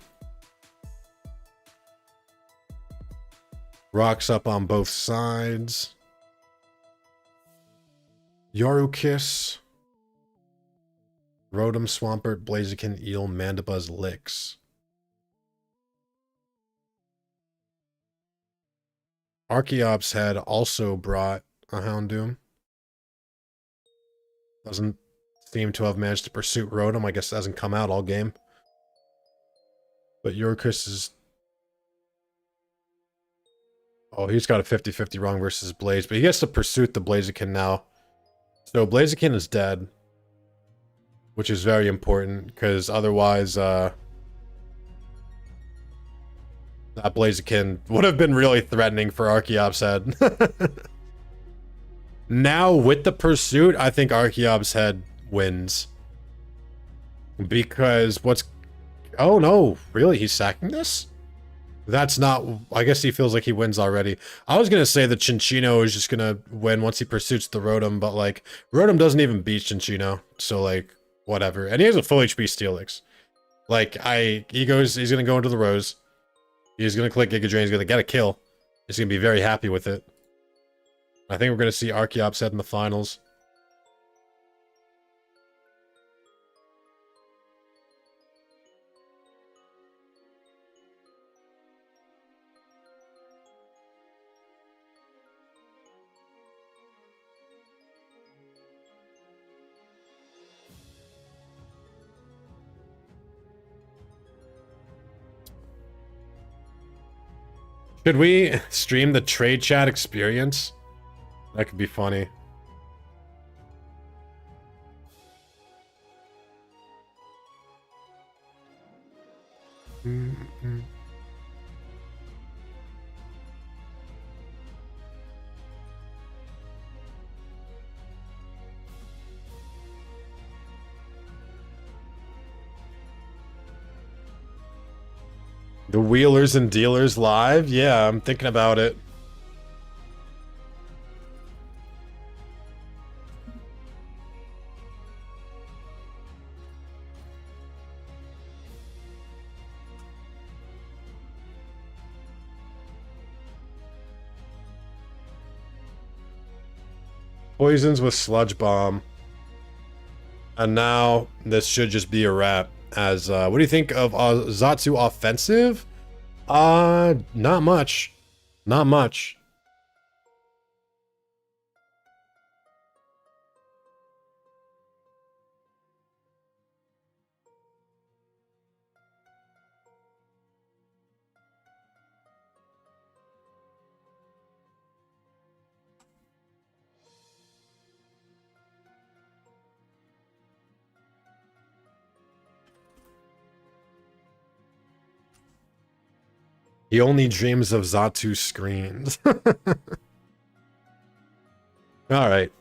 Speaker 1: Rocks up on both sides. Yorukiss. Rotom, Swampert, Blaziken, Eel, Mandibuzz, Licks. Archeops had also brought a Houndoom. Doesn't seem to have managed to pursue Rotom. I guess it hasn't come out all game. But Yorukiss is... Oh, he's got a 50-50 wrong versus Blaze, but he gets to Pursuit the Blaziken now. So Blaziken is dead. Which is very important, because otherwise, that Blaziken would have been really threatening for Archeops Head. Now, with the Pursuit, I think Archeops Head wins. Because what's... Oh no, really? He's sacking this? That's not... I guess he feels like he wins already. I was going to say that Cinccino is just going to win once he pursues the Rotom, but, like, Rotom doesn't even beat Cinccino. So, like, whatever. And he has a full HP Steelix. Like, he's going to go into the Rose. He's going to click Giga Drain. He's going to get a kill. He's going to be very happy with it. I think we're going to see Archeops Head in the finals. Should we stream the trade chat experience? That could be funny. The Wheelers and Dealers live? Yeah, I'm thinking about it. Poisons with Sludge Bomb. And now this should just be a wrap. As what do you think of Zatsu offensive? Not much. Not much. He only dreams of Zatsu screens. Alright.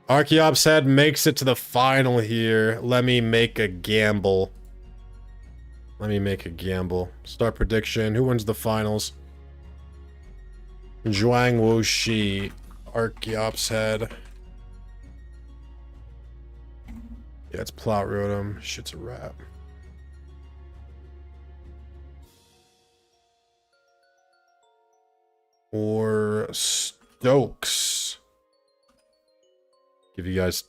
Speaker 1: Archeops head makes it to the final here. Let me make a gamble. Start prediction. Who wins the finals? Zhuang Wuxi. Archeops head. Yeah, it's Plot Rotom. Shit's a wrap. Or Stokes. Give you guys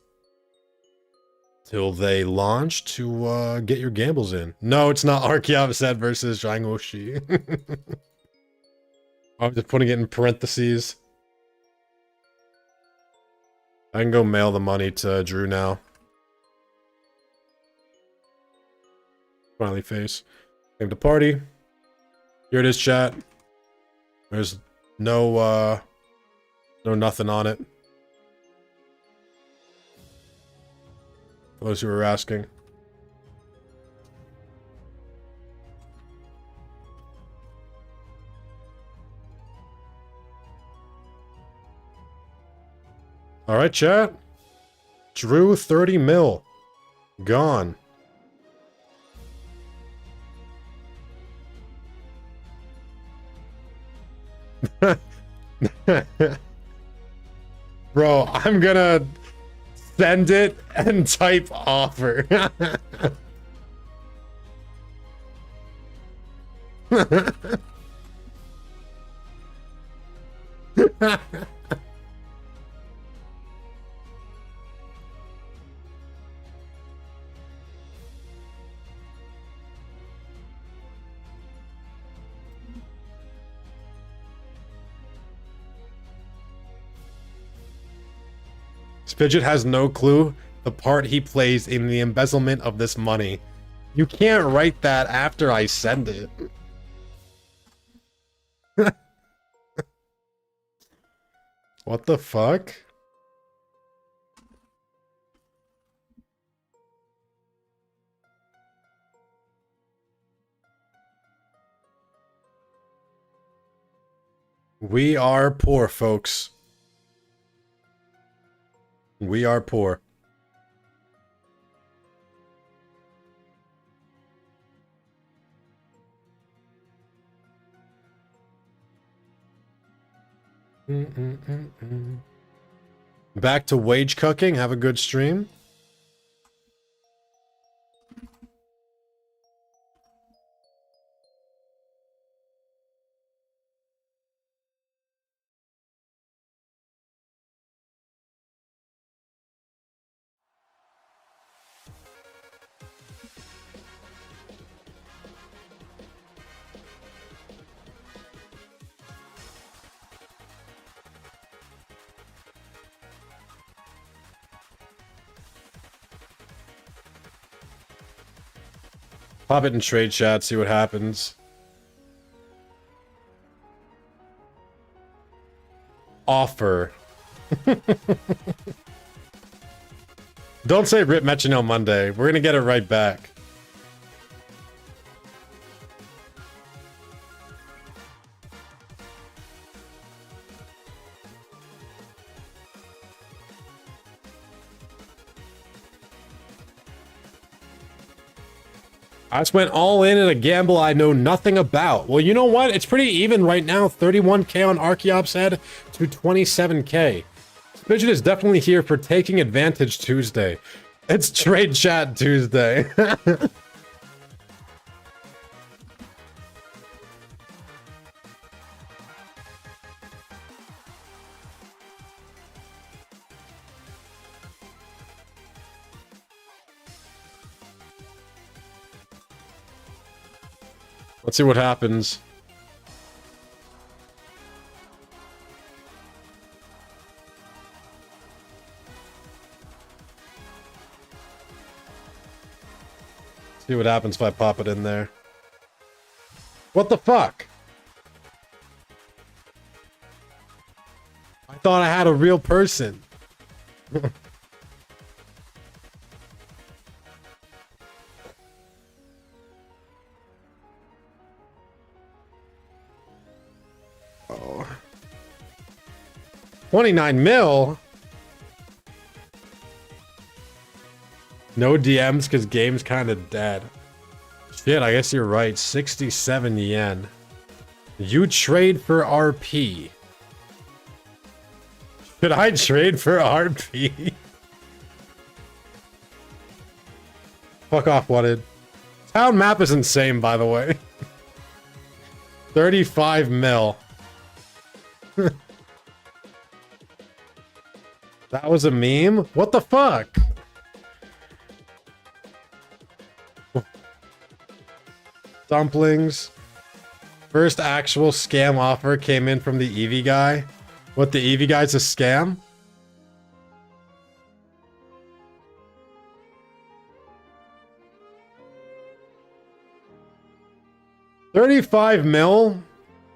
Speaker 1: till they launch to get your gambles in. No, it's not Archeops head versus Zhang Wuxi. I'm just putting it in parentheses. I can go mail the money to Drew now. Smiley face. Came to party. Here it is, chat. There's no nothing on it. For those who were asking. Alright, chat. Drew 30 mil. Gone. Bro, I'm gonna send it and type offer. Spidget has no clue the part he plays in the embezzlement of this money. You can't write that after I send it. What the fuck? We are poor, folks. We are poor. Back to wage cooking. Have a good stream. Pop it in trade chat, see what happens. Offer. Don't say Rip Metronome Monday. We're gonna get it right back. I just went all in a gamble I know nothing about. Well, you know what? It's pretty even right now. 31k on Archeop's head to 27k. Spidget is definitely here for taking advantage Tuesday. It's trade chat Tuesday. Let's see what happens. See what happens if I pop it in there. What the fuck? I thought I had a real person. Oh. 29 mil? No DMs because game's kind of dead. Shit, I guess you're right. 67 yen. You trade for RP. Should I trade for RP? Fuck off, Wanted. Town map is insane, by the way. 35 mil. That was a meme? What the fuck? Dumplings. First actual scam offer came in from the Eevee guy. What, the Eevee guy's a scam? $35 mil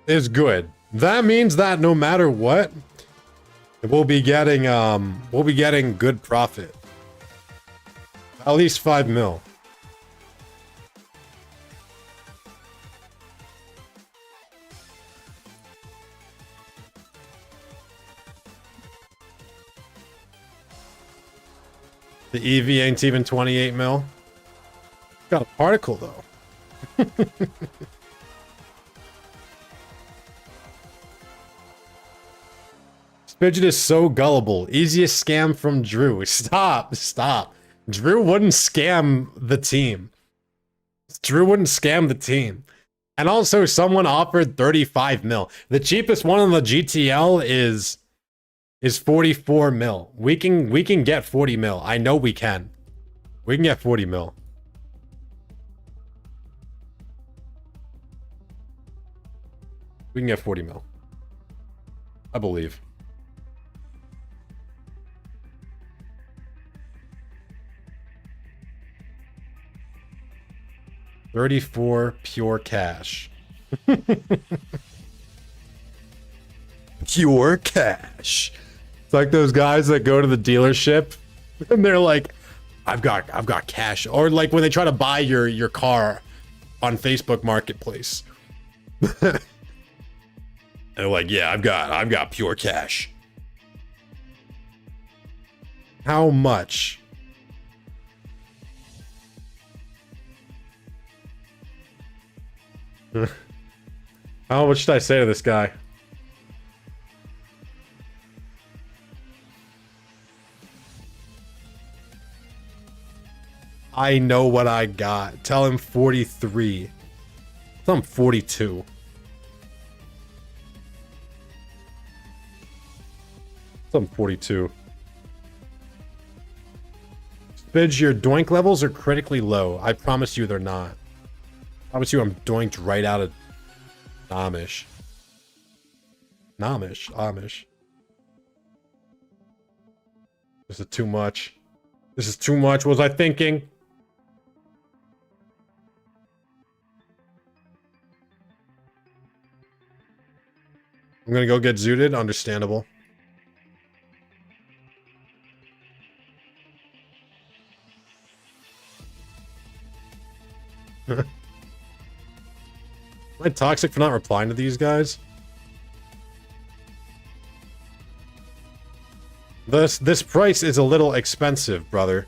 Speaker 1: is good. That means that no matter what, we'll be getting good profit. At least 5 mil. The EV ain't even 28 mil. Got a particle though. Spidget is so gullible. Easiest scam from Drew. Stop. Stop. Drew wouldn't scam the team. Drew wouldn't scam the team. And also someone offered 35 mil. The cheapest one on the GTL is 44 mil. We can get 40 mil. I know we can. We can get 40 mil. We can get 40 mil. I believe. $34 pure cash. Pure cash. It's like those guys that go to the dealership and they're like, I've got cash. Or like when they try to buy your car on Facebook Marketplace. And they're like, yeah, I've got pure cash. How much? How much should I say to this guy? I know what I got. Tell him 43. Tell him 42. Tell him 42. Spidge, your doink levels are critically low. I promise you they're not. I promise you I'm doinked right out of Amish. Amish. This is too much. This is too much. What was I thinking? I'm gonna go get zooted. Understandable. Am I toxic for not replying to these guys? This price is a little expensive, brother.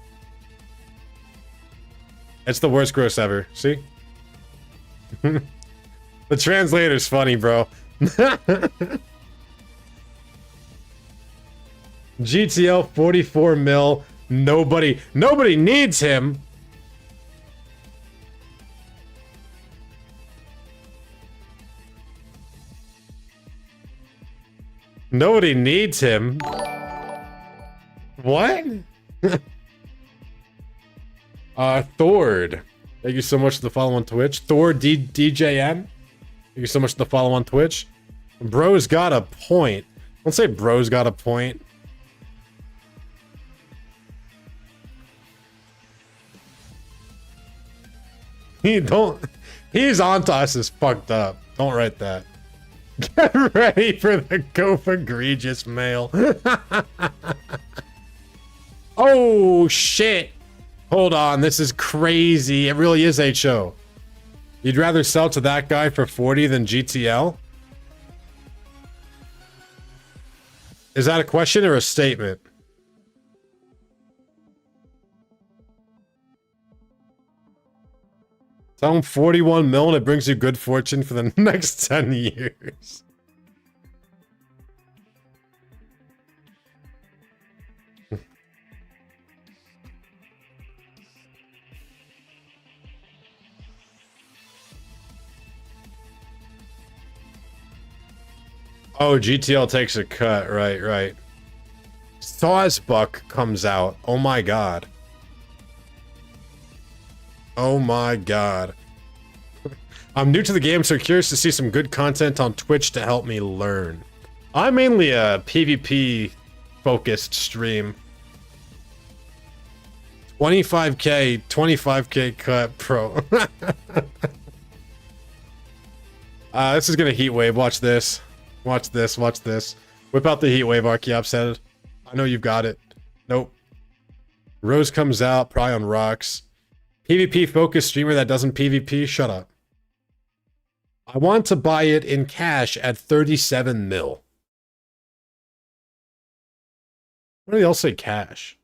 Speaker 1: It's the worst gross ever. See? The translator's funny, bro. GTL 44 mil. Nobody needs him. Nobody needs him. What? Thord. Thank you so much for the follow on Twitch. Thor DJM. Thank you so much for the follow on Twitch. Bro's got a point. Don't say bro's got a point. He's onto us is fucked up. Don't write that. Get ready for the Gof egregious mail. Oh shit. Hold on, this is crazy. It really is HO. You'd rather sell to that guy for 40 than GTL? Is that a question or a statement? Tell him 41 mil and it brings you good fortune for the next 10 years. Oh, GTL takes a cut. Right, right. Sawsbuck comes out. Oh my god. Oh my god. I'm new to the game, so curious to see some good content on Twitch to help me learn. I'm mainly a PvP focused stream. 25k cut pro. This is gonna heat wave. Watch this. Watch this. Watch this. Whip out the heat wave, Archeops head. I know you've got it. Nope. Rose comes out, probably on rocks. PvP focused streamer that doesn't PvP, shut up. I want to buy it in cash at 37 mil. What do they all say cash?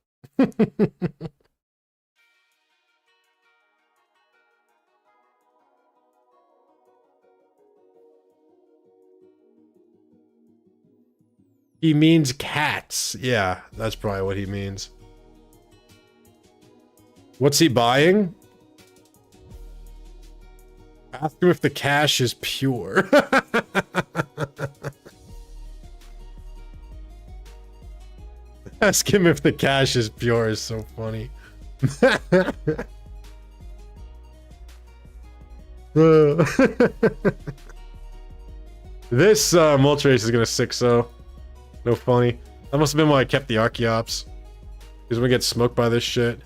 Speaker 1: He means cats. Yeah, that's probably what he means. What's he buying? Ask him if the cash is pure. Ask him if the cash is pure is so funny. This Moltres is gonna 6-0. No funny. That must have been why I kept the Archeops. Because we get smoked by this shit.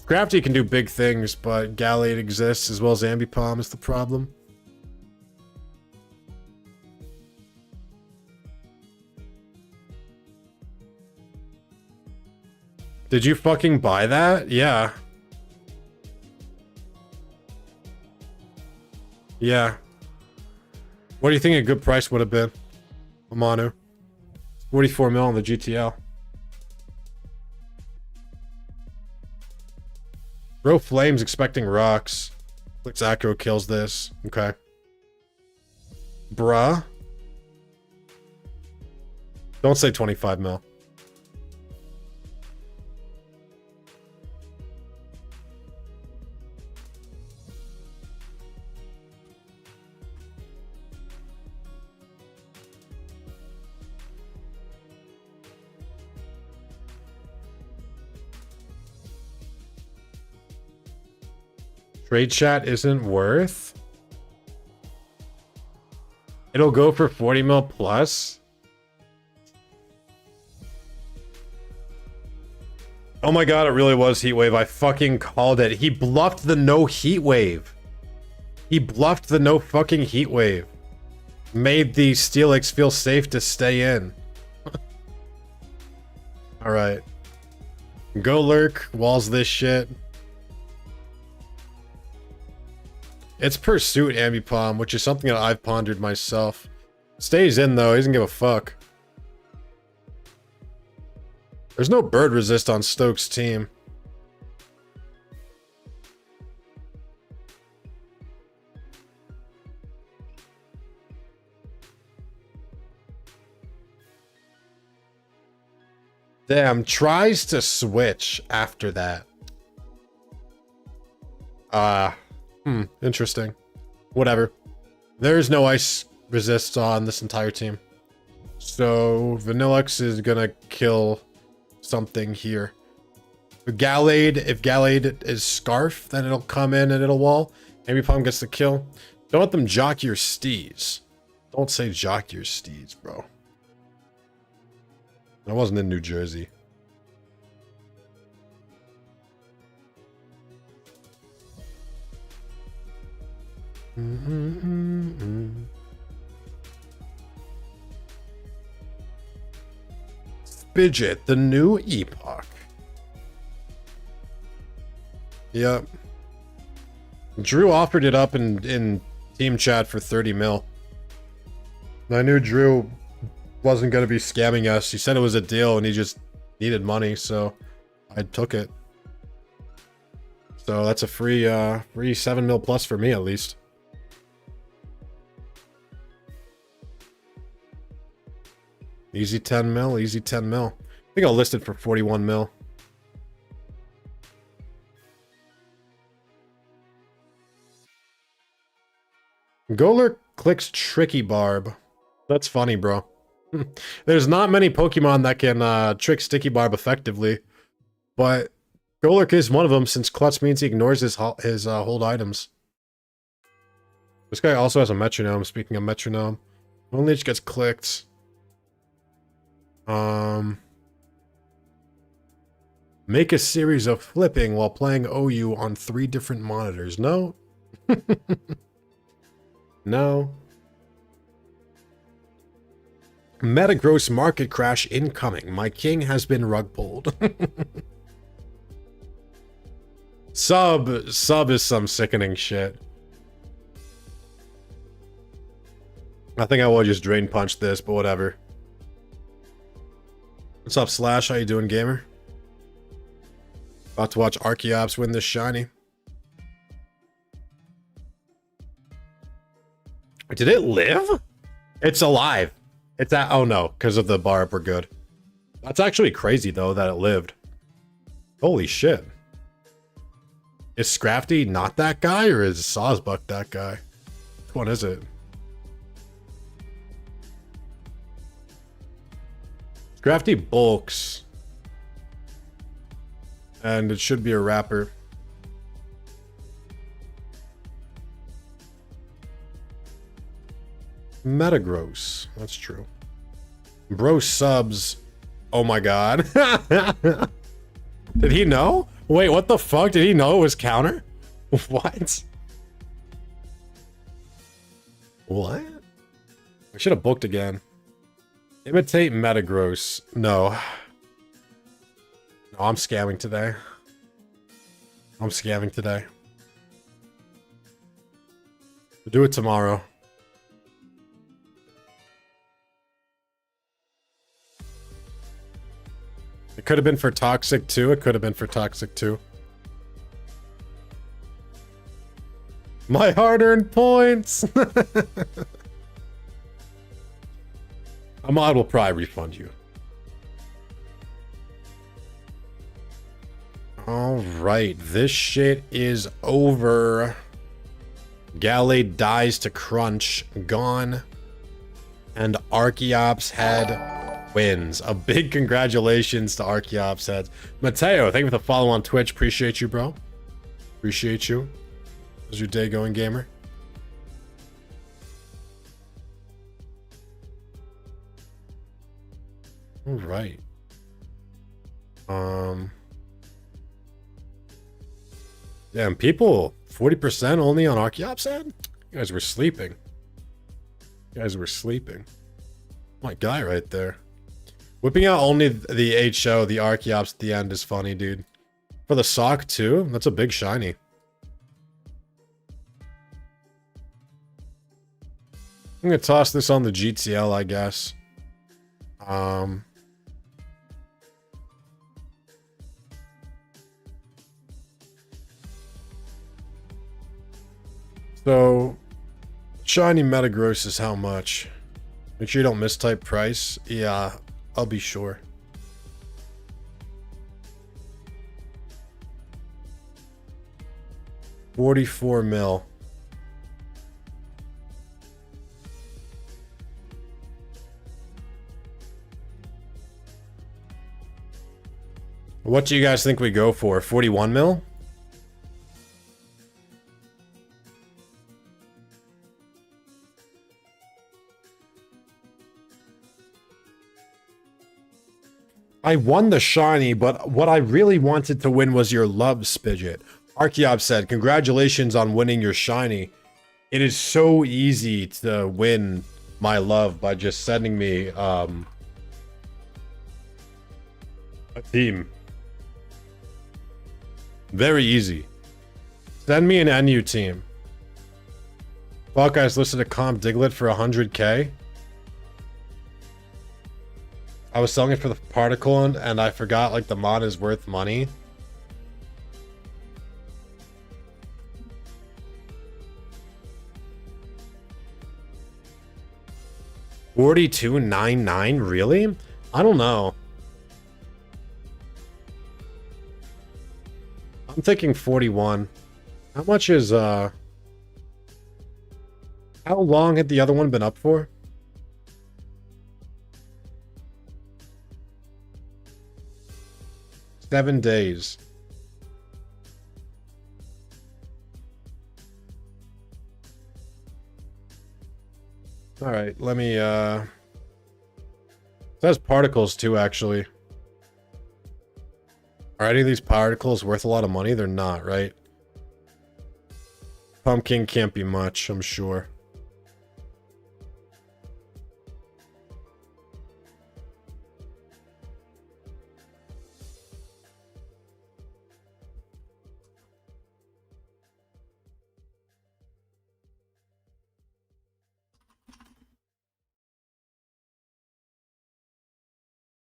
Speaker 1: Crafty can do big things, but Gallade exists as well as Ambipom is the problem. Did you fucking buy that? Yeah. Yeah. What do you think a good price would have been? Amanu. 44 mil on the GTL. Bro Flames expecting rocks. Clicks Acro kills this. Okay. Bruh. Don't say 25 mil. Trade chat isn't worth. It'll go for 40 mil plus. Oh my god, it really was heat wave. I fucking called it. He bluffed the no heat wave. He bluffed the no fucking heat wave. Made the Steelix feel safe to stay in. Alright. Go lurk, walls this shit. It's Pursuit Ambipom, which is something that I've pondered myself. Stays in though, he doesn't give a fuck. There's no bird resist on Stokes' team. Damn, tries to switch after that. Interesting. Whatever. There's no ice resists on this entire team. So Vanillux is gonna kill something here. If Gallade is Scarf, then it'll come in and it'll wall. Maybe Palm gets the kill. Don't let them jock your steeds. Don't say jock your steeds, bro. I wasn't in New Jersey. Spidget, the new epoch. Yep. Drew offered it up in team chat for 30 mil. I knew Drew wasn't going to be scamming us. He said it was a deal and he just needed money, so I took it. So that's a free 7 mil plus for me at least. Easy 10 mil, easy 10 mil. I think I'll list it for 41 mil. Golurk clicks Tricky Barb. That's funny, bro. There's not many Pokemon that can trick Sticky Barb effectively, but Golurk is one of them since Klutz means he ignores his hold items. This guy also has a metronome. Speaking of metronome, one leech gets clicked. Make a series of flipping while playing OU on 3 different monitors. No. No. Metagross market crash incoming. My king has been rug pulled. Sub is some sickening shit. I think I will just drain punch this, but whatever. What's up, Slash? How you doing, gamer? About to watch Archeops win this shiny. Did it live? It's alive. It's at, oh no, because of the barb, we're good. That's actually crazy though that it lived. Holy shit. Is Scrafty not that guy or is Sawsbuck that guy? Which one is it? Scrafty bulks. And it should be a wrapper. Metagross. That's true. Bro subs. Oh my god. Did he know? Wait, what the fuck? Did he know it was counter? What? What? I should have booked again. Imitate Metagross. No. No, I'm scamming today. I'm scamming today. We'll do it tomorrow. It could have been for Toxic too. It could have been for Toxic too. My hard-earned points. A mod will probably refund you. All right, this shit is over. Gallade dies to Crunch, gone, and Archeops Head wins. A big congratulations to Archeops Head. Mateo, thank you for the follow on Twitch. Appreciate you, bro. Appreciate you. How's your day going, gamer? All right. Damn, people 40% only on Archeops Head? You guys were sleeping. You guys were sleeping. My guy right there. Whipping out only the HO, the Archeops at the end is funny, dude. For the Sawk too? That's a big shiny. I'm gonna toss this on the GTL, I guess. So, shiny Metagross is how much? Make sure you don't mistype price. Yeah, I'll be sure. 44 mil. What do you guys think we go for? 41 mil? I won the shiny, but what I really wanted to win was your love, Spidget. Archeop said, congratulations on winning your shiny. It is so easy to win my love by just sending me a team. Very easy. Send me an NU team. Fuck, guys, listen to Comp Diglett for 100k. I was selling it for the particle and I forgot like the mod is worth money. $42.99, really? I don't know. I'm thinking 41. How much is how long had the other one been up for? $7 days. All right, let me it says particles too, actually. Are any of these particles worth a lot of money? They're not, right? Pumpkin can't be much, I'm sure.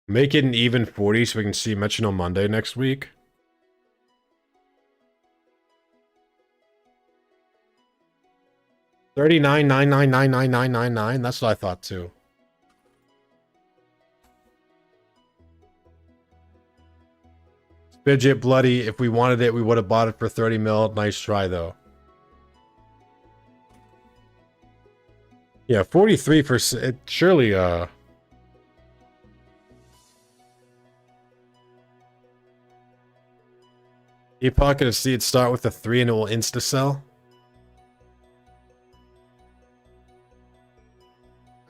Speaker 1: Make it an even 40 so we can see Metronome Monday next week. $39.999999. That's what I thought too. Spidget bloody. If we wanted it, we would have bought it for 30 mil. Nice try though. Yeah, 43 for it. Surely, Epoch and see it start with a 3 and it will insta-sell.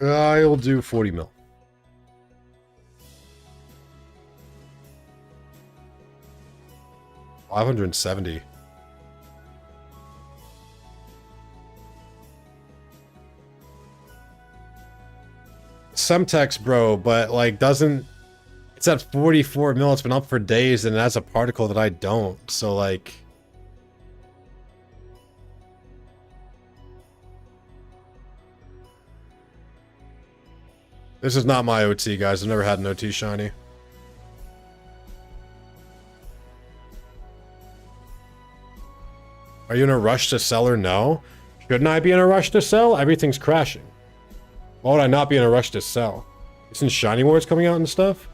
Speaker 1: I'll do 40 mil. $570. Semtex, bro, but like doesn't. It's at 44 mil. It's been up for days, and it has a particle that I don't. So like, this is not my OT, guys. I've never had an OT shiny. Are you in a rush to sell or no? Shouldn't I be in a rush to sell? Everything's crashing. Why would I not be in a rush to sell? Isn't Shiny Wars coming out and stuff?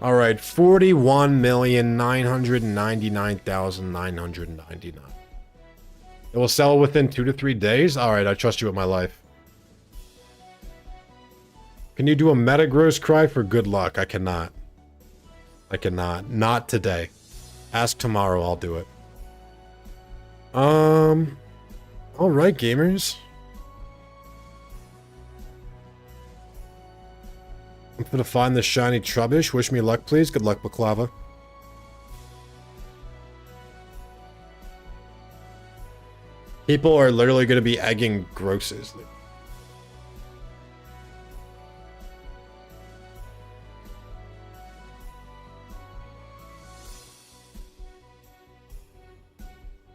Speaker 1: All right, 41,999,999. It will sell within 2 to 3 days. All right, I trust you with my life. Can you do a Metagross cry for good luck? I cannot. I cannot. Not today. Ask tomorrow. I'll do it. All right, gamers. I'm gonna find the shiny Trubbish. Wish me luck, please. Good luck, Baklava. People are literally gonna be egging grosses.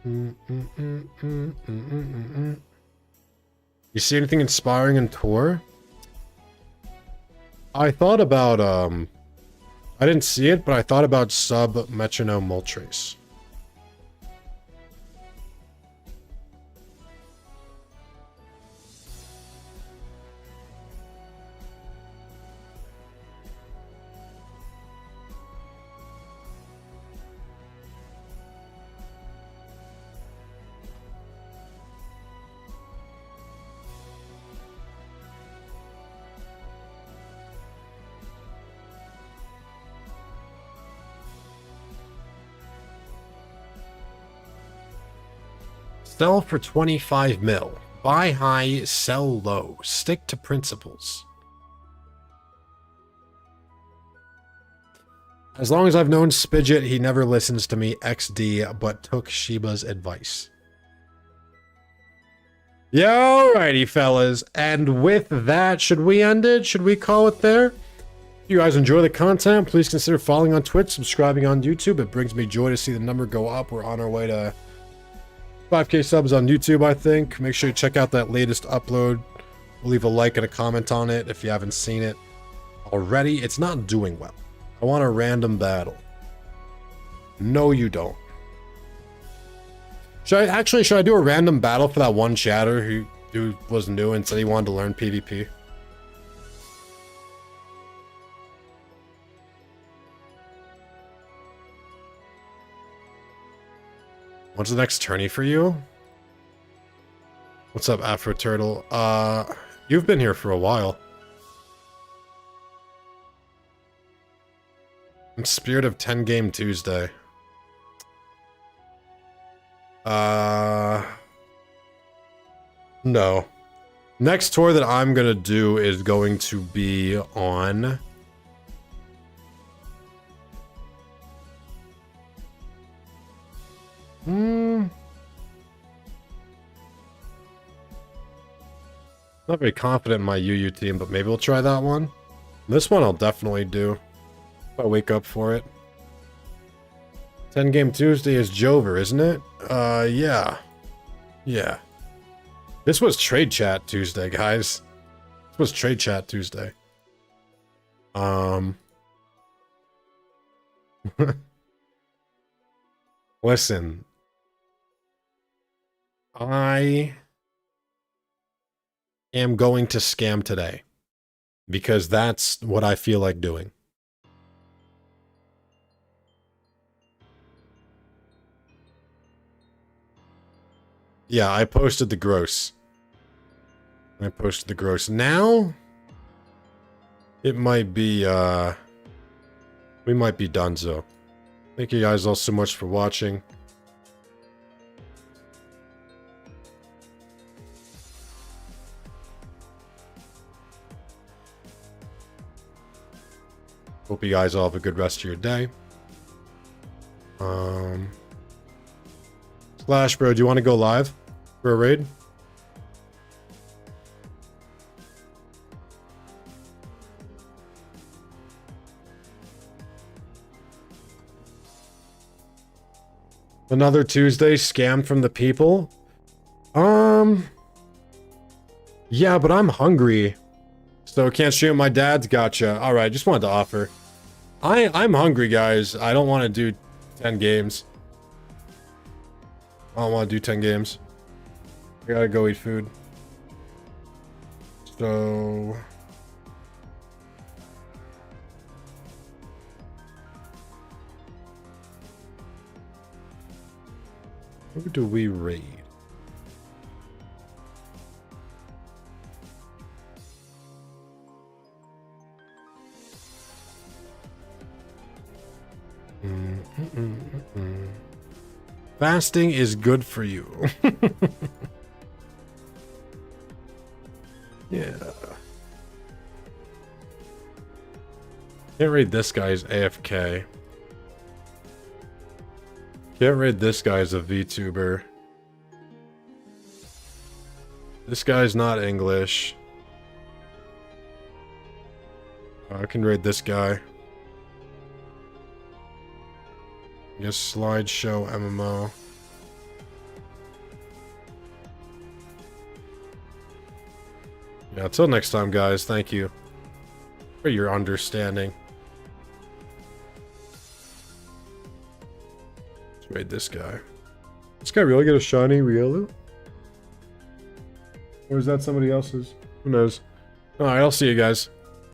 Speaker 1: You see anything inspiring in Tor? I thought about, I didn't see it, but I thought about sub Metronome Moltres. Sell for 25 mil. Buy high, sell low. Stick to principles. As long as I've known Spidget, he never listens to me XD, but took Shiba's advice. Yeah, alrighty, fellas. And with that, should we end it? Should we call it there? If you guys enjoy the content, please consider following on Twitch, subscribing on YouTube. It brings me joy to see the number go up. We're on our way to 5K subs on YouTube, I think. Make sure you check out that latest upload. We'll leave a like and a comment on it if you haven't seen it already. It's not doing well. I want a random battle. No, you don't. Should I do a random battle for that one chatter who was new and said he wanted to learn PvP? What's the next tourney for you? What's up, Afro Turtle? You've been here for a while. I'm Spirit of 10 Game Tuesday. No. Next tour that I'm gonna do is going to be on... Not very confident in my UU team, but maybe we'll try that one. This one I'll definitely do. If I wake up for it. 10 Game Tuesday is Jover, isn't it? Yeah. Yeah. This was Trade Chat Tuesday, guys. This was Trade Chat Tuesday. Listen. I am going to scam today. Because that's what I feel like doing. Yeah, I posted the gross. Now, it might be, we might be donezo. Thank you guys all so much for watching. Hope you guys all have a good rest of your day. Slash, bro, do you want to go live for a raid? Another Tuesday scammed from the people? Yeah, but I'm hungry. So can't stream my dad's gotcha. Alright, just wanted to offer. I'm hungry, guys. I don't want to do 10 games. I don't want to do 10 games. I gotta go eat food. So... who do we raid? Fasting is good for you. Yeah. Can't read this guy's AFK. Can't read this guy's a VTuber. This guy's not English. I can read this guy. Yes, slideshow MMO. Yeah, until next time, guys. Thank you for your understanding. Let's raid this guy. This guy really get a shiny Riolu? Or is that somebody else's? Who knows? Alright, I'll see you guys.